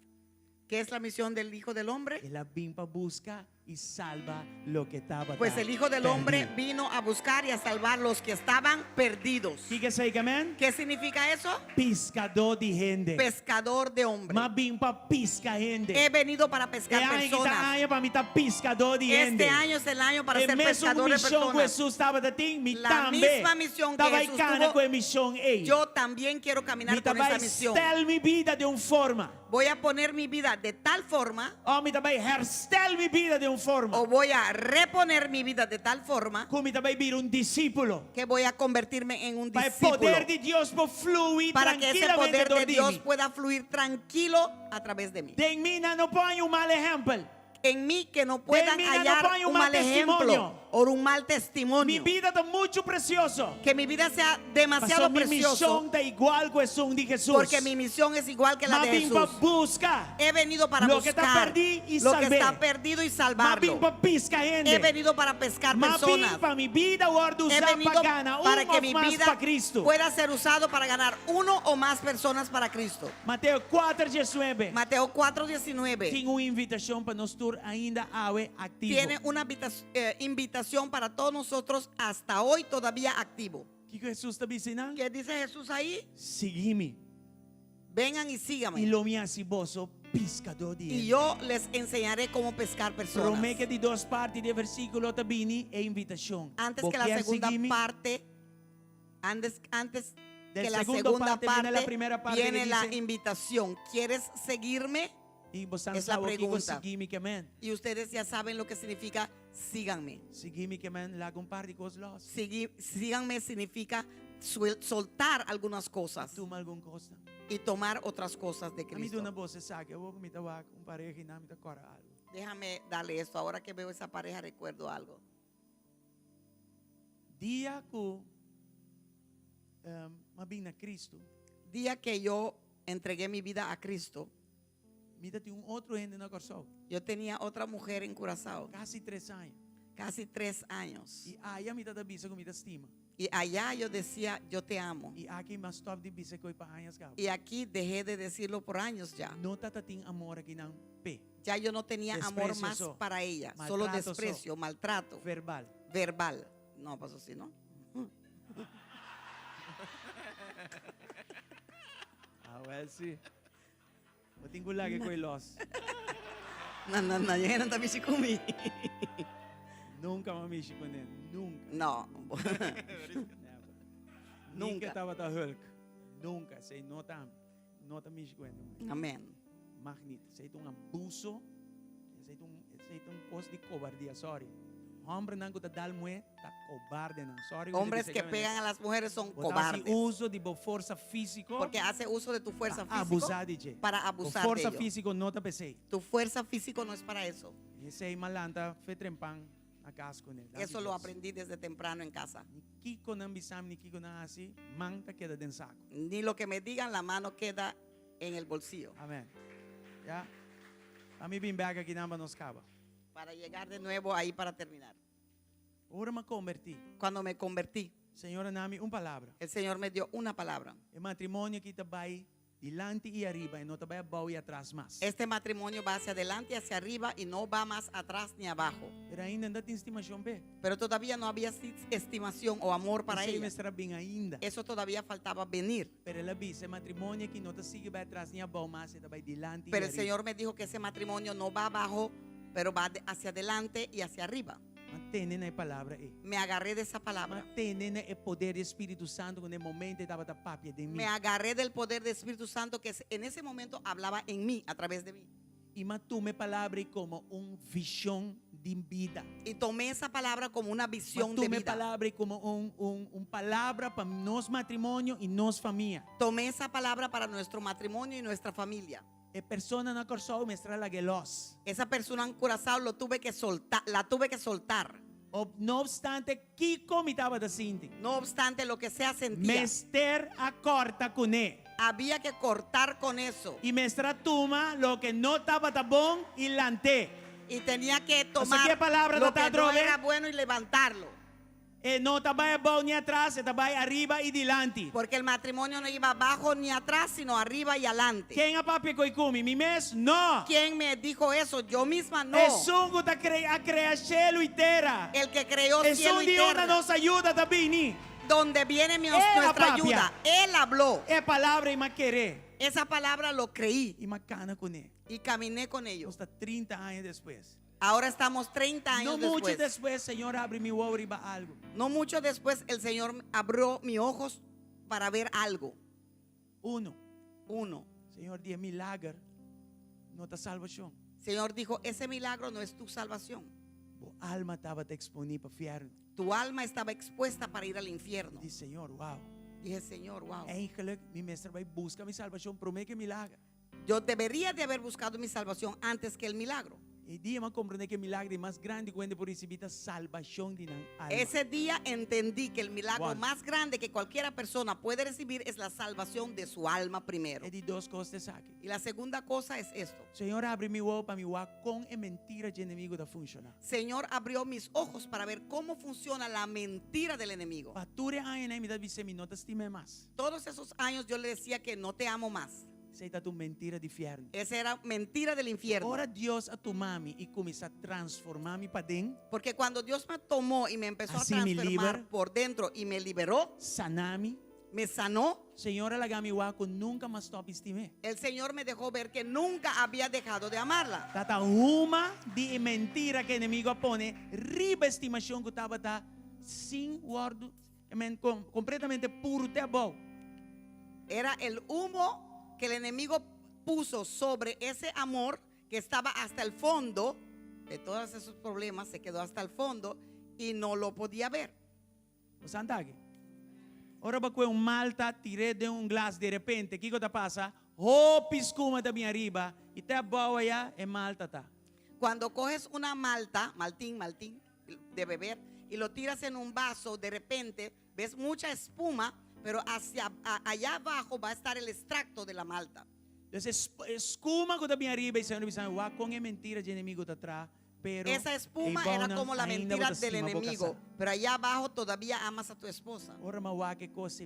¿Qué es la misión del Hijo del Hombre? Él bimpa busca y salva lo que estaba. Pues el Hijo del Hombre vino a buscar y a salvar los que estaban perdidos. ¿Qué significa, amén? ¿Qué significa eso? Pescador de gente. Pescador de hombres. Mas bimpa pisca gente. He venido para pescar personas. Para mí está pescador de gente. Este año es el año para E ser mesmo pescador de missão que personas. Jesus estava da tem, me La também. misma misión que Tava Jesús icana tuvo, com a missão ei. Yo también quiero caminar Me con esa também misión. stel mi vida de uma forma. Voy a poner mi vida de tal forma, Oh, me também herstel mi vida de uma forma. o voy a reponer mi vida de tal forma, Como também vir discípulo. que voy a convertirme en un Para o discípulo. poder de Deus por fluir Para que ese tranquilamente poder de dentro Dios mim. pueda fluir tranquilo a través de mí. De mim não põe um mal exemplo. En mí que no puedan mí no hallar ponga un un mal mal ejemplo testimonio. o un mal Mi testimonio. vida está muito precioso. Que mi vida sea demasiado Mas mi precioso, missão está igual com a missão de Jesus. porque mi misión es igual que la Mas de vim para Jesús. buscar. He venido para Lo que está buscar perdido y lo que salvé. está perdido y Mas vim salvarlo. para piscar gente. He venido para pescar Mas vim personas. para mi vida agora He usar venido para ganhar para um que ou mi mais vida para Cristo. pueda ser usado para ganar uno o más personas para Cristo. Mateus 4:19. Mateo 4:19 Tem uma invitação para nós todos ainda ativo. tiene una invitación para todos nosotros hasta hoy todavía activo. O que Jesus está ensinando? ¿Qué dice Jesús ahí? Seguime. Vengan y E síganme. lo me hace vosso pescador de Y gente. yo les enseñaré cómo pescar personas. Promete de duas partes do versículo também é invitação. Antes Vos que la quer segunda seguir-me? parte, antes Del que la segundo segunda parte viene parte, la primera parte viene que la dice- invitación. ¿Quieres seguirme? E você Es la sabe o que pregunta. seguir-me que amém. Y ustedes ya saben lo que significa síganme. Seguir-me que amém, lá com parte com os Síganme significa soltar algunas cosas Toma alguma coisa. y tomar otras cosas de A mim Cristo. dona você sabe, eu vou me dar com pareja e não me decora algo. Déjame darle esto. Ahora que veo esa pareja recuerdo algo. Dia que mabim na Cristo, Día que yo entregué mi vida a Cristo, me dá um outro gente na Corsol. yo tenía otra mujer en Curazao, Quase 3 anos. casi 3 años. E aí a me dá bisa com me dá estima. Y allá yo decía, yo te amo. E aqui mais top de bisa com para anos gabo. Y aquí dejé de decirlo por años ya. Não tá tem amor aqui não P. Ya yo no tenía amor Desprecio más so. para ella. Solo Maltrato desprecio, maltrato, Verbal. verbal. No pasó así, ¿no? Ah, well, sim. Eu tenho lá que coi los. No, yo no también sí comí. Nunca me mexi com ele. Nunca. No. Never. Nunca. Nunca estava da Hulk. Nunca. Sei nota mexi com ele. Amén. Magnito. Sei abuso. Sei coisa de cobardia. Sorry. Hombre não gosta dar moe, tá cobarde não. Sorry. Hombres que pegan a las mujeres son cobardes. Uso de força física. Porque hace uso de tu fuerza física Abusar de je. para abusar Força de ellos. física não tá pensei. Tu fuerza física no es para eso. Esse aí malanta foi trempan a casa com ele. Eso lo aprendí desde temprano en casa. Ni kiko não bisam, ni kiko não assim, manta queda dentro saco. Ni lo que me digan, la mano queda en el bolsillo. Amém. Já? A mim bem baga aqui não nos acaba. Para llegar de nuevo ahí para terminar. Ora me converti. Cuando me convertí, Senhora nami palavra. el Señor me dio una palabra. O matrimônio que vai delante e arriba e não vai abaixo e atrás mais. Este matrimonio va hacia adelante y hacia arriba y no va más atrás ni abajo. Pero ainda não tem estimação bem. Pero todavía no había estimación o amor para Isso aí ella. estará bem ainda. Eso todavía faltaba venir. Pero ela disse matrimônio que não te sigue vai atrás nem abaixo, mas ele vai delante Pero e el arriba. Señor me dijo que ese matrimonio no va abajo, pero va hacia adelante y hacia arriba. Mantém na palavra aí. Me agarré de esa palabra. Mantém no poder do Espírito Santo que no momento estava da papia de mim. Me agarré del poder del Espíritu Santo que en ese momento hablaba en mí, a través de mí. E matume palavra como visão de vida. Y tomé esa palabra como una visión de Matume vida. palavra como palavra para nos matrimônio e nos família. Tomé esa palabra para nuestro matrimonio y nuestra familia. E persona na Corsol mestrar la gelos. Esa persona en Curazao la tuve que soltar. No obstante, Kiko me estava da sinti. No obstante lo que sea sentía. Mester a corta com ele. Había que cortar con eso. E mestrar tuma lo que não estava tá bom e lante. Y tenía que Asa tomar que palabra lo da que no tadrobe? era bueno y levantarlo. No tabay abajo ni atrás, tabay arriba y delante. Porque el matrimonio no iba abajo ni atrás, sino arriba y adelante. Quem a papi ko ikumi? Mi mes? No. ¿Quién me dijo eso? Yo misma no. Es un que a crear cielo y tierra. El que creó Es cielo un y Dios tierra. nos ayuda también. Donde viene Era nuestra papia. ayuda. Él habló. É palavra e querer. Esa palabra lo creí E cana com ele. y caminé con ellos. Hasta 30 años después. Ahora estamos 30 años No mucho después. después, Señor, abre mi ojo y va algo. No mucho después el Señor abrió mis ojos para ver algo. Uno, Señor, 10 milagros, no está salvación. Señor dijo, ese milagro no es tu salvación. Tu alma estaba disponível para infierno. Tu alma estaba expuesta para ir al infierno. Disse, Senhor, wow. Dije, Señor, wow. Eigenlijk, mi mestre vai buscar mi salvación, promete milagre. Yo debería de haber buscado mi salvación antes que el milagro. E dia eu compreendi que o milagre mais grande quando por receber a salvação de alma. Ese día entendí que el milagro One. más grande que cualquiera persona puede recibir es la salvación de su alma primero. É de duas coisas aqui. Y la segunda cosa es esto. Senhor, abre meu olho para me ver com a mentira de inimigo da funcionar. Señor abrió mis ojos para ver cómo funciona la mentira del enemigo. Pature anos me dá você me não te estima mais. Todos esos años yo le decía que no te amo más. Aceita tu mentira de inferno. Esa era mentira del infierno. Ora Deus a tomar-me e começar a transformar-me para dentro, Porque cuando Dios me tomó y me empezó Así a me transformar libera. por dentro y me liberó, sanar-me. me sanó, Senhor, ela me ver que nunca mais top estimei. el Señor me dejó ver que nunca había dejado de amarla. Tata uma de mentira que o inimigo pone, riba estimação que estava sem guardo, completamente puro até bom. Era el humo que el enemigo puso sobre ese amor que estaba hasta el fondo de todos esos problemas, se quedó hasta el fondo y no lo podía ver. Você anda aqui? Ora para que malta tirei de glass de repente, o que está passa? Piscuma da minha riba, e até boa já é malta tá. Cuando coges una maltín de beber y lo tiras en un vaso, de repente ves mucha espuma, pero allá abajo va a estar el extracto de la malta. Então, escuma que da minha riba e Senhor me sabe, com a mentira de inimigo está atrás, pero Esa espuma era como la mentira del enemigo, pero allá abajo todavía amas a tu esposa. Ora que coisa,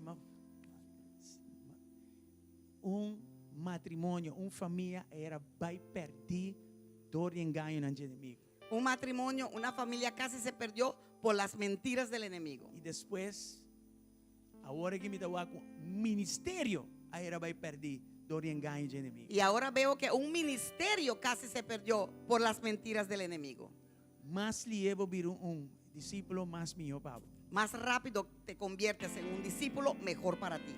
matrimônio, família era vai perder dor e engano no inimigo. Un matrimonio, una familia casi se perdió por las mentiras del enemigo. E depois, agora que me dá o ministério, aí era vai perder dor e engano de inimigo. Y ahora veo que un ministerio casi se perdió por las mentiras del enemigo. Mas lievo vir discípulo mais meu, Pablo. Más rápido te conviertes en un discípulo mejor para ti.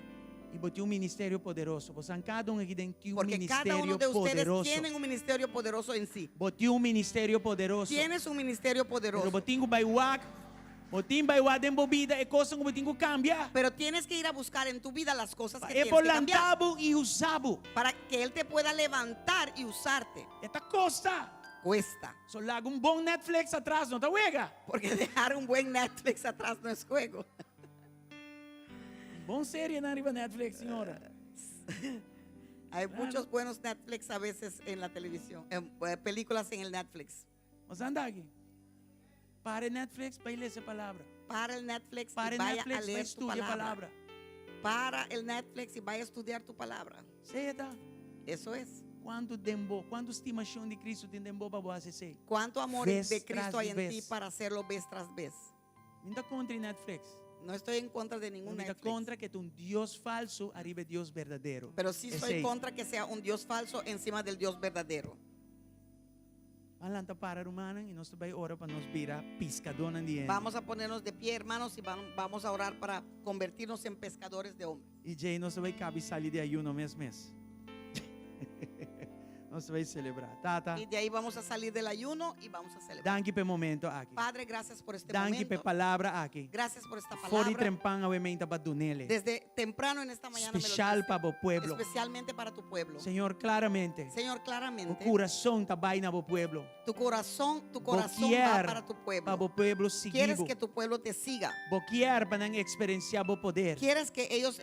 E bote ministério poderoso. Você cada aqui dentro tem Porque cada ministério uno de ustedes poderoso. tienen un ministerio poderoso en sí. Bote ministério poderoso. Tienes un ministerio Pero poderoso. botinho vai dentro vida e coisa que botinho cambia. Pero tienes que ir a buscar en tu vida las cosas que É tienes por que cambiar lantabo e usabo. para que Él te pueda levantar y usarte. Esta costa. Cuesta. Só larga bom Netflix atrás, não tá uega? Porque dejar un buen Netflix atrás no es juego. Bom série na arriba Netflix, senhora. Hay muchos buenos Netflix a veces en la televisión, películas en el Netflix. Você anda aqui. Para Netflix para ler essa palavra. Para el Netflix Para y vaya Netflix a para leer tu estudar a palabra. palavra. Para el Netflix y vaya a estudiar tu palabra. Certo? Eso es. Quanto estimação de Cristo tem dembo para você ser? ¿Cuánto amor Vez de Cristo tras hay en ti vez. para hacerlo vez tras vez? Não está contra Netflix. No estoy en contra de ningún Não está Netflix. contra que um Deus falso arriba Deus verdadeiro. Pero sí Esse estoy aí. contra que sea un Dios falso encima del Dios verdadero. Alanta para humana e nós também ora para nos virar pescador na dia. Vamos a ponernos de pie, hermanos, y vamos a orar para convertirnos en pescadores de hombres. E Jay, nós vai cabe sair de ayuno mês. Nós vai celebrar. Tata, Y de ahí vamos a salir del ayuno y vamos a celebrar. danke per momento aqui. Padre, gracias por este Danke per momento. palavra aqui. Gracias por esta Fori palabra. trempang awementa para dunele. Desde temprano en esta mañana me lo Especial diste, para o pueblo. especialmente para tu pueblo. Senhor, claramente, Señor, o claramente, coração tabay na o pueblo. tu corazón Boquier va para tu para pueblo. o pueblo Quieres seguido. que tu pueblo te siga. Boquier para não experienciar o poder. Quieres que ellos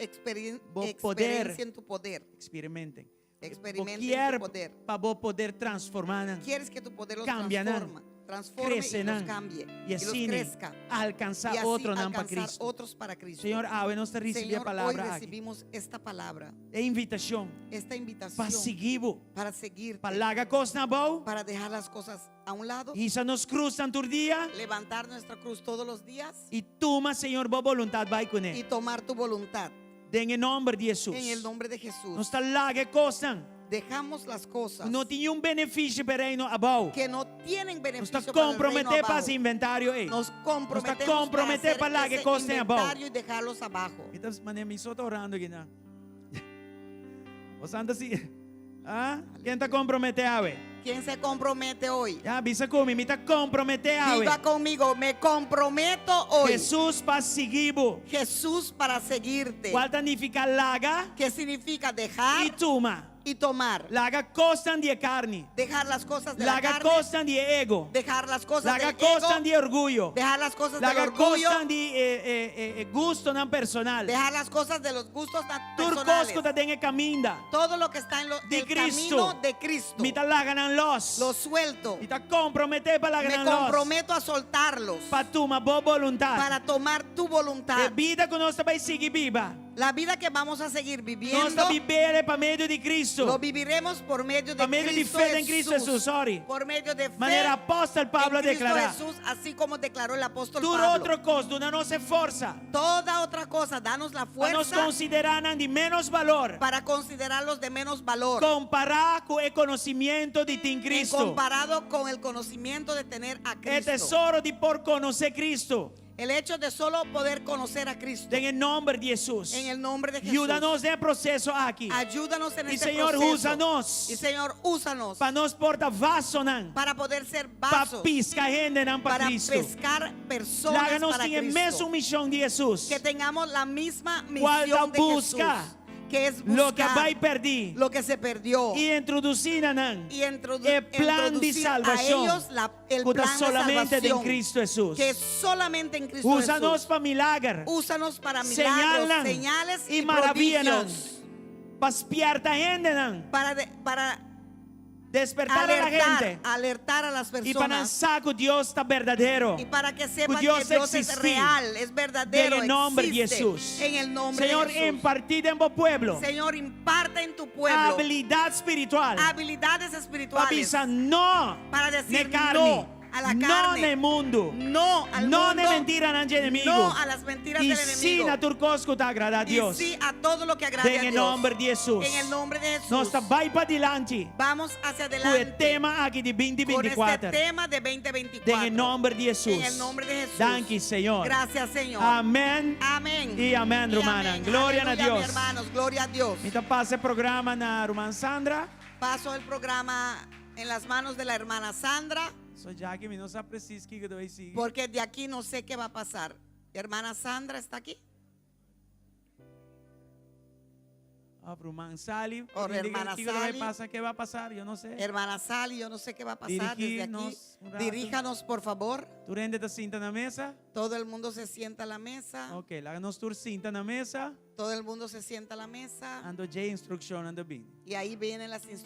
Bo poder. experiencien tu poder. Experimentem Experimenten Quer tu poder. para vos poder transformar. Quieres que tu poder los Cambia, transforme y Crece, los cambie y los assim crezca alcançar y así outro para alcanzar Cristo. otros para Cristo. Senhor, hoy nós recebemos a Señor, hoy palavra aqui. recibimos esta palabra, É invitação esta invitación para seguir, para seguirte, para largar coisa na boa. para dejar las cosas a un lado, Isso nos cruzam todo dia. levantar nuestra cruz todos los días E toma, Senhor, boa vontade vai com y ele. tomar tu voluntad Em nome de Jesus. en el nombre de Não Jesús. está larga coisa. Dejamos las cosas Não tinha benefício para ele a boa. que no tienen Não beneficio está para el reino comprometer para abajo. esse inventário aí. Nos comprometemos comprometer para para hacer que cosa ese tenga abajo. inventario y dejarlos abajo. Então, mané, me estou orando aqui, né? Você anda assim. Ah? Quem está comprometer a ver? ¿Quién se compromete hoy? Ah, visa comigo, me está comprometer a ver. Diga conmigo, me comprometo hoy. Jesus para seguir. Jesús para seguirte. Qual significa larga ¿Qué significa e dejar toma? y tomar? Larga coisa de carne. Dejar las cosas de la Larga carne, coisa de ego. dejar las cosas Larga del coisa ego, de orgulho. dejar las cosas del Larga orgullo, coisa de gusto não personal. dejar las cosas de los gustos Tur personales. cosco tá dentro caminho. Todo lo que está en De el Cristo. camino de Cristo. Me está largando los. Lo suelto. Me está comprometer para Me largar los. comprometo a soltarlos Para tomar boa vontade. para tomar tu A voluntad. vida que nós vai seguir viva. La vida que vamos a seguir Nós viviendo, viver para meio de Cristo. lo viviremos por medio de Por medio de Cristo fe en Cristo Jesús, sorry. Por medio de fe Maneira apóstolo Pablo en Cristo declara. Jesús, así como declaró el apóstol Tudo Pablo. outra coisa, não nos força. Toda otra cosa, danos la Para nos fuerza considerar de menos valor. para considerarlos de menos valor. Comparar com o conhecimento de ti em En Cristo. comparado con el conocimiento de tener a O Cristo. tesouro de por conhecer Cristo. El hecho de solo poder conocer a Cristo. Em nome de Jesus. En el nombre de Jesús. Ajuda-nos no processo aqui. Ayúdanos en Y este Señor, proceso. úsanos. Y Señor, úsanos Para nos portar vaso, para poder ser para vasos, piscar gente para para Cristo. pescar personas Láganos para em a Cristo. mesma missão de Jesus. Que tengamos la misma Cual da misión de busca Jesús, que es Lo que buscar vai perder. lo que se perdió E introduzir y el plan de introducir a salvación ellos el que plan está de solamente en salvación Cristo Jesús. que es solamente en Cristo Úsanos Jesús. para milagre. Úsanos para Señalan milagros, señales y y maravillas. prodigios, Para despierta gente. para Despertar a la gente. alertar a las Y para personas pensar que Dios está verdadero. y para que sepan Dios que Dios es existe. real, es verdadero, En el nombre de existe. Jesús. En el nombre Señor, de Jesús. impartid en vos pueblo Señor, imparte en tu pueblo habilidad espiritual. habilidades Para espirituales pensar no para de decir carne. no a la No carne, en el mundo. no al No mundo, de mentira del enemigo. no a las mentiras Y del sí enemigo, na turcosco te agrada a Dios. y sí a todo lo que agrade a En el Dios. nombre de Jesús. En el nombre de Jesús. Nós vai para adelante. Vamos hacia Com o adelante tema aqui de con 2024. este tema de 2024. En el nombre de Jesús. En el nombre de Jesús. Danke, Señor. Gracias, Señor. Amén. Amén. Y amén, Y hermana. amén. Gloria a Aleluya, Dios. mis hermanos, gloria a Dios. Então passa o programa na irmã Sandra. Paso el programa en las manos de la hermana Sandra, Só já que não sabe preciso que eu seguir. porque de aquí no sé qué va a pasar. Hermana Sandra, ¿está aquí? Para o irmã Sally. Ora, hermana que Sally. vai passar? Eu não sei. Hermana Sally, yo no sé qué va a pasar desde aquí. Dirigirnos un rato. Diríjanos, por favor. Tu rende te cinta na mesa. Todo el mundo se sienta a la mesa. Ok, lá nós tu cinta na mesa. Todo el mundo se sienta a la mesa. Ando já instrução ando bem. Y ahí vienen las instrucciones.